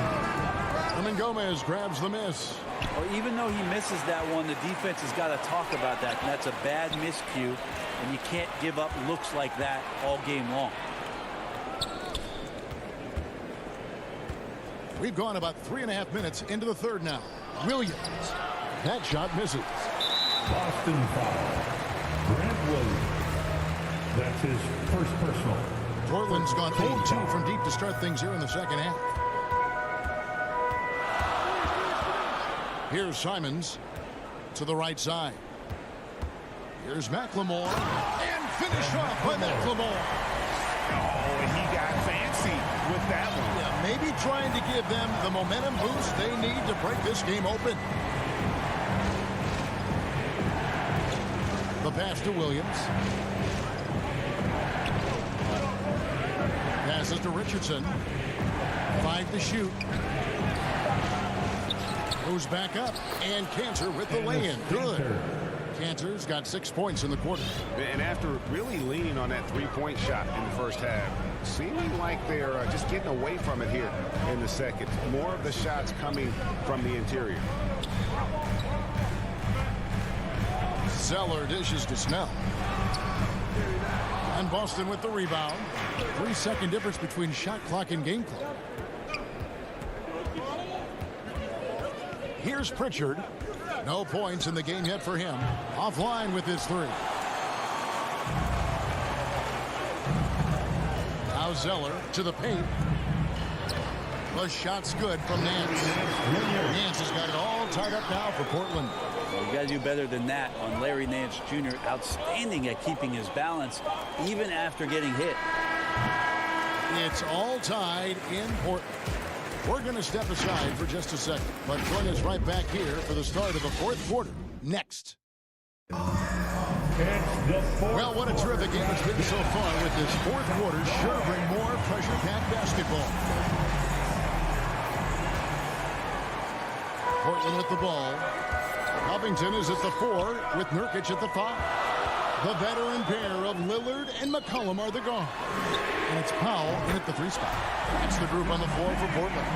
Speaker 2: Herman Gomez grabs the miss.
Speaker 11: Well, even though he misses that one, the defense has got to talk about that. And that's a bad miscue, and you can't give up looks like that all game long.
Speaker 2: We've gone about 3.5 minutes into the third now. Williams. That shot misses.
Speaker 6: Boston foul. Grant Williams. That's his first personal.
Speaker 2: Portland's gone 0-2 from deep to start things here in the second half. Here's Simons to the right side. Here's McLemore. And finished off by McLemore.
Speaker 10: Oh, he got fancy with that one.
Speaker 2: Yeah, maybe trying to give them the momentum boost they need to break this game open. The pass to Williams. Passes to Richardson. 5 to shoot. Goes back up. And Cantor with the lay-in. Good. Cantor's got 6 points in the quarter.
Speaker 10: And after really leaning on that three-point shot in the first half, seeming like they're just getting away from it here in the second. More of the shots coming from the interior.
Speaker 2: Zeller dishes to Snell. And Boston with the rebound. 3-second difference between shot clock and game clock. Here's Pritchard. No points in the game yet for him. Offline with his 3. Now Zeller to the paint. The shot's good from Nance. Nance has got it all tied up now for Portland.
Speaker 11: Well, you got to do better than that on Larry Nance Jr. Outstanding at keeping his balance, even after getting hit.
Speaker 2: It's all tied in Portland. We're going to step aside for just a second, but join us right back here for the start of the fourth quarter next. Well, what a terrific game it's been so far with this fourth quarter. Sure bring more pressure-packed basketball. Portland with the ball. Covington is at the 4 with Nurkic at the 5. The veteran pair of Lillard and McCollum are the guard. And it's Powell in at the 3 spot. That's the group on the floor for Portland.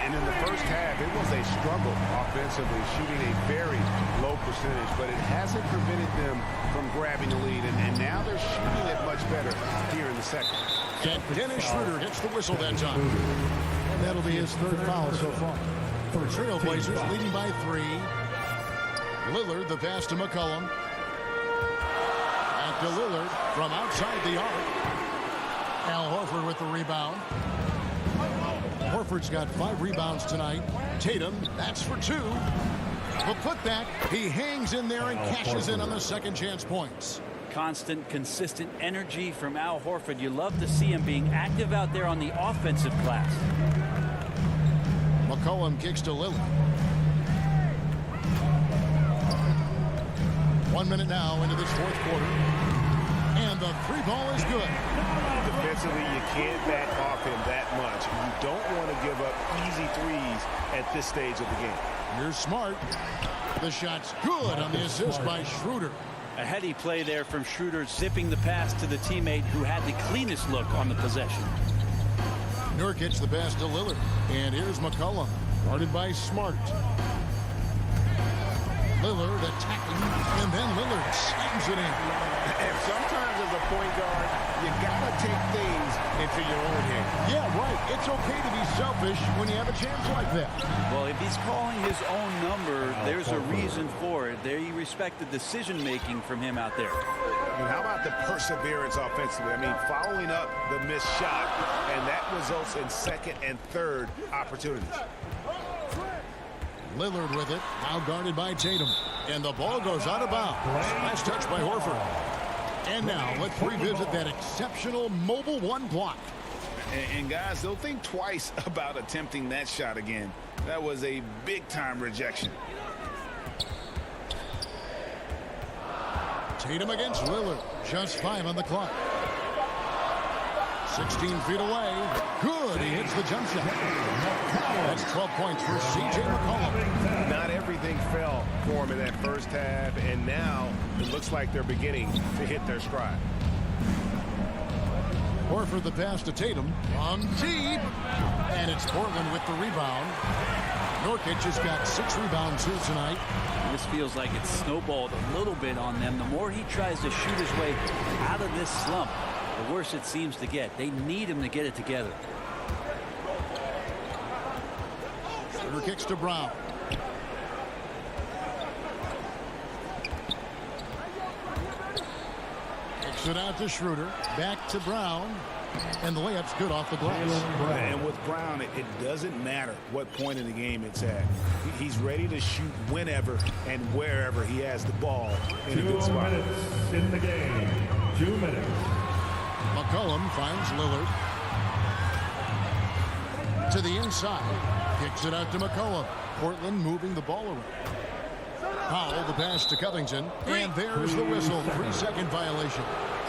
Speaker 10: And in the first half, it was a struggle offensively, shooting a very low percentage, but it hasn't prevented them from grabbing the lead. And now they're shooting it much better here in the second.
Speaker 2: And Dennis Schroeder gets the whistle that time. And that'll be his 3rd foul so far. For Trailblazers leading by 3. Lillard, the pass to McCollum. Back to Lillard from outside the arc. Al Horford with the rebound. Horford's got 5 rebounds tonight. Tatum, that's for 2. The putback, he hangs in there and cashes in on the second chance points.
Speaker 11: Constant, consistent energy from Al Horford. You love to see him being active out there on the offensive glass.
Speaker 2: McCollum kicks to Lillard. 1 minute now into this fourth quarter. And the 3 ball is good.
Speaker 10: Defensively, you can't back off him that much. You don't want to give up easy threes at this stage of the game.
Speaker 2: Here's Smart. The shot's good on the assist by Schroeder.
Speaker 11: A heady play there from Schroeder, zipping the pass to the teammate who had the cleanest look on the possession.
Speaker 2: Nurkic the pass to Lillard. And here's McCollum, guarded by Smart. Lillard attacking, and then Lillard slams it in.
Speaker 10: And sometimes as a point guard, you gotta take things into your own hands.
Speaker 2: Yeah, right. It's okay to be selfish when you have a chance like that.
Speaker 11: Well, if he's calling his own number, there's a reason for it. There, you respect the decision-making from him out there.
Speaker 10: And how about the perseverance offensively? I mean, following up the missed shot, and that results in second and third opportunities.
Speaker 2: Lillard with it, now guarded by Tatum. And the ball goes out of bounds. Nice touch by Horford. And now let's revisit that exceptional mobile one block.
Speaker 5: And guys, they'll think twice about attempting that shot again. That was a big-time rejection.
Speaker 2: Tatum against Lillard. Just 5 on the clock. 16 feet away. Good. He hits the jump shot. That's 12 points for C.J. McCollum.
Speaker 10: Not everything fell for him in that first half, and now it looks like they're beginning to hit their stride.
Speaker 2: Horford the pass to Tatum. From deep. And it's Portland with the rebound. Nurkic has got 6 rebounds here tonight.
Speaker 11: This feels like it's snowballed a little bit on them. The more he tries to shoot his way out of this slump, the worse it seems to get. They need him to get it together.
Speaker 2: Schroeder kicks to Brown. Kicks it out to Schroeder. Back to Brown. And the layup's good off the glass.
Speaker 5: And with Brown, it doesn't matter what point in the game it's at. He's ready to shoot whenever and wherever he has the ball in a good spot.
Speaker 12: 2 minutes in the game. 2 minutes.
Speaker 2: McCollum finds Lillard. To the inside. Kicks it out to McCollum. Portland moving the ball around. Powell, the pass to Covington. And there's the whistle. 3-second violation.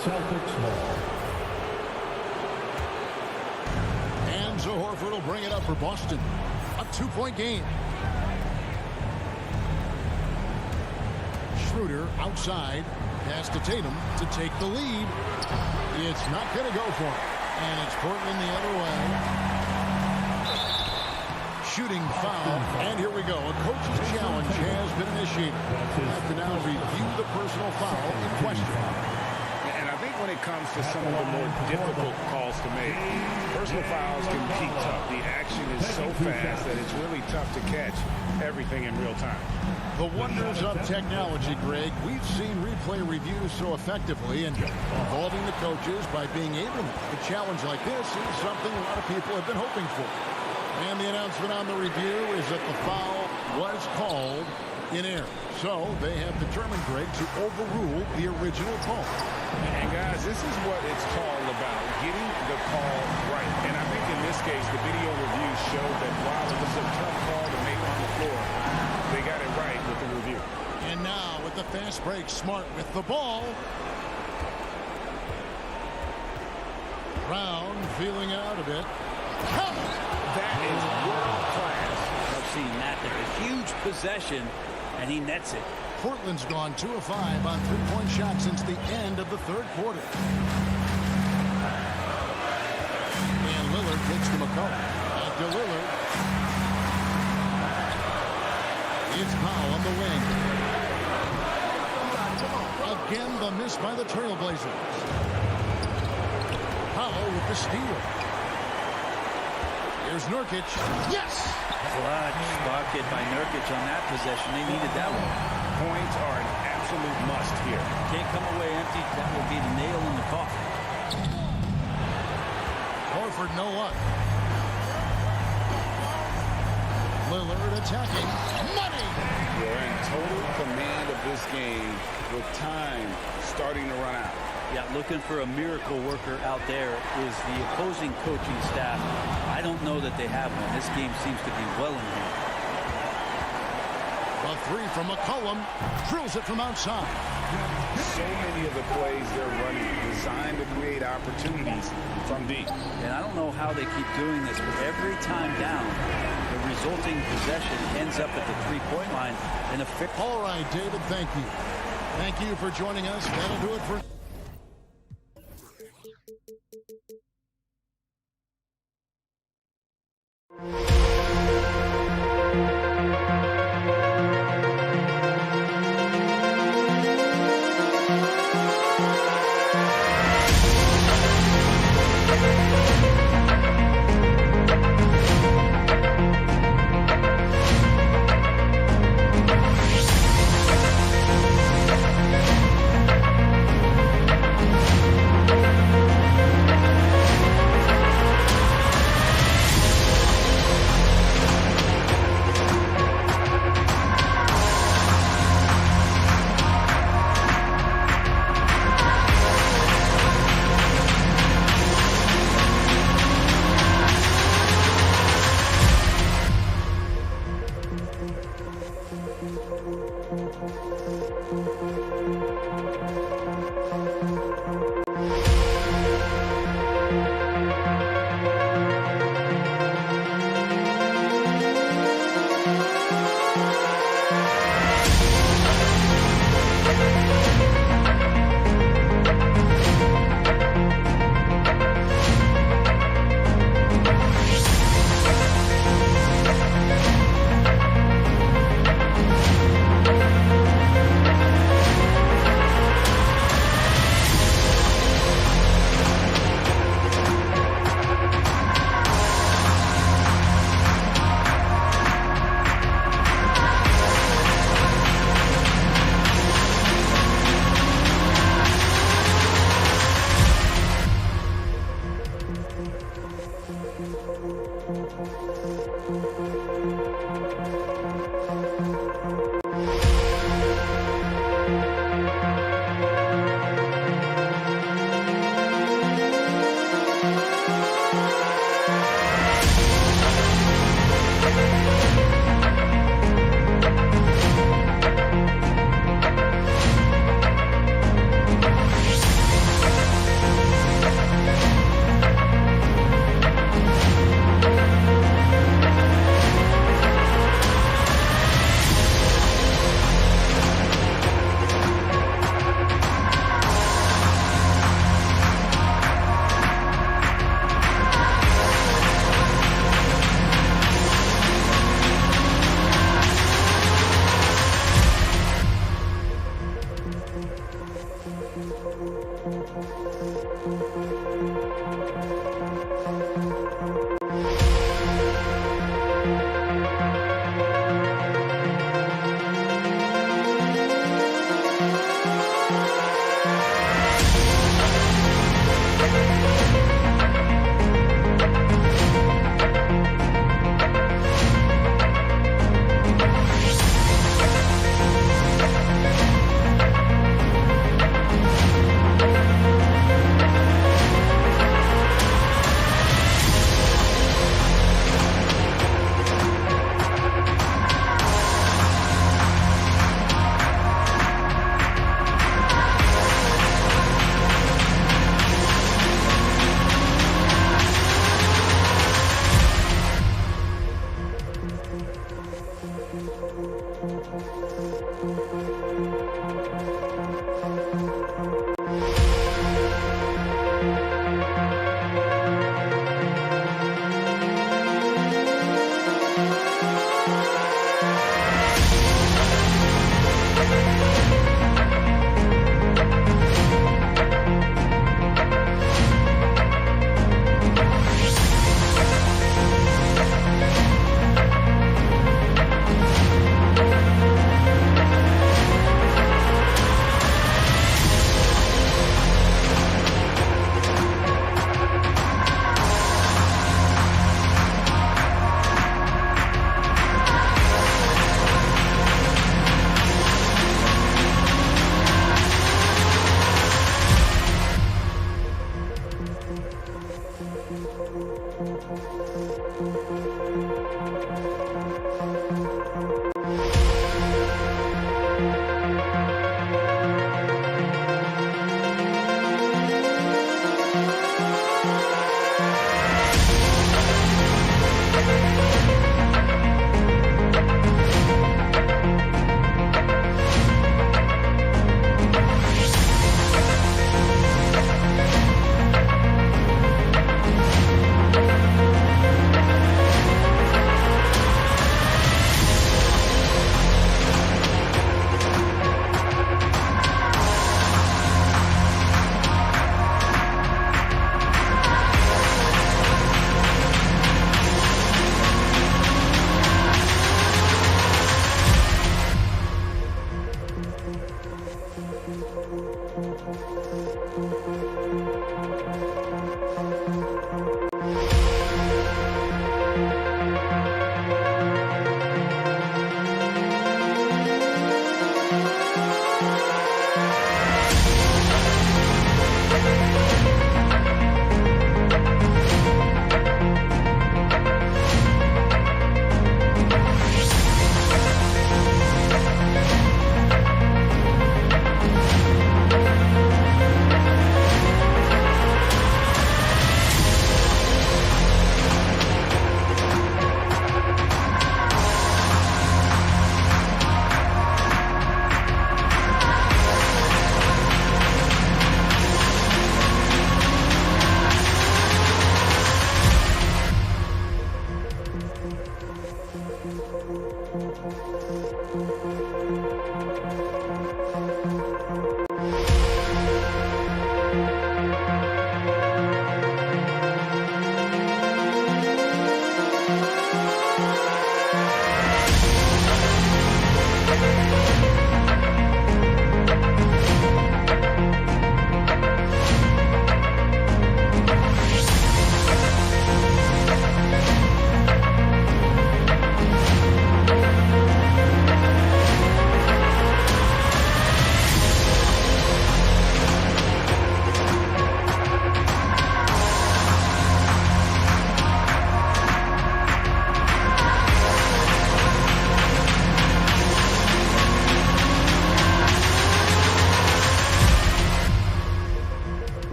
Speaker 12: Celtics ball.
Speaker 2: And so Horford will bring it up for Boston. A 2-point game. Schroeder outside. Pass to Tatum to take the lead. It's not going to go for him. And it's Portland the other way. Shooting foul. And here we go. A coach's challenge has been initiated. We have to now review the personal foul in question.
Speaker 10: And I think when it comes to some of the more difficult calls to make, personal fouls can be tough. The action is so fast that it's really tough to catch everything in real time.
Speaker 2: The wonders of technology, Greg. We've seen replay reviews so effectively, and involving the coaches by being able to make a challenge like this is something a lot of people have been hoping for. And the announcement on the review is that the foul was called in error. So they have determined, Greg, to overrule the original call.
Speaker 10: And guys, this is what it's all about, getting the call right. And I think in this case, the video review showed that while it was a tough call to make on the floor, they got it right with the review.
Speaker 2: And now with the fast break, Smart with the ball. Brown feeling out a bit.
Speaker 10: That is world class.
Speaker 11: I've seen that there. A huge possession, and he nets it.
Speaker 2: Portland's gone 2 of 5 on 3-point shots since the end of the third quarter. And Lillard kicks to McCollum. Back to Lillard. It's Powell on the wing. Again, the miss by the Trailblazers. Powell with the steal. Here's Nurkic. Yes!
Speaker 11: Clutch bucket by Nurkic on that possession. They needed that one.
Speaker 10: Points are an absolute must here.
Speaker 11: Can't come away empty. That will be the nail in the coffin.
Speaker 2: Horford, no luck. Lillard attacking. Money!
Speaker 5: They're in total command of this game with time starting to run out.
Speaker 11: Yeah, looking for a miracle worker out there is the opposing coaching staff. I don't know that they have one. This game seems to be well in hand.
Speaker 2: A 3 from McCollum. Drills it from outside.
Speaker 5: So many of the plays they're running designed to create opportunities from deep.
Speaker 11: And I don't know how they keep doing this, but every time down, the resulting possession ends up at the 3-point line. And
Speaker 2: all right, David, thank you. Thank you for joining us. That'll do it for...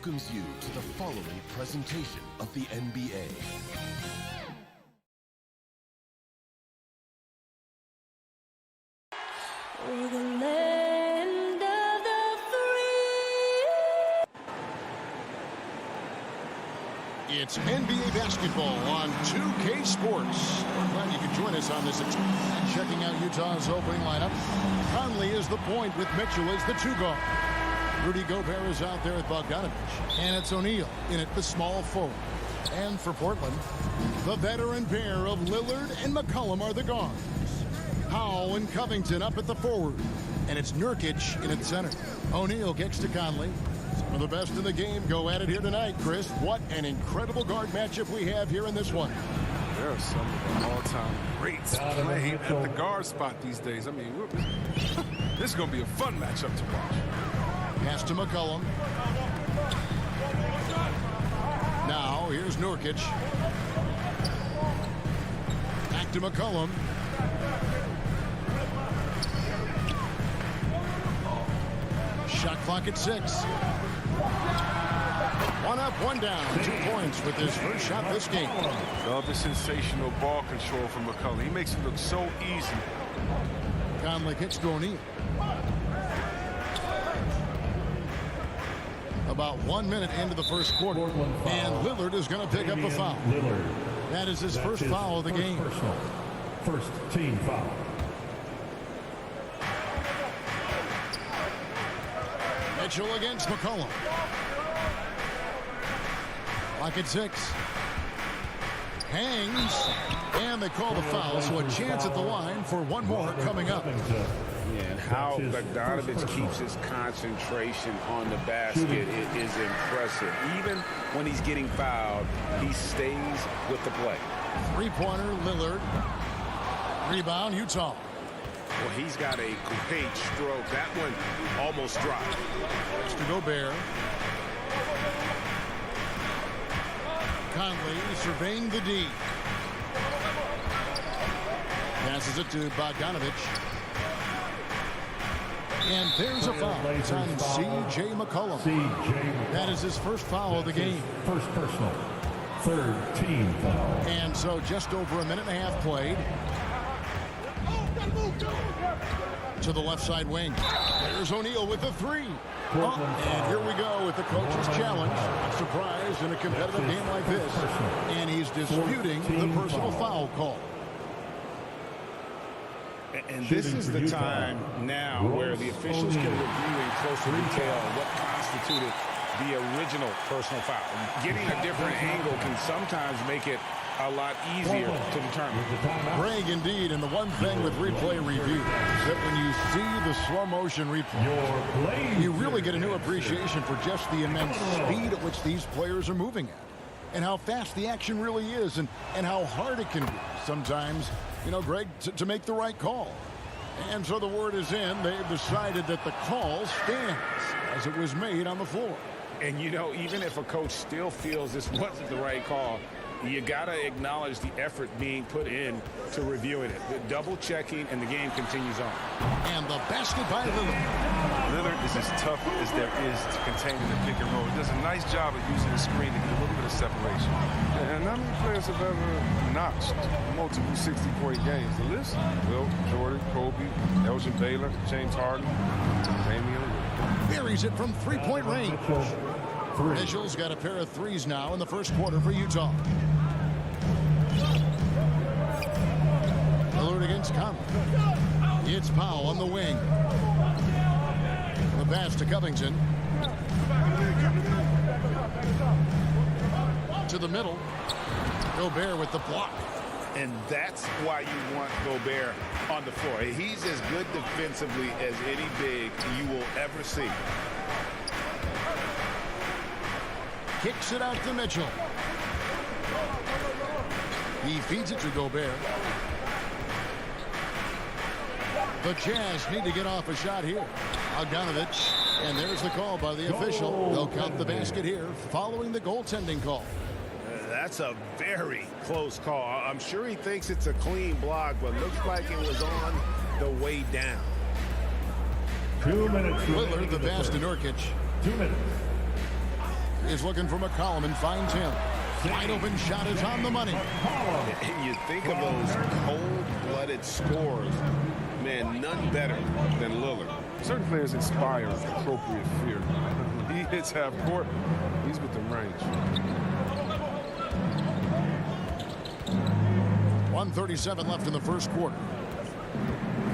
Speaker 1: welcomes you to the following presentation of the NBA.
Speaker 13: We're the land of the free.
Speaker 2: It's NBA basketball on 2K Sports. We're glad you could join us on this. And checking out Utah's opening lineup. Conley is the point with Mitchell as the two guard. Rudy Gobert is out there with Bogdanovich. And it's O'Neal in at the small forward. And for Portland, the veteran pair of Lillard and McCollum are the guards. Powell and Covington up at the forward. And it's Nurkic in at center. O'Neal kicks to Conley. Some of the best in the game go at it here tonight, Chris. What an incredible guard matchup we have here in this one.
Speaker 14: There are some of the all-time greats playing at the guard spot these days. I mean, this is going to be a fun matchup to watch.
Speaker 2: Pass to McCollum. Now, here's Nurkic. Back to McCollum. Shot clock at 6. One up, one down. 2 points with his first shot this game.
Speaker 14: Love the sensational ball control from McCollum. He makes it look so easy.
Speaker 2: Conley kicks to O'Neal. About 1 minute into the first quarter. And Lillard is going to pick up a foul. That is his first foul of the game.
Speaker 12: First team foul.
Speaker 2: Mitchell against McCollum. Clock at 6. Hangs. And they call the foul, so a chance at the line for one more coming up.
Speaker 5: Yeah, and how Bogdanovich keeps his concentration on the basket is impressive. Even when he's getting fouled, he stays with the play.
Speaker 2: Three-pointer, Lillard. Rebound, Utah.
Speaker 5: Well, he's got a great stroke. That one almost dropped.
Speaker 2: Next to Gobert. Conley surveying the D. Passes it to Bogdanovich. And there's a foul. It's on C.J. McCollum. That is his first foul of the game.
Speaker 12: First personal. Third team foul.
Speaker 2: And so just over a minute and a half played. To the left side wing. There's O'Neal with the three. And here we go with the coach's challenge. Not surprised in a competitive game like this. And he's disputing the personal foul call.
Speaker 5: And this is the time now where the officials can review in closer detail what constituted the original personal foul. Getting a different angle can sometimes make it a lot easier to determine.
Speaker 2: Greg, indeed, and the one thing with replay review is that when you see the slow motion replay, you really get a new appreciation for just the immense speed at which these players are moving at, and how fast the action really is, and how hard it can be sometimes, you know, Greg, to make the right call. And so the word is in. They've decided that the call stands as it was made on the floor.
Speaker 5: And, you know, even if a coach still feels this wasn't the right call, you got to acknowledge the effort being put in to reviewing it. The double checking, and the game continues on.
Speaker 2: And the basket by Lillard.
Speaker 14: Lillard is as tough as there is to contain in the pick and roll. He does a nice job of using the screen to get a little bit of separation. And how many players have ever notched multiple 60-point games? The list? Will, Jordan, Kobe, Elgin Baylor, James Harden, Damian Lillard.
Speaker 2: Buries it from three-point range. Mitchell's got a pair of threes now in the first quarter for Utah. Lillard against Conley. It's Powell on the wing. The pass to Covington. To the middle. Gobert with the block.
Speaker 5: And that's why you want Gobert on the floor. He's as good defensively as any big you will ever see.
Speaker 2: Kicks it out to Mitchell. He feeds it to Gobert. The Jazz need to get off a shot here. Bogdanovich, and there's the call by the official. They'll count the basket here following the goaltending call.
Speaker 5: That's a very close call. I'm sure he thinks it's a clean block, but looks like it was on the way down.
Speaker 12: 2 minutes.
Speaker 2: Lillard, the pass to Nurkic.
Speaker 12: 2 minutes.
Speaker 2: Is looking for McCollum and finds him. Wide open shot is on the money.
Speaker 5: You think of those cold-blooded scores. Man, none better than Lillard.
Speaker 14: Certain players inspire appropriate fear. When he hits half court, he's within range.
Speaker 2: 1:37 left in the first quarter.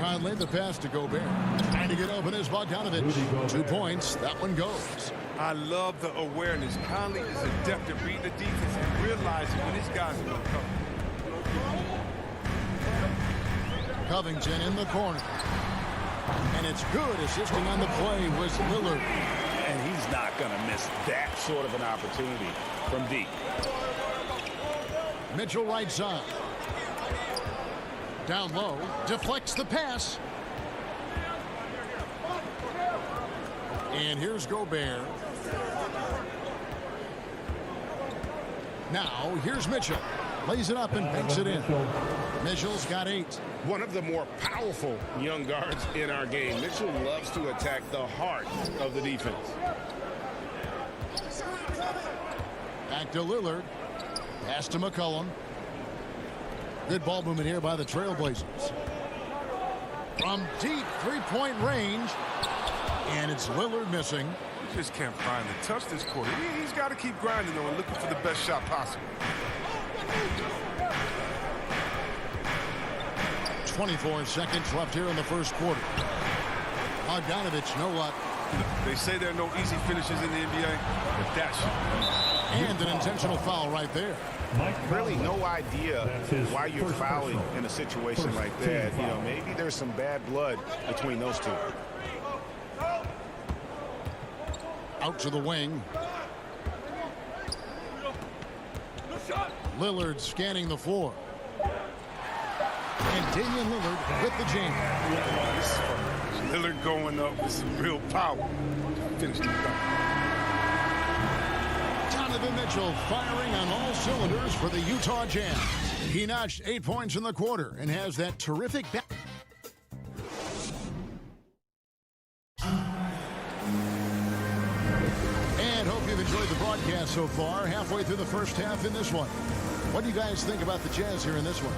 Speaker 2: Conley, the pass to Gobert. Trying to get open is Bogdanovich. 2 points. That one goes.
Speaker 14: I love the awareness. Conley is adept at reading the defense and realizing when his guys are going to come.
Speaker 2: Covington in the corner. And it's good. Assisting on the play was Lillard.
Speaker 5: And he's not going to miss that sort of an opportunity from deep.
Speaker 2: Mitchell right side. Down low. Deflects the pass. And here's Gobert. Now, here's Mitchell. Lays it up and banks it in. Mitchell's got 8.
Speaker 5: One of the more powerful young guards in our game. Mitchell loves to attack the heart of the defense.
Speaker 2: Back to Lillard. Pass to McCollum. Good ball movement here by the Trailblazers. From deep three-point range. And it's Lillard missing.
Speaker 14: He just can't find the touch this quarter. He's got to keep grinding, though, and looking for the best shot possible.
Speaker 2: 24 seconds left here in the first quarter. Bogdanovich, no luck.
Speaker 14: They say there are no easy finishes in the NBA, but that should.
Speaker 2: And an intentional foul right there.
Speaker 5: Really no idea why you're fouling in a situation like that. You know, maybe there's some bad blood between those two.
Speaker 2: Out to the wing. Lillard scanning the floor. And Damian Lillard with the jam.
Speaker 14: Lillard going up with some real power. Finish the dunk.
Speaker 2: Donovan Mitchell firing on all cylinders for the Utah Jazz. He notched 8 points in the quarter and has that terrific back. And hope you've enjoyed the broadcast so far. Halfway through the first half in this one. What do you guys think about the Jazz here in this one?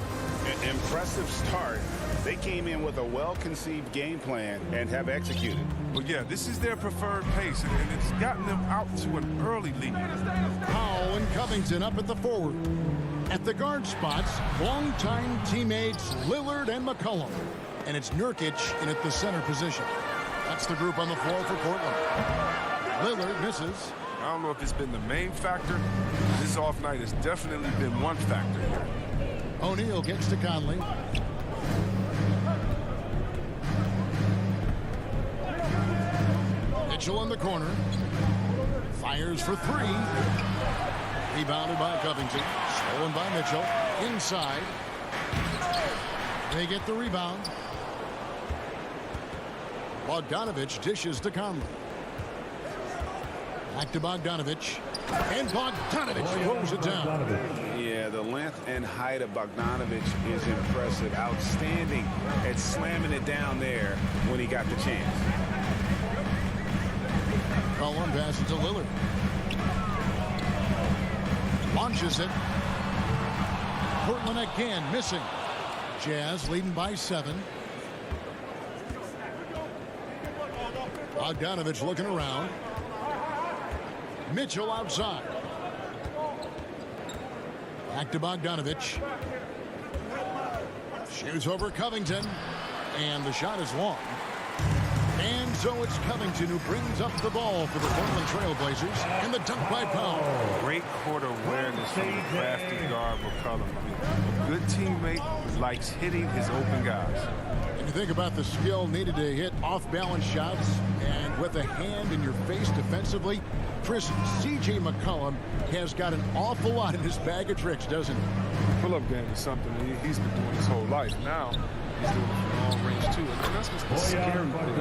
Speaker 5: An impressive start. They came in with a well-conceived game plan and have executed.
Speaker 14: Well, yeah, this is their preferred pace, and it's gotten them out to an early lead.
Speaker 2: Powell and Covington up at the forward. At the guard spots, longtime teammates Lillard and McCollum. And it's Nurkic in at the center position. That's the group on the floor for Portland. Lillard misses.
Speaker 14: I don't know if it's been the main factor. This off night has definitely been one factor here.
Speaker 2: O'Neal gets to Conley. Mitchell in the corner. Fires for three. Rebounded by Covington. Stolen by Mitchell. Inside. They get the rebound. Bogdanovich dishes to Conley. Back to Bogdanovich. And Bogdanovich throws it down.
Speaker 5: Yeah, the length and height of Bogdanovich is impressive. Outstanding at slamming it down there when he got the chance.
Speaker 2: Cullen passes to Lillard. Launches it. Portland again missing. Jazz leading by 7. Bogdanovich looking around. Mitchell outside. Back to Bogdanovich. Shoots over Covington. And the shot is long. And so it's Covington who brings up the ball for the Portland Trailblazers. And the dunk by Powell.
Speaker 14: Great court awareness from the crafty guard McCollum. I mean, a good teammate likes hitting his open guys.
Speaker 2: And you think about the skill needed to hit off-balance shots and with a hand in your face defensively, Chris, C.J. McCollum has got an awful lot in his bag of tricks, doesn't he?
Speaker 14: Pull-up game is something he's been doing his whole life. Now he's doing it from long range too, and that's what's the scary thing for the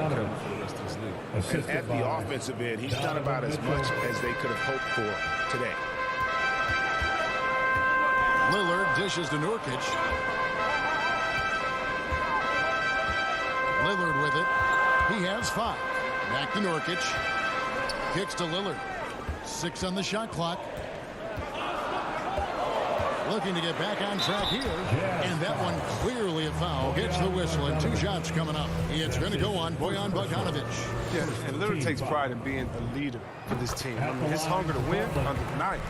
Speaker 14: rest of this league.
Speaker 5: And at the offensive end, he's done about as much as they could have hoped for today.
Speaker 2: Lillard dishes to Nurkic. Lillard with it. He has 5. Back to Nurkic. Kicks to Lillard. 6 on the shot clock. Looking to get back on track here. And that one clearly a foul. Gets the whistle and 2 shots coming up. It's going to go on Bojan Bogdanovich.
Speaker 14: Yeah, and Lillard takes pride in being a leader for this team. I mean, his hunger to win, undeniable.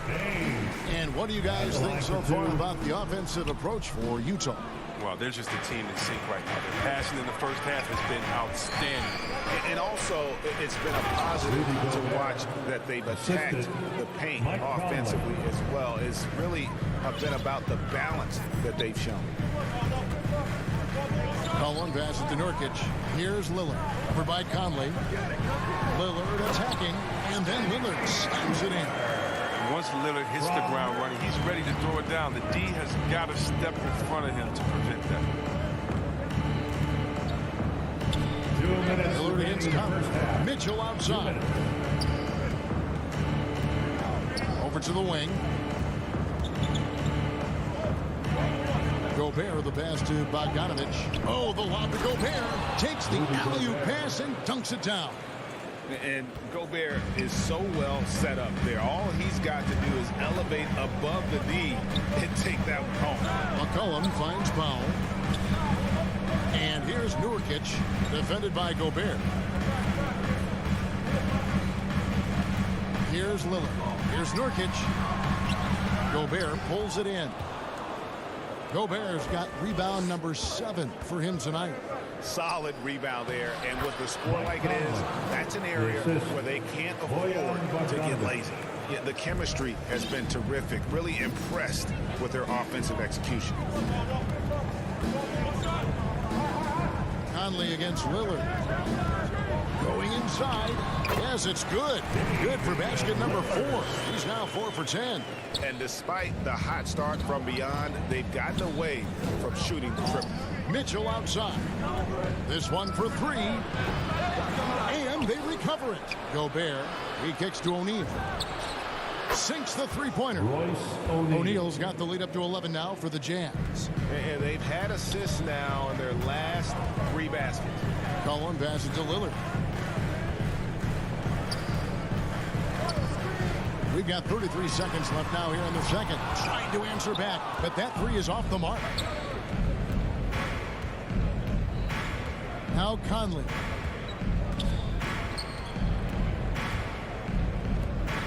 Speaker 2: And what do you guys think so far about the offensive approach for Utah?
Speaker 14: Well, they're just a team in sync right now. Their passing in the first half has been outstanding.
Speaker 5: And also, it's been a positive to watch that they've attacked the paint offensively as well. It's really been about the balance that they've shown.
Speaker 2: Cullen passes to Nurkic. Here's Lillard. Over by Conley. Lillard attacking. And then Lillard slams it in.
Speaker 14: Once Lillard hits the ground running, he's ready to throw it down. The D has got to step in front of him to prevent that.
Speaker 12: 2 minutes.
Speaker 2: Lillard against Conley. Mitchell outside. Over to the wing. Gobert, the pass to Bogdanovich. Oh, the lob to Gobert. Takes the alley-oop pass and dunks it down.
Speaker 5: And Gobert is so well set up there. All he's got to do is elevate above the D and take that one home.
Speaker 2: McCollum finds Powell. And here's Nurkic, defended by Gobert. Here's Lillard. Here's Nurkic. Gobert pulls it in. Gobert's got rebound number 7 for him tonight.
Speaker 5: Solid rebound there, and with the score like it is, that's an area where they can't afford to get lazy. Yeah, the chemistry has been terrific. Really impressed with their offensive execution.
Speaker 2: Conley against Lillard. Going inside. Yes, it's good. Good for basket number 4. He's now 4 for 10.
Speaker 5: And despite the hot start from beyond, they've gotten away from shooting the triple.
Speaker 2: Mitchell outside. This one for 3. And they recover it. Gobert. He kicks to O'Neal. Sinks the three-pointer. O'Neal's got the lead up to 11 now for the Jazz.
Speaker 10: And they've had assists now in their last 3 baskets.
Speaker 2: Cullen passes to Lillard. We've got 33 seconds left now here in the second. Trying to answer back, but that three is off the mark. Now Conley.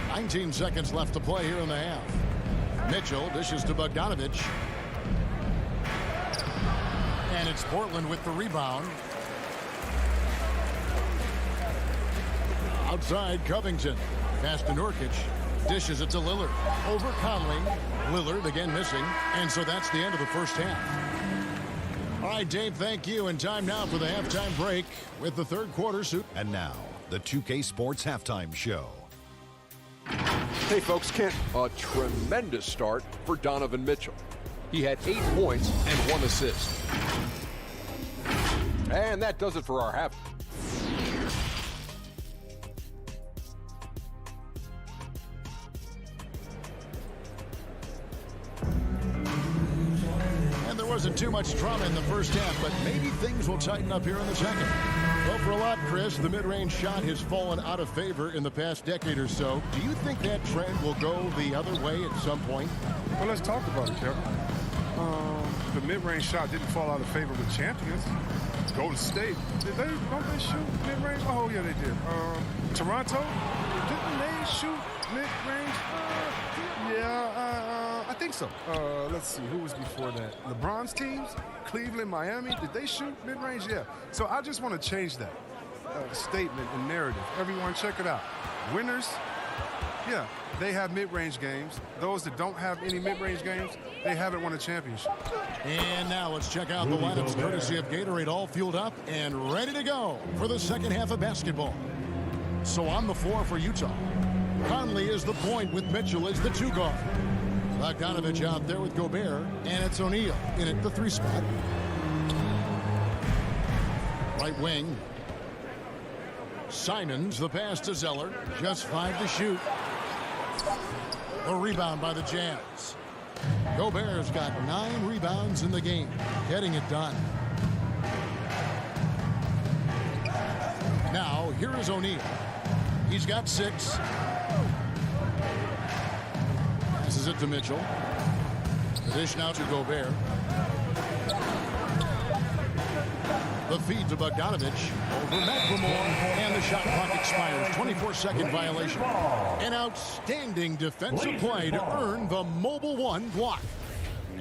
Speaker 2: 19 seconds left to play here in the half. Mitchell dishes to Bogdanovich. And it's Portland with the rebound. Outside, Covington. Pass to Nurkic. Dishes it to Lillard. Over Conley. Lillard again missing. And so that's the end of the first half. All right, Dave, thank you. And time now for the halftime break with the third quarter.
Speaker 7: And now, the 2K Sports Halftime Show.
Speaker 8: Hey, folks, Kent, a tremendous start for Donovan Mitchell. He had 8 points and 1 assist. And that does it for our half.
Speaker 2: And there wasn't too much drama in the first half, but maybe things will tighten up here in the second. Well, for a lot, Chris, the mid-range shot has fallen out of favor in the past decade or so. Do you think that trend will go the other way at some point?
Speaker 14: Well, let's talk about it, Kevin. The mid-range shot didn't fall out of favor with champions. Golden State, don't they shoot mid-range? Oh, yeah, they did. Toronto, didn't they shoot mid-range? I think so. Let's see, who was before that? LeBron's teams, Cleveland, Miami, did they shoot mid-range? Yeah. So I just want to change that statement and narrative. Everyone, check it out. Winners, yeah, they have mid-range games. Those that don't have any mid-range games, they haven't won a championship.
Speaker 2: And now let's check out the lineups courtesy of Gatorade, all fueled up and ready to go for the second half of basketball. So on the floor for Utah, Conley is the point with Mitchell as the 2 guard. Bogdanovich out there with Gobert, and it's O'Neal in at the 3 spot. Right wing. Simons, the pass to Zeller. Just 5 to shoot. A rebound by the Jazz. Gobert's got 9 rebounds in the game, getting it done. Now, here is O'Neal. He's got 6. Passes it to Mitchell. The dish now to Gobert. The feed to Bogdanovich. Over McLemore. And the shot clock expires. 24-second violation. An outstanding defensive play to earn the mobile 1 block.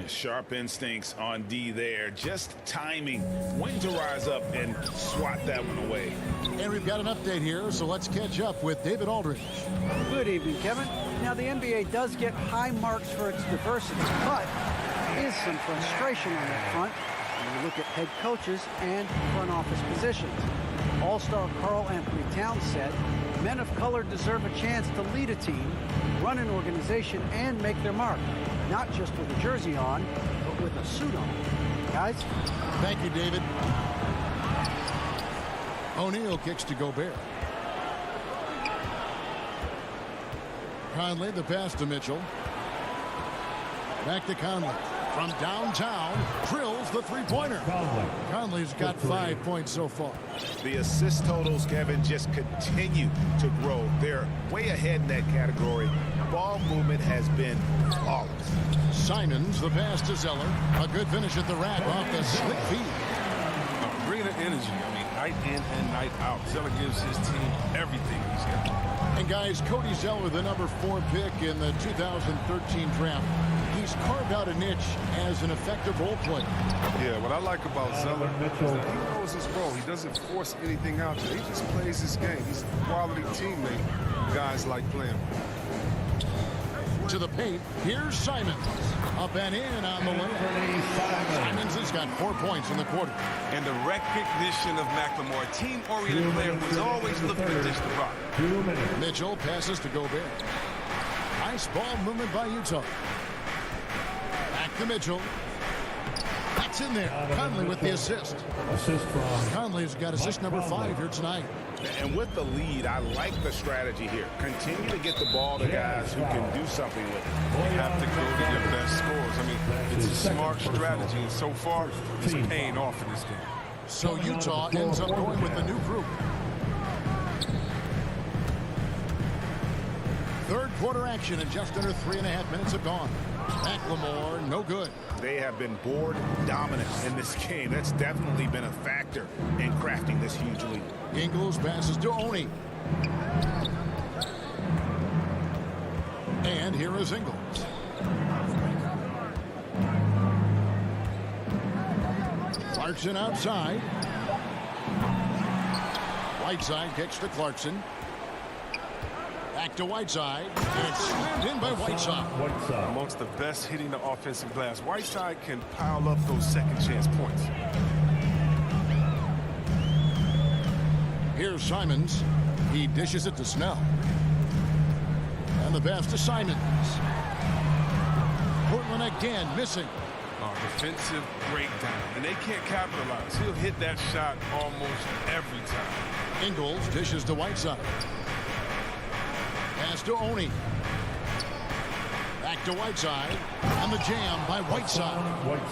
Speaker 5: Sharp instincts on D there. Just timing when to rise up and swat that one away.
Speaker 2: And we've got an update here, so let's catch up with David Aldridge.
Speaker 3: Good evening, Kevin. Now, the NBA does get high marks for its diversity, but there is some frustration on that front when you look at head coaches and front office positions. All-star Karl Anthony Towns said, men of color deserve a chance to lead a team, run an organization, and make their mark. Not just with a jersey on, but with a suit on. Guys?
Speaker 2: Thank you, David. O'Neal kicks to Gobert. Conley, the pass to Mitchell. Back to Conley. From downtown, drills the 3-pointer. Conley's got 5 points so far.
Speaker 5: The assist totals, Kevin, just continue to grow. They're way ahead in that category. Ball movement has been flawless.
Speaker 2: Simons, the pass to Zeller. A good finish at the rack off the slick feed.
Speaker 14: Bringing the energy. I mean, night in and night out. Zeller gives his team everything he's got.
Speaker 2: And guys, Cody Zeller, the number 4 pick in the 2013 draft. He's carved out a niche as an effective role player.
Speaker 14: Yeah, what I like about Zeller is that he knows his role. He doesn't force anything out there. He just plays his game. He's a quality teammate. Guys like playing.
Speaker 2: To the paint, here's Simons. Up and in on the lane. Simons has got 4 points in the quarter.
Speaker 15: And the recognition of McLemore, team-oriented player who's always looking to dish the rock.
Speaker 2: Mitchell passes to Gobert. Nice ball movement by Utah. Back to Mitchell. Back It's in there. Conley with the assist.
Speaker 12: Assist from
Speaker 2: Conley's got assist number 5 here tonight.
Speaker 5: And with the lead, I like the strategy here. Continue to get the ball to guys who can do something with it.
Speaker 14: You have to go to your best scores. I mean, it's a smart strategy, and so far, it's paying off in this game.
Speaker 2: So Utah ends up going with the new group. Third quarter action, and just under 3.5 minutes have gone. McLemore, no good.
Speaker 5: They have been board dominant in this game. That's definitely been a factor in crafting this huge lead.
Speaker 2: Ingles passes to Oni. And here is Ingles. Clarkson outside. Whiteside kicks to Clarkson. Back to Whiteside, and it's slammed in by Whiteside.
Speaker 14: Amongst the best hitting the offensive glass, Whiteside can pile up those second chance points.
Speaker 2: Here's Simons. He dishes it to Snell. And the pass to Simons. Portland again missing.
Speaker 14: Defensive breakdown, and they can't capitalize. He'll hit that shot almost every time.
Speaker 2: Ingles dishes to Whiteside. Pass to Oni. Back to Whiteside. And the jam by Whiteside.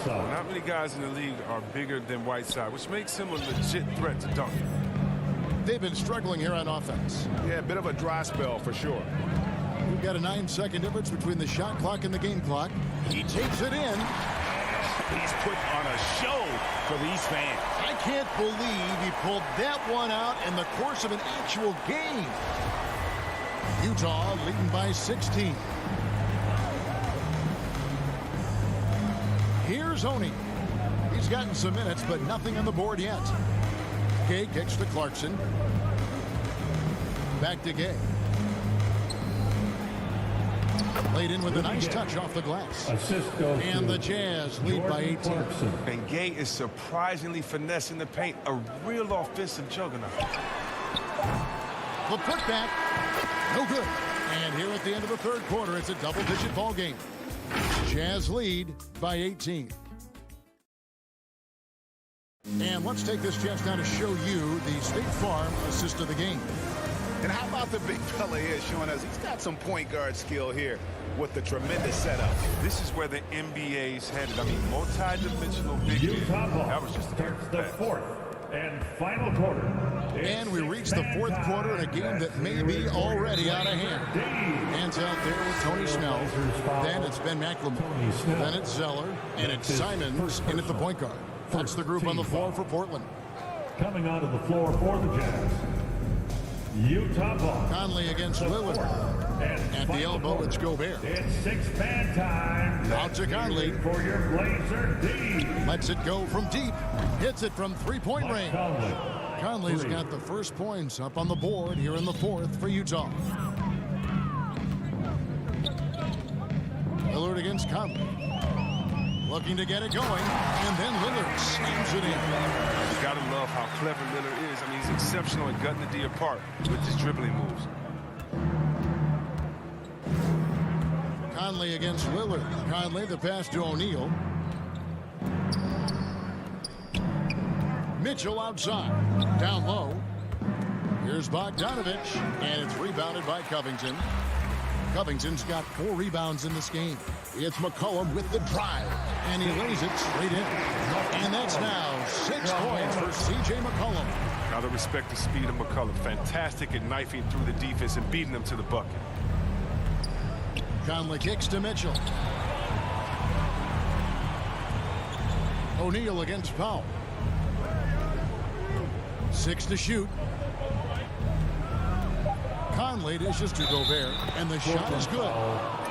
Speaker 14: Not many guys in the league are bigger than Whiteside, which makes him a legit threat to dunk.
Speaker 2: They've been struggling here on offense.
Speaker 5: Yeah, a bit of a dry spell for sure.
Speaker 2: We've got a 9-second difference between the shot clock and the game clock. He takes it in.
Speaker 5: He's put on a show for these fans.
Speaker 2: I can't believe he pulled that one out in the course of an actual game. Utah leading by 16. Here's Oni. He's gotten some minutes, but nothing on the board yet. Gay kicks to Clarkson. Back to Gay. Laid in with a nice touch off the glass. And the Jazz lead by 18.
Speaker 14: And Gay is surprisingly finessing the paint. A real offensive juggernaut.
Speaker 2: The putback. No good. And here at the end of the third quarter, it's a double-digit ball game. Jazz lead by 18. And let's take this chance now to show you the State Farm assist of the game.
Speaker 5: And how about the big fella here showing us he's got some point guard skill here with the tremendous setup.
Speaker 14: This is where the NBA's headed. I mean, multi-dimensional big man. That was just
Speaker 12: the fourth and final quarter.
Speaker 2: And we reach the fourth quarter in a game that may be already out of hand. Hands out there with Tony Snell. Then it's Ben McLemore. Then it's Zeller. And it's Simons in at the point guard. That's the group on the floor for Portland.
Speaker 12: Coming onto the floor for the Jazz, Utah ball.
Speaker 2: Conley against Lillard. At the elbow, it's Gobert.
Speaker 12: It's six-man time.
Speaker 2: Out to Conley.
Speaker 12: For your Blazer D.
Speaker 2: Lets it go from deep. Hits it from three-point range. Conley's got the first points up on the board here in the fourth for Utah. Lillard against Conley. Looking to get it going, and then Lillard slams it in.
Speaker 14: You gotta love how clever Lillard is. I mean, he's exceptional at gutting the D apart with his dribbling moves.
Speaker 2: Conley against Lillard. Conley, the pass to O'Neal. Mitchell outside. Down low. Here's Bogdanovich, and it's rebounded by Covington. Covington's got 4 rebounds in this game. It's McCollum with the drive, and he lays it straight in. And that's now 6 points for C.J. McCollum.
Speaker 14: Gotta respect the speed of McCollum. Fantastic at knifing through the defense and beating them to the bucket.
Speaker 2: Conley kicks to Mitchell. O'Neal against Powell. 6 to shoot. Conley dishes to Gobert, and the shot is good.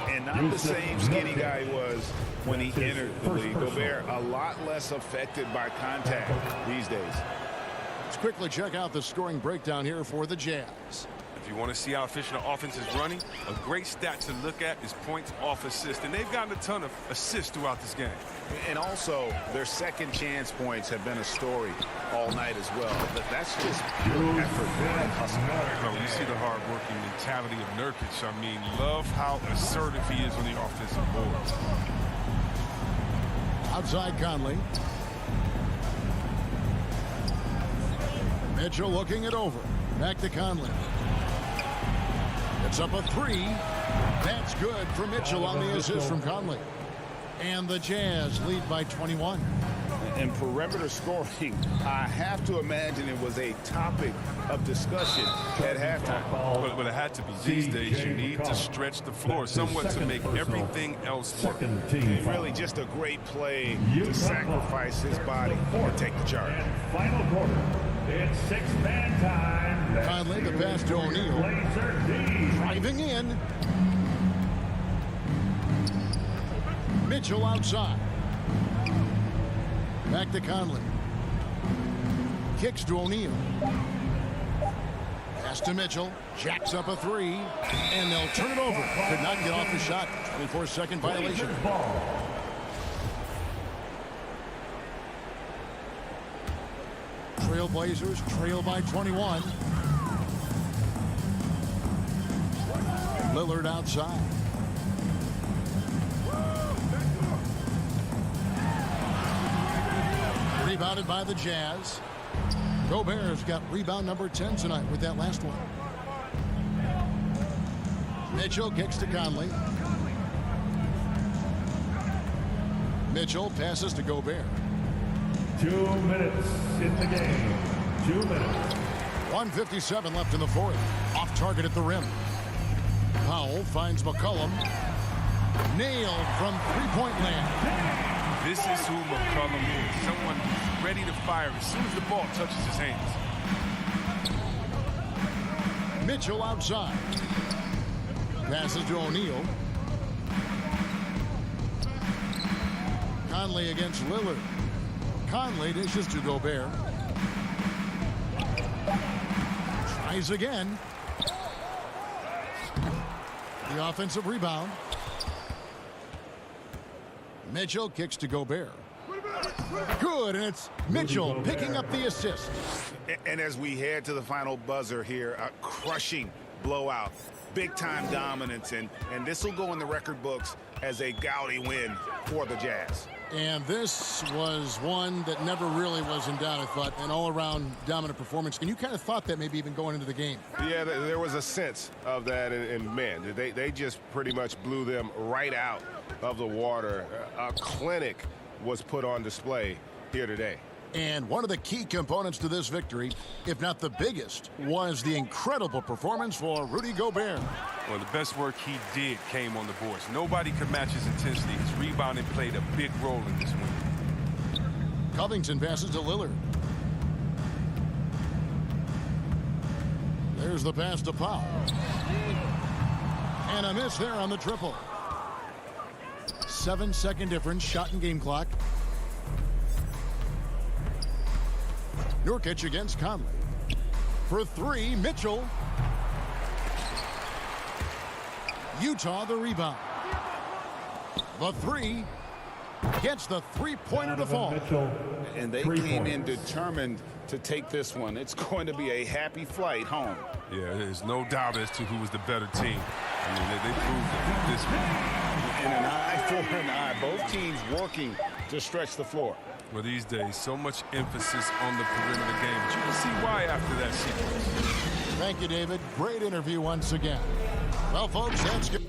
Speaker 5: And not the same skinny guy he was when he entered the league. Gobert a lot less affected by contact these days.
Speaker 2: Let's quickly check out the scoring breakdown here for the Jazz.
Speaker 14: If you want to see how efficient the offense is running, a great stat to look at is points off assist. And they've gotten a ton of assists throughout this game.
Speaker 5: And also, their second chance points have been a story all night as well. But that's just pure effort and hustle.
Speaker 14: You see the hard-working mentality of Nurkic. I mean, love how assertive he is on the offensive boards.
Speaker 2: Outside Conley. Mitchell looking it over. Back to Conley. It's up a three. That's good for Mitchell on the assist from Conley. And the Jazz lead by 21.
Speaker 5: And perimeter scoring, I have to imagine it was a topic of discussion at halftime.
Speaker 15: But it had to be. These days, you need to stretch the floor somewhat to make everything else work.
Speaker 5: And really just a great play to sacrifice his body and take the charge.
Speaker 12: Final quarter. It's six-man time.
Speaker 2: Conley, the pass to O'Neal. Driving in. Mitchell outside. Back to Conley. Kicks to O'Neal. Pass to Mitchell. Jacks up a three. And they'll turn it over. Could not get off the shot. 24-second violation. Trailblazers trail by 21. Lillard outside. Rebounded by the Jazz. Gobert's got rebound number 10 tonight with that last one. Mitchell kicks to Conley. Mitchell passes to Gobert.
Speaker 12: 2 minutes in the game. 2 minutes.
Speaker 2: 1:57 left in the fourth. Off target at the rim. Powell finds McCollum. Nailed from three-point land.
Speaker 15: This is who McCollum is. Someone who's ready to fire as soon as the ball touches his hands.
Speaker 2: Mitchell outside. Passes to O'Neal. Conley against Lillard. Conley dishes to Gobert. Tries again. The offensive rebound. Mitchell kicks to Gobert. Good, and it's Mitchell picking up the assist.
Speaker 5: And as we head to the final buzzer here, a crushing blowout. Big-time dominance, and this will go in the record books as a gaudy win for the Jazz.
Speaker 2: And this was one that never really was in doubt, I thought, an all-around dominant performance. And you kind of thought that maybe even going into the game.
Speaker 10: Yeah, there was a sense of that, and man, they just pretty much blew them right out of the water. A clinic was put on display here today.
Speaker 2: And one of the key components to this victory, if not the biggest, was the incredible performance for Rudy Gobert.
Speaker 15: Well, the best work he did came on the boards. Nobody could match his intensity. His rebounding played a big role in this win.
Speaker 2: Covington passes to Lillard. There's the pass to Powell. And a miss there on the triple. 7-second difference, shot and game clock. Nurkic against Conley. For three, Mitchell. Utah the rebound. The three gets the three-pointer to fall.
Speaker 5: And they came in determined to take this one. It's going to be a happy flight home.
Speaker 15: Yeah, there's no doubt as to who was the better team. I mean, they proved it this one.
Speaker 5: And an eye for an eye. Both teams working to stretch the floor.
Speaker 15: Well, these days, so much emphasis on the perimeter game. But you can see why after that sequence.
Speaker 2: Thank you, David. Great interview once again. Well, folks, that's good.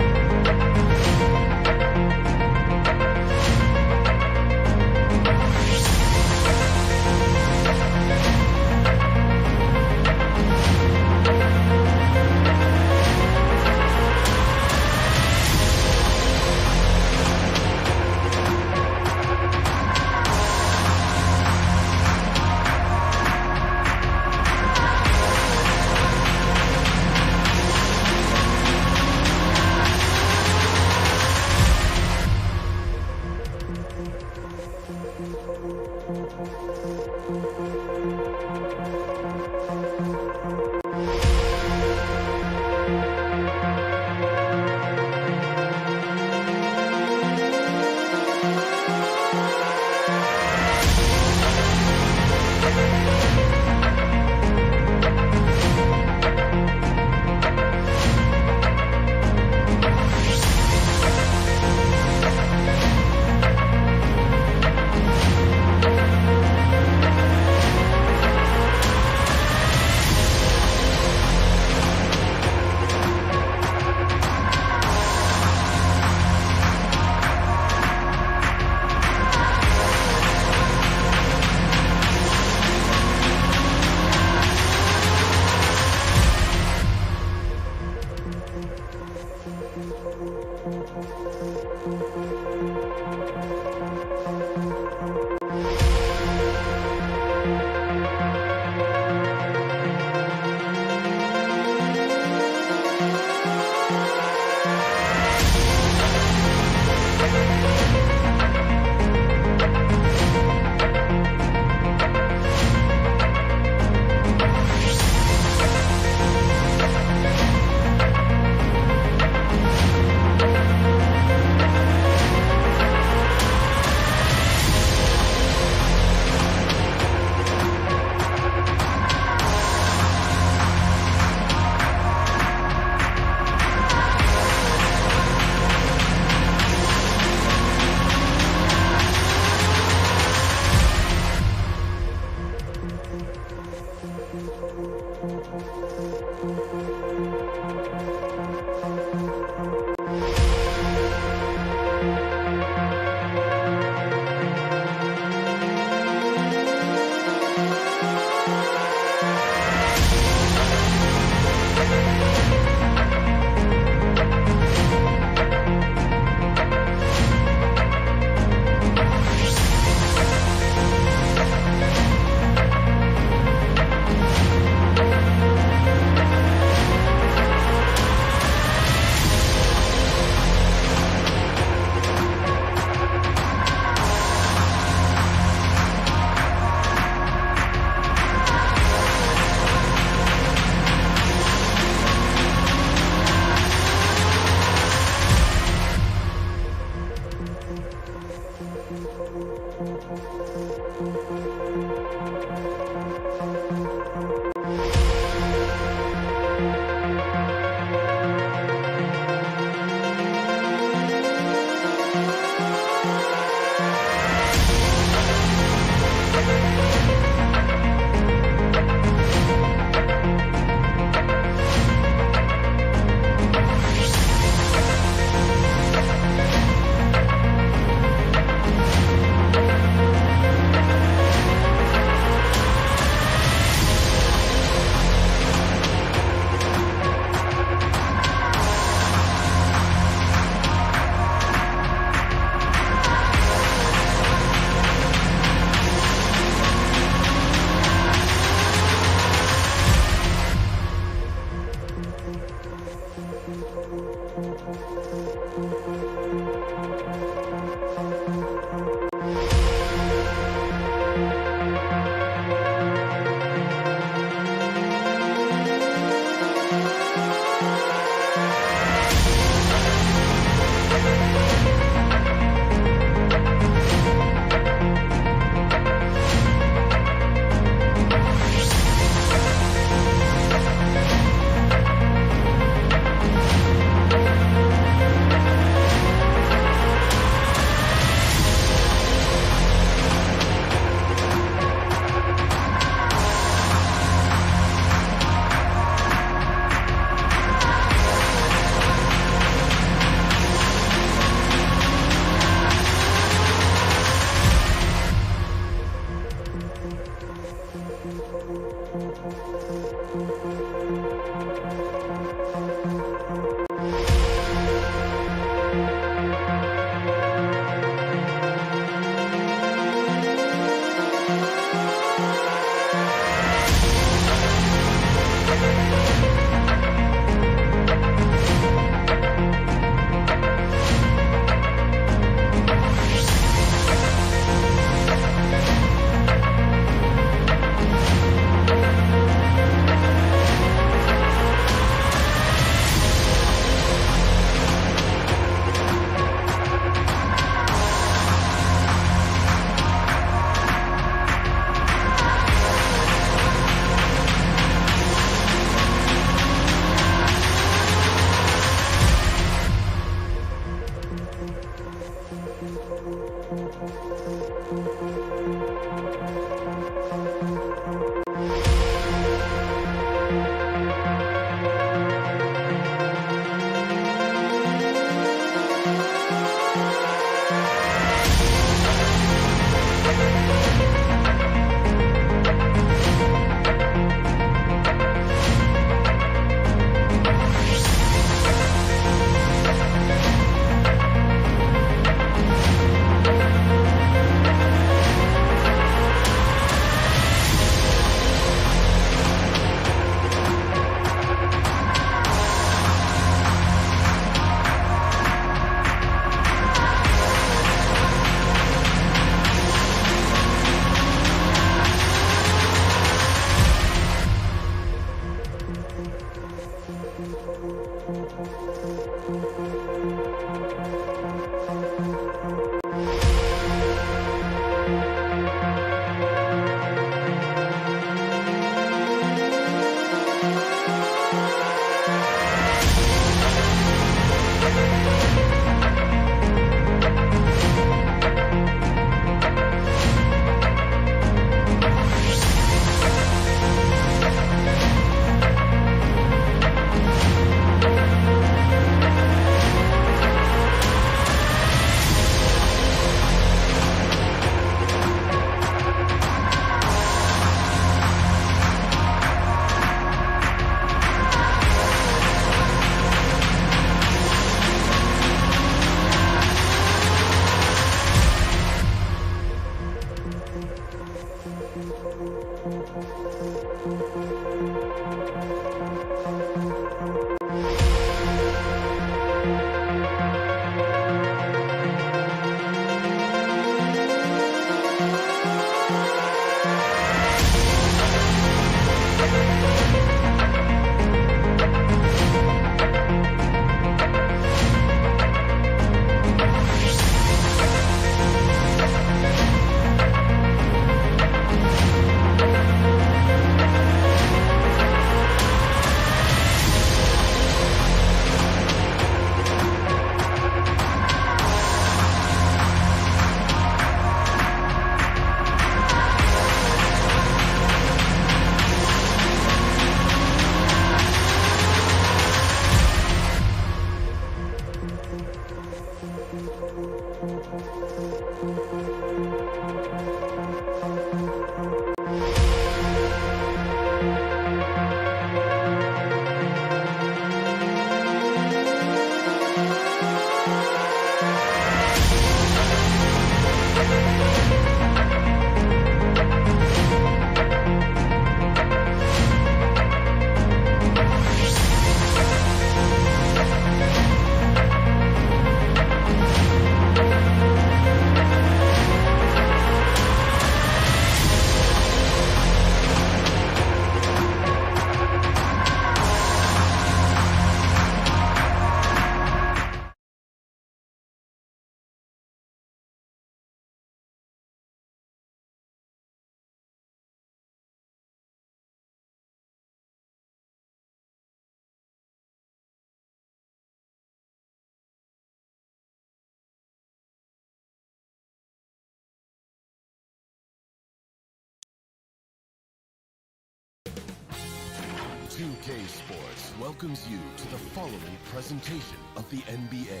Speaker 1: 2K Sports welcomes you to the following presentation of the NBA.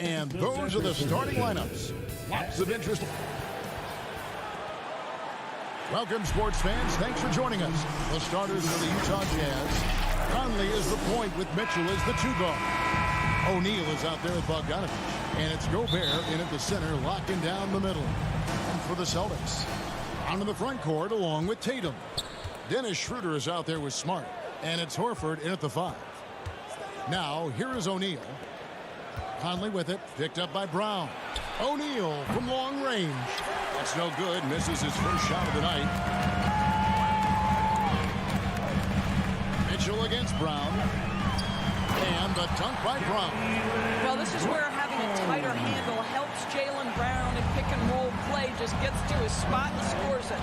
Speaker 2: And those are the starting lineups. Lots of interest. Welcome, sports fans. Thanks for joining us. The starters for the Utah Jazz. Conley is the point with Mitchell as the 2 guard. O'Neal is out there with Bogdanovich. And it's Gobert in at the center, locking down the middle. And for the Celtics, onto the front court along with Tatum. Dennis Schroeder is out there with Smart. And it's Horford in at the 5. Now, here is O'Neal. Conley with it, picked up by Brown. O'Neal from long range. That's no good, misses his first shot of the night. Mitchell against Brown. And the dunk by Brown.
Speaker 4: Well, this is where having a tighter handle helps Jaylen Brown in pick and roll play. Just gets to his spot and scores it.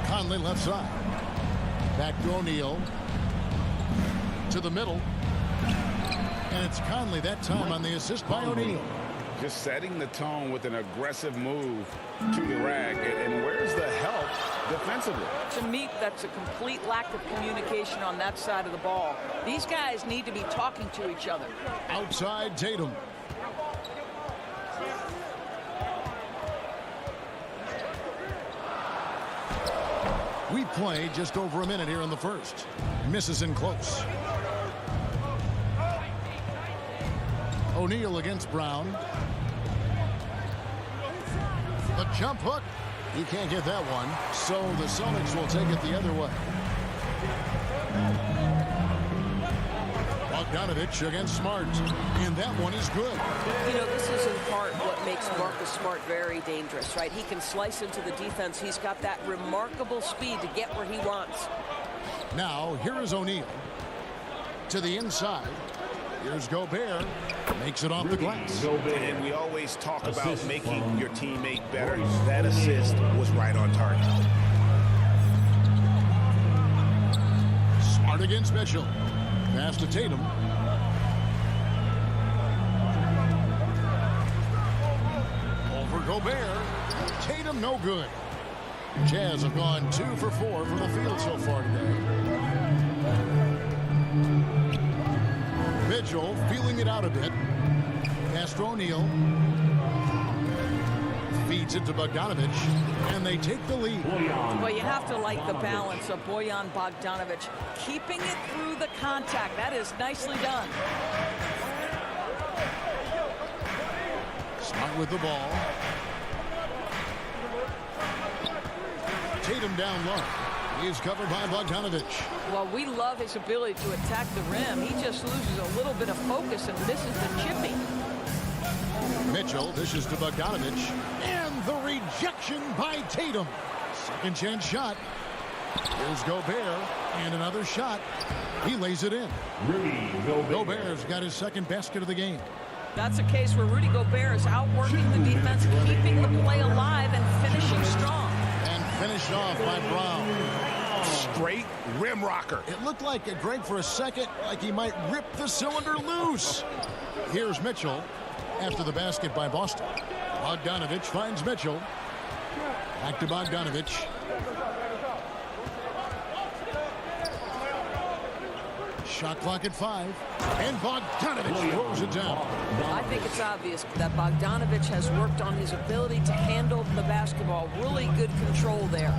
Speaker 2: Conley left side. Back to O'Neal. To the middle. And it's Conley that time on the assist by O'Neal.
Speaker 5: Just setting the tone with an aggressive move to the rack. And where's the help defensively?
Speaker 4: To me, that's a complete lack of communication on that side of the ball. These guys need to be talking to each other.
Speaker 2: Outside Tatum. We play just over a minute here in the first. Misses in close. O'Neal against Brown. The jump hook. He can't get that one. So the Celtics will take it the other way. Bogdanovich against Smart. And that one is good.
Speaker 4: You know, this is in part what makes Marcus Smart very dangerous, right? He can slice into the defense. He's got that remarkable speed to get where he wants.
Speaker 2: Now, here is O'Neal. To the inside. Here's Gobert. Makes it off the glass.
Speaker 5: And we always talk about making your teammate better. That assist was right on target.
Speaker 2: Smart against Mitchell. Pass to Tatum. Over Gobert. Tatum no good. Jazz have gone 2 for 4 from the field so far today. Mitchell feeling it out a bit. Pass to O'Neal. Feeds it to Bogdanovich. And they take the lead.
Speaker 4: Well, you have to like the balance of Bojan Bogdanovich. Keeping it through the contact. That is nicely done.
Speaker 2: Smart with the ball. Tatum down low. He's covered by Bogdanovich.
Speaker 4: Well, we love his ability to attack the rim. He just loses a little bit of focus and misses the chipping.
Speaker 2: Mitchell dishes to Bogdanovich. And the rejection by Tatum. Second chance shot. Here's Gobert. And another shot. He lays it in. Gobert's got his second basket of the game.
Speaker 4: That's a case where Rudy Gobert is outworking the defense, keeping the play alive and finishing strong.
Speaker 2: And finished off by Brown.
Speaker 5: Straight rim rocker.
Speaker 2: It looked like, Greg, for a second, like he might rip the cylinder loose. Here's Mitchell after the basket by Boston. Bogdanovich finds Mitchell. Back to Bogdanovich. Shot clock at 5. And Bogdanovich throws it down.
Speaker 4: I think it's obvious that Bogdanovich has worked on his ability to handle the basketball. Really good control there.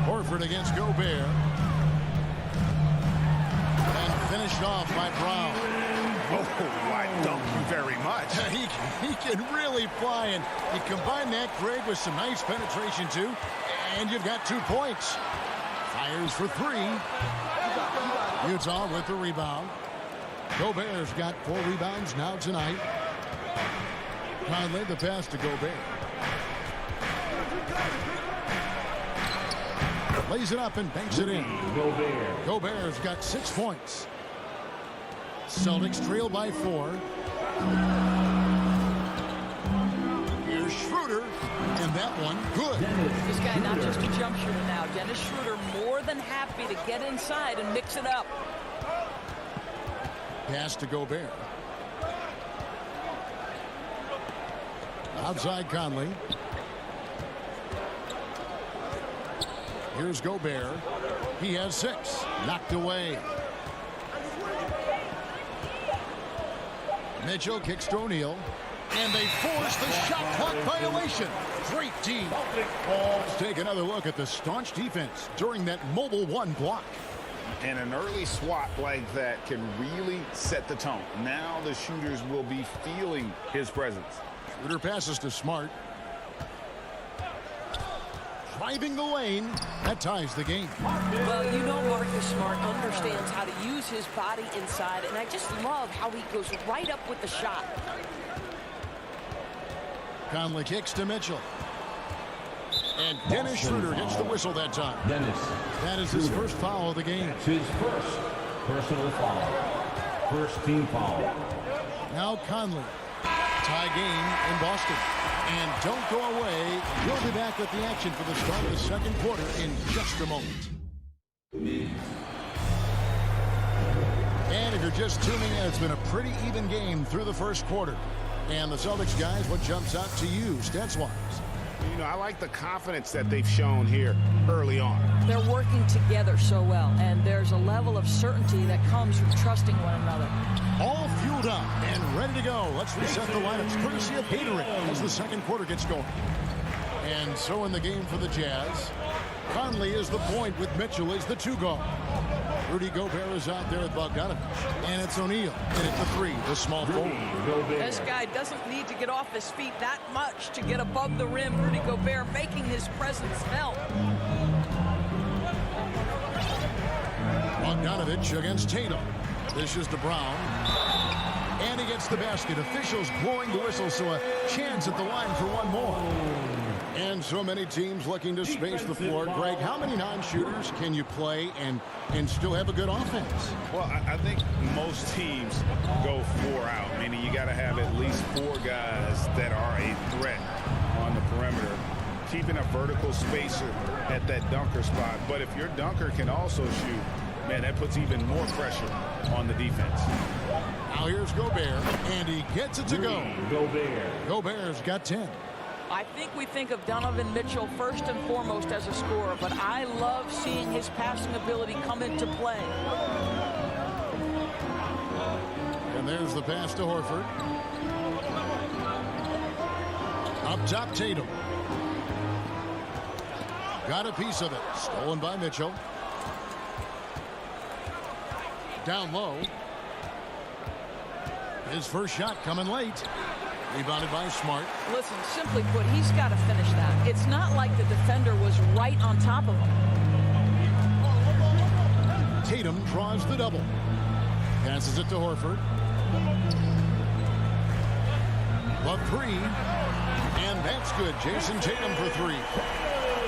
Speaker 2: Horford against Gobert. And finished off by Brown.
Speaker 5: Oh, I thank you very much.
Speaker 2: He can really fly, and you combine that, Greg, with some nice penetration, too, and you've got 2 points. Fires for 3. Utah with the rebound. Gobert's got 4 rebounds now tonight. Conley the pass to Gobert. Lays it up and banks it in. Gobert's got 6 points. Celtics trail by 4. Here's Schroeder, and that one good.
Speaker 4: This guy not just a jump shooter now. Dennis Schroeder more than happy to get inside and mix it up.
Speaker 2: Pass to Gobert. Outside Conley. Here's Gobert. He has 6. Knocked away. Mitchell kicks to O'Neal. And they force the shot clock violation. Great team. Let's take another look at the staunch defense during that mobile 1 block.
Speaker 5: And an early swat like that can really set the tone. Now the shooters will be feeling his presence.
Speaker 2: Shooter passes to Smart. Driving the lane. That ties the game.
Speaker 4: Well, you know Marcus Smart understands how to use his body inside, and I just love how he goes right up with the shot.
Speaker 2: Conley kicks to Mitchell. And Dennis Schroeder gets the whistle that time. That is his first foul of the game.
Speaker 6: That's his first personal foul. First team foul.
Speaker 2: Now Conley. Tie game in Boston. And don't go away. We'll be back with the action for the start of the second quarter in just a moment. And if you're just tuning in, it's been a pretty even game through the first quarter. And the Celtics guys, what jumps out to you stats-wise?
Speaker 5: You know, I like the confidence that they've shown here early on.
Speaker 4: They're working together so well, and there's a level of certainty that comes from trusting one another.
Speaker 2: All fueled up and ready to go. Let's reset the lineups courtesy of Gatorade as the second quarter gets going. And so in the game for the Jazz, Conley is the point with Mitchell as the 2-guard. Rudy Gobert is out there with Bogdanovich. And it's O'Neal. And at the 3, the small forward.
Speaker 4: This guy doesn't need to get off his feet that much to get above the rim. Rudy Gobert making his presence felt.
Speaker 2: Bogdanovich against Tatum. This is to Brown. And he gets the basket. Officials blowing the whistle, so a chance at the line for one more. And so many teams looking to space the floor. Greg, how many non-shooters can you play and still have a good offense?
Speaker 5: Well, I think most teams go 4 out, meaning you got to have at least 4 guys that are a threat on the perimeter, keeping a vertical spacer at that dunker spot. But if your dunker can also shoot, man, that puts even more pressure on the defense.
Speaker 2: Now here's Gobert, and he gets it to go. Gobert's got 10.
Speaker 4: I think we think of Donovan Mitchell first and foremost as a scorer, but I love seeing his passing ability come into play.
Speaker 2: And there's the pass to Horford. Up top, Tatum. Got a piece of it. Stolen by Mitchell. Down low. His first shot coming late. Rebounded by Smart.
Speaker 4: Listen, simply put, he's got to finish that. It's not like the defender was right on top of him.
Speaker 2: Tatum draws the double. Passes it to Horford. The 3. And that's good. Jason Tatum for 3.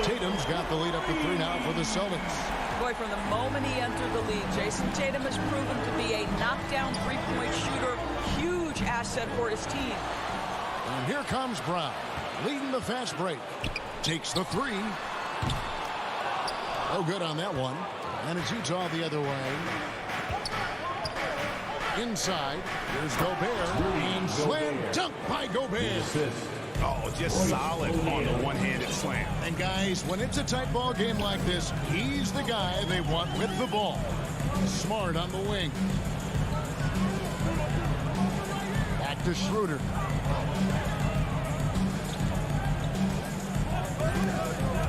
Speaker 2: Tatum's got the lead up to 3 now for the Celtics.
Speaker 4: Boy, from the moment he entered the league, Jason Tatum has proven to be a knockdown three-point shooter. Huge asset for his team.
Speaker 2: And here comes Brown, leading the fast break. Takes the 3. Oh, good on that one. And it's Utah the other way. Inside, here's Gobert. And slam dunk by Gobert.
Speaker 5: Oh, just solid on the one-handed slam.
Speaker 2: And guys, when it's a tight ball game like this, he's the guy they want with the ball. Smart on the wing. Back to Schroeder.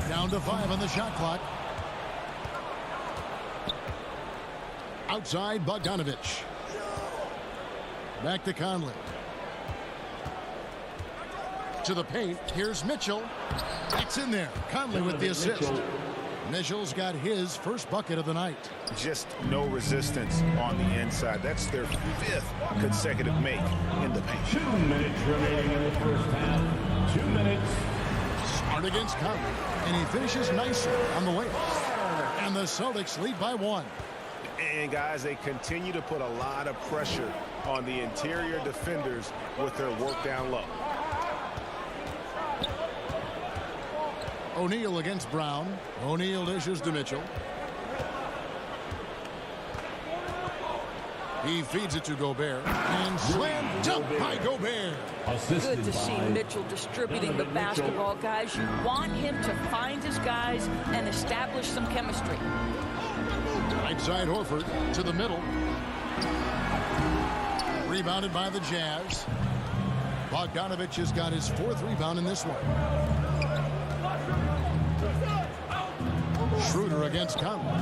Speaker 2: Down to 5 on the shot clock. Outside, Bogdanovich. Back to Conley. To the paint. Here's Mitchell. It's in there. Conley with the assist. Mitchell's got his first bucket of the night.
Speaker 5: Just no resistance on the inside. That's their 5th consecutive make in the paint.
Speaker 6: 2 minutes remaining in the first half. 2 minutes.
Speaker 2: Smart against Conley. And he finishes nicely on the way. And the Celtics lead by 1.
Speaker 5: And guys, they continue to put a lot of pressure on the interior defenders with their work down low.
Speaker 2: O'Neal against Brown. O'Neal dishes to Mitchell. He feeds it to Gobert. And slam dunk by Gobert.
Speaker 4: Good to see Mitchell distributing the basketball, guys. You want him to find his guys and establish some chemistry.
Speaker 2: Right side Horford to the middle. Rebounded by the Jazz. Bogdanovich has got his 4th rebound in this one. Schroeder against Conley.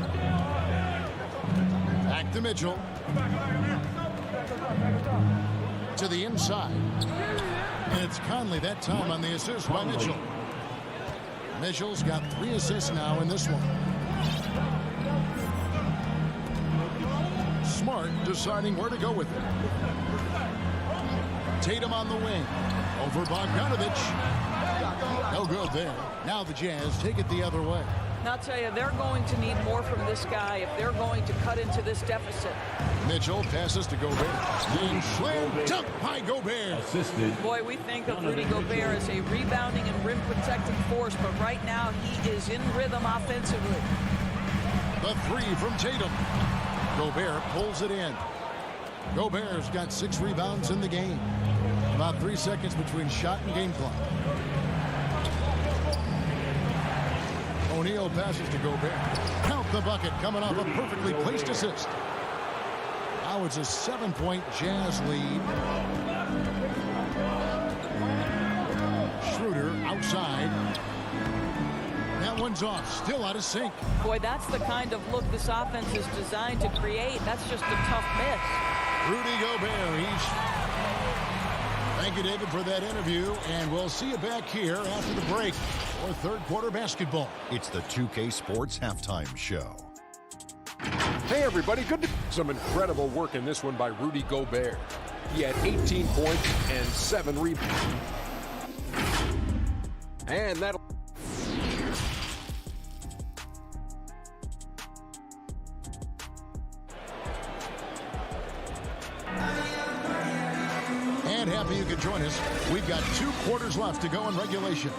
Speaker 2: Back to Mitchell. To the inside. And it's Conley that time on the assist by Mitchell. Mitchell's got 3 assists now in this one. Smart deciding where to go with it. Tatum on the wing. Over Bogdanovich. No good there. Now the Jazz take it the other way.
Speaker 4: And I'll tell you, they're going to need more from this guy if they're going to cut into this deficit.
Speaker 2: Mitchell passes to Gobert. And slam dunk by Gobert.
Speaker 4: Boy, we think of Rudy Gobert as a rebounding and rim protecting force, but right now he is in rhythm offensively.
Speaker 2: The 3 from Tatum. Gobert pulls it in. Gobert's got 6 rebounds in the game. About 3 seconds between shot and game clock. O'Neal passes to Gobert. Count the bucket coming off a perfectly placed assist. Now it's a 7-point Jazz lead. Schroeder outside. That one's off. Still out of sync.
Speaker 4: Boy, that's the kind of look this offense is designed to create. That's just a tough miss.
Speaker 2: Rudy Gobert. Thank you, David, for that interview. And we'll see you back here after the break for 3rd quarter basketball.
Speaker 7: It's the 2K Sports Halftime Show.
Speaker 8: Hey, everybody. Good to some incredible work in this one by Rudy Gobert. He had 18 points and 7 rebounds. And that'll...
Speaker 2: And happy you could join us. We've got 2 quarters left to go in regulation.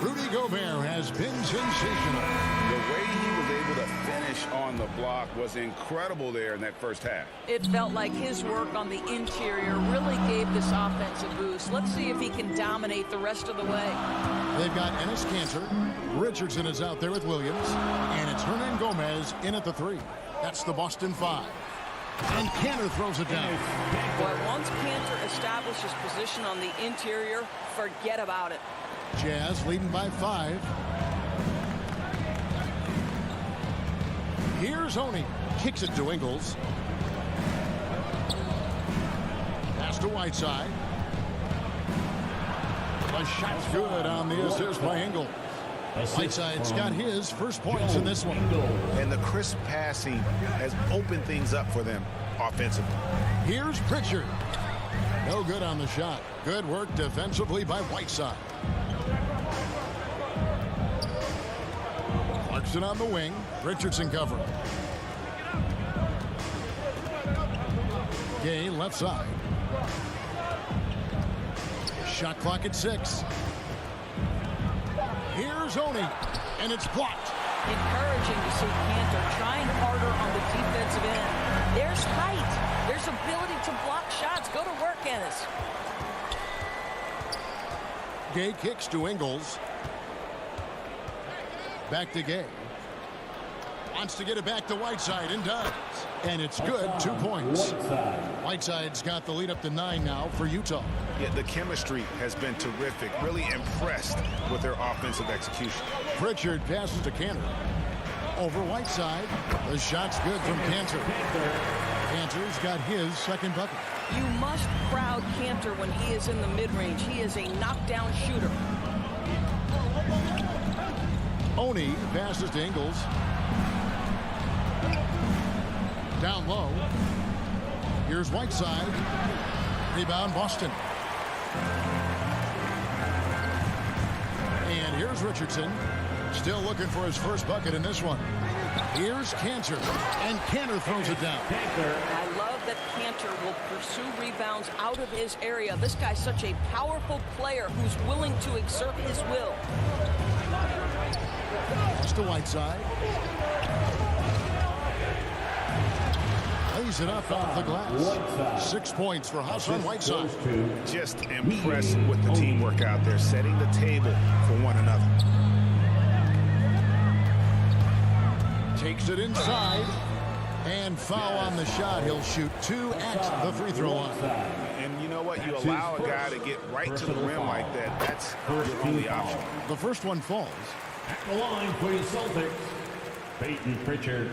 Speaker 2: Rudy Gobert has been sensational.
Speaker 5: The way he was able to finish on the block was incredible there in that first half.
Speaker 4: It felt like his work on the interior really gave this offense a boost. Let's see if he can dominate the rest of the way.
Speaker 2: They've got Enes Kanter. Richardson is out there with Williams. And it's Hernan Gomez in at the 3. That's the Boston 5. And Kanter throws it down.
Speaker 4: Boy, once Kanter establishes position on the interior, forget about it.
Speaker 2: Jazz leading by 5. Here's Oni. Kicks it to Ingles. Pass to Whiteside. The shot's good on the assist by Ingles. Whiteside's got his first points in this one.
Speaker 5: And the crisp passing has opened things up for them offensively.
Speaker 2: Here's Pritchard. No good on the shot. Good work defensively by Whiteside. Clarkson on the wing. Richardson covering. Gay left side. Shot clock at 6. Here's Oni, and it's blocked.
Speaker 4: Encouraging to see Kanter trying harder on the defensive end. There's height. There's ability to block shots. Go to work, Ennis.
Speaker 2: Gay kicks to Ingles. Back to Gay. Wants to get it back to Whiteside and does. And it's good. 2 points. Whiteside's got the lead up to 9 now for Utah.
Speaker 5: Yeah, the chemistry has been terrific. Really impressed with their offensive execution.
Speaker 2: Pritchard passes to Kanter. Over Whiteside. The shot's good from Kanter. Kanter's got his second bucket.
Speaker 4: You must crowd Kanter when he is in the mid-range. He is a knockdown shooter.
Speaker 2: Oni passes to Ingles. Down low. Here's Whiteside. Rebound Boston. And here's Richardson. Still looking for his first bucket in this one. Here's Kanter. And Kanter throws it down.
Speaker 4: I love that Kanter will pursue rebounds out of his area. This guy's such a powerful player who's willing to exert his will.
Speaker 2: Pass to Whiteside. Lays it up off the glass. 6 points for Hassan Whiteside.
Speaker 5: Just impressed with the teamwork out there, setting the table for one another.
Speaker 2: Takes it inside. And foul on the shot. He'll shoot 2 at the free throw line.
Speaker 5: And you know what? You allow a guy to get right to the rim like that. That's your only option.
Speaker 2: The first one falls.
Speaker 12: At the line for the Celtics, Peyton Pritchard.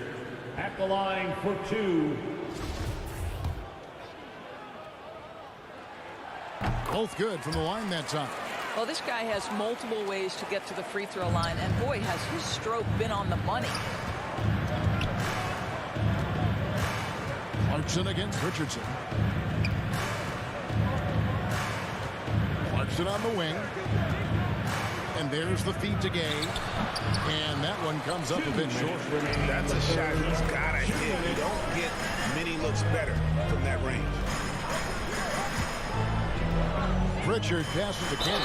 Speaker 12: At the line for 2.
Speaker 2: Both good from the line that time.
Speaker 4: Well, this guy has multiple ways to get to the free throw line, and boy, has his stroke been on the money.
Speaker 2: Clarkson against Richardson. Clarkson on the wing. And there's the feed to Gay. And that one comes up a bit short.
Speaker 5: That's a shot he's got to hit. You don't get many looks better from that range.
Speaker 2: Pritchard passes to Kenny.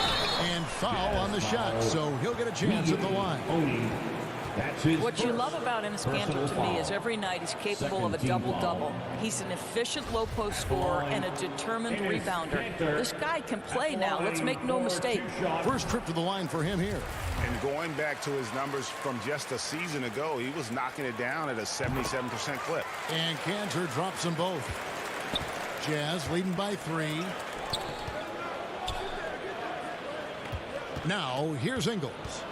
Speaker 2: And foul on the shot. So he'll get a chance at the line.
Speaker 4: What you love about Enes Kanter to me is every night he's capable of a double-double. He's an efficient low-post scorer and a determined rebounder. This guy can play now. Let's make no mistake.
Speaker 2: First trip to the line for him here.
Speaker 5: And going back to his numbers from just a season ago, he was knocking it down at a 77% clip.
Speaker 2: And Kanter drops them both. Jazz leading by 3. Now, here's Ingles.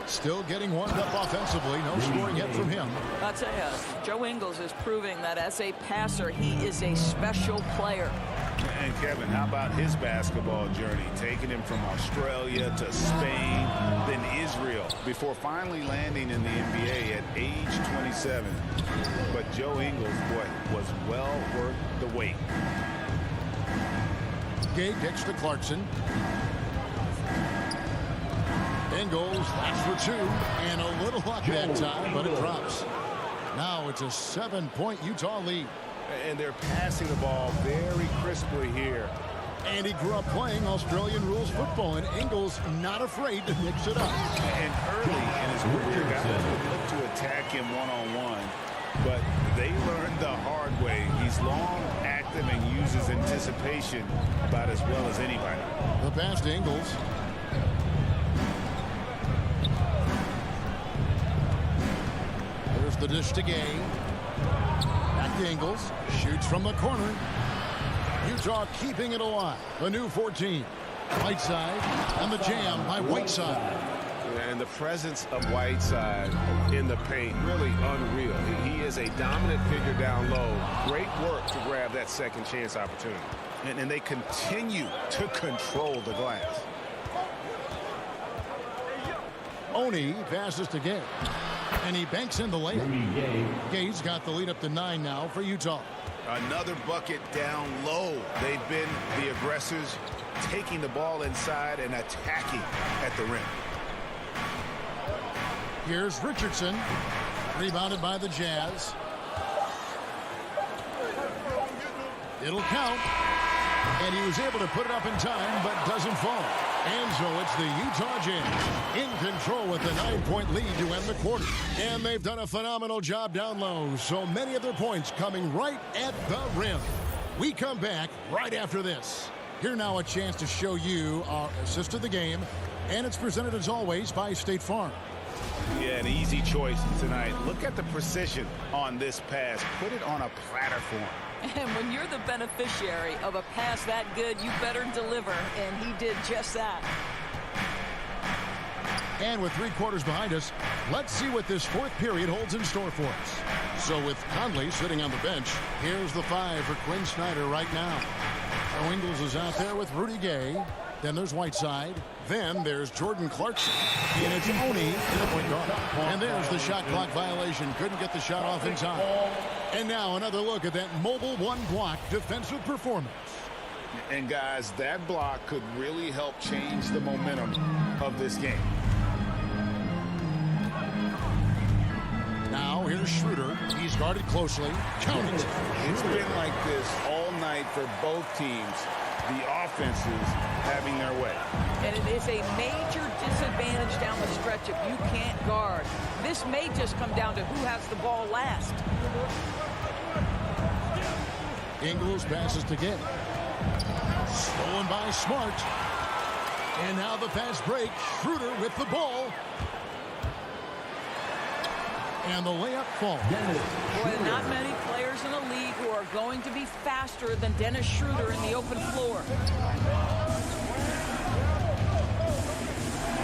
Speaker 2: Still getting warmed up offensively. No scoring yet from him.
Speaker 4: I'll tell you, Joe Ingles is proving that as a passer, he is a special player.
Speaker 5: And Kevin, how about his basketball journey? Taking him from Australia to Spain, then Israel, before finally landing in the NBA at age 27. But Joe Ingles, boy, was well worth the wait.
Speaker 2: Gay kicks to Clarkson. Ingles, that's for 2, and a little luck that time, but it drops. Now it's a 7-point Utah lead.
Speaker 5: And they're passing the ball very crisply here.
Speaker 2: And he grew up playing Australian rules football, and Ingles not afraid to mix it up.
Speaker 5: And early in his career, guys would look to attack him one-on-one, but they learned the hard way. He's long, active, and uses anticipation about as well as anybody.
Speaker 2: The pass to Ingles. There's the dish to Gay. Back to Ingles. Shoots from the corner. Utah keeping it alive. A new 14. Whiteside on the jam by Whiteside.
Speaker 10: And the presence of Whiteside in the paint, really unreal. He is a dominant figure down low. Great work to grab that second chance opportunity.
Speaker 5: And they continue to control the glass.
Speaker 2: Oni passes to Gay. And he banks in the layup. Gay's got the lead up to 9 now for Utah.
Speaker 5: Another bucket down low. They've been the aggressors, taking the ball inside and attacking at the rim.
Speaker 2: Here's Richardson, rebounded by the Jazz. It'll count. And he was able to put it up in time, but doesn't fall. And so it's the Utah Jazz in control with the 9-point lead to end the quarter. And they've done a phenomenal job down low. So many of their points coming right at the rim. We come back right after this. Here now a chance to show you our assist of the game. And it's presented as always by State Farm.
Speaker 5: Yeah, an easy choice tonight. Look at the precision on this pass. Put it on a platter for him.
Speaker 4: And when you're the beneficiary of a pass that good, you better deliver, and he did just that.
Speaker 2: And with 3 quarters behind us, let's see what this 4th period holds in store for us. So with Conley sitting on the bench, here's the 5 for Quinn Snyder right now. Joe Ingles is out there with Rudy Gay. Then there's Whiteside. Then there's Jordan Clarkson. And it's Oni in the point guard. And there's the shot clock violation. Couldn't get the shot off in time. And now another look at that mobile one-block defensive performance.
Speaker 5: And guys, that block could really help change the momentum of this game.
Speaker 2: Now here's Schroeder. He's guarded closely. Count it.
Speaker 5: It's been like this all night for both teams. The offenses having their way.
Speaker 4: And it is a major disadvantage down the stretch if you can't guard. This may just come down to who has the ball last.
Speaker 2: Ingles passes to Gay. Stolen by Smart. And now the fast break. Schroeder with the ball. And the layup falls.
Speaker 4: Boy, not many players in the league who are going to be faster than Dennis Schroeder in the open floor.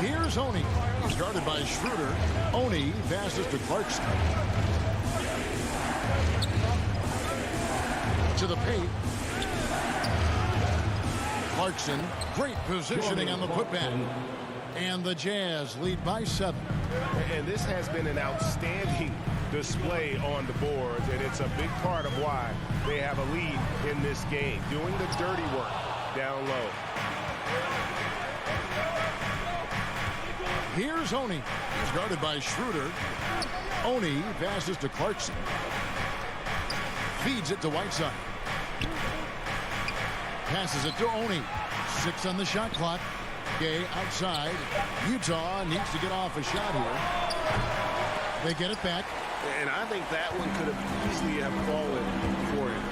Speaker 2: Here's Oni. Started by Schroeder. Oni passes to Clarkson. To the paint. Clarkson, great positioning on the putback. And the Jazz lead by 7.
Speaker 10: And this has been an outstanding display on the boards, and it's a big part of why they have a lead in this game, doing the dirty work down low.
Speaker 2: Here's Oni. He's guarded by Schroeder. Oni passes to Clarkson. Feeds it to Whiteside. Passes it to Oni. 6 on the shot clock. Gay outside. Utah needs to get off a shot here. They get it back.
Speaker 10: And I think that one could have easily have fallen for him.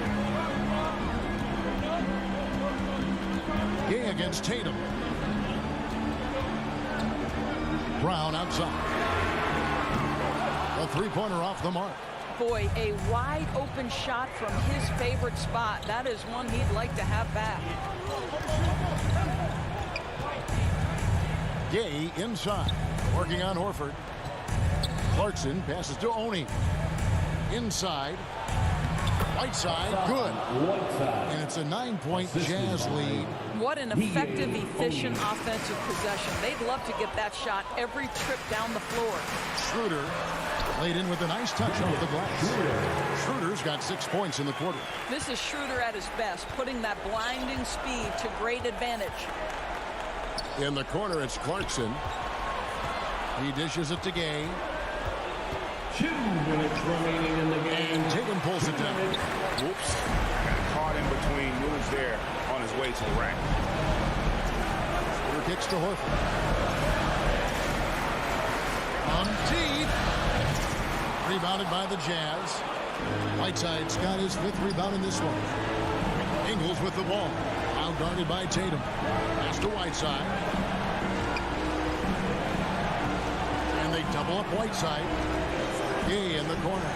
Speaker 2: Gay against Tatum. Brown outside. A three-pointer off the mark.
Speaker 4: Boy, a wide open shot from his favorite spot. That is one he'd like to have back.
Speaker 2: Gay inside. Working on Horford. Clarkson passes to Oni. Inside. Whiteside, good. And it's a 9-point Jazz lead.
Speaker 4: What an effective, efficient offensive possession. They'd love to get that shot every trip down the floor.
Speaker 2: Schroeder laid in with a nice touch off the glass. Schroeder's got 6 points in the quarter.
Speaker 4: This is Schroeder at his best, putting that blinding speed to great advantage.
Speaker 2: In the corner, it's Clarkson. He dishes it to Gay.
Speaker 12: 2 minutes remaining in the game.
Speaker 2: And Tatum pulls it down.
Speaker 10: Whoops. Got caught in between moves there on his way to the rack.
Speaker 2: Schroeder kicks to Horford. On deep. Rebounded by the Jazz. Whiteside's got his 5th rebound in this one. Ingles with the ball. Out guarded by Tatum. Pass to Whiteside. And they double up Whiteside. Gay in the corner.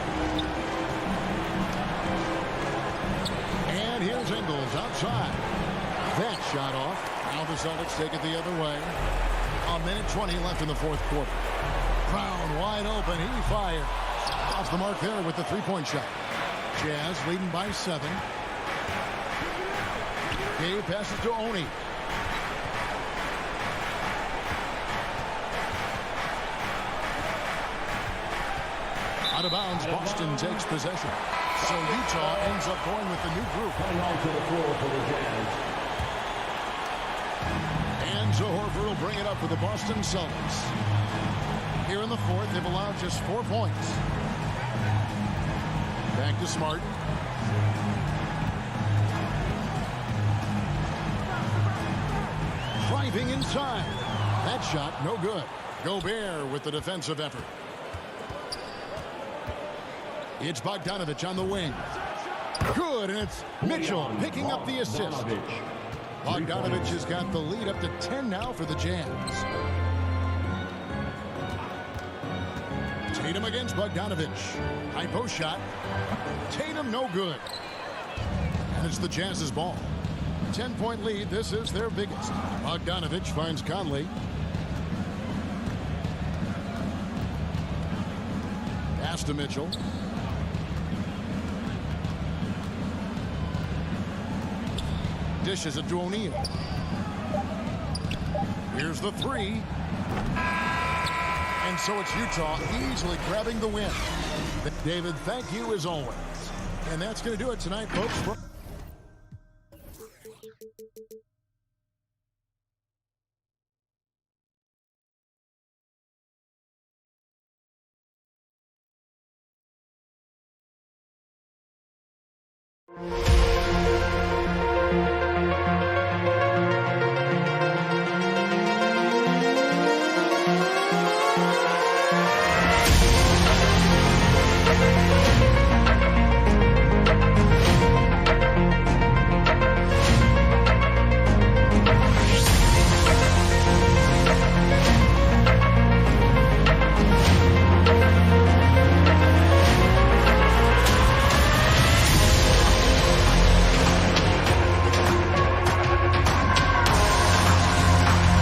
Speaker 2: And here's Ingles outside. That shot off. Now the Celtics take it the other way. 1:20 left in the 4th quarter. Brown wide open. He fires. Off the mark there with the 3-point shot. Jazz leading by 7. Gay passes to Oni. Out of bounds, Boston takes possession. So Utah ends up going with the new group.
Speaker 12: Coming onto the floor for the Jazz.
Speaker 2: And so Horford will bring it up for the Boston Celtics. Here in the 4th, they've allowed just 4 points. Back to Smart. Driving inside. That shot, no good. Gobert with the defensive effort. It's Bogdanovich on the wing. Good, and it's Mitchell picking up the assist. Bogdanovich has got the lead up to 10 now for the Jazz. Tatum against Bogdanovich. High post shot. Tatum no good. And it's the Jazz's ball. 10-point lead. This is their biggest. Bogdanovich finds Conley. Pass to Mitchell. Dishes it to O'Neal. Here's the 3. And so it's Utah easily grabbing the win. David, thank you as always. And that's going to do it tonight, folks.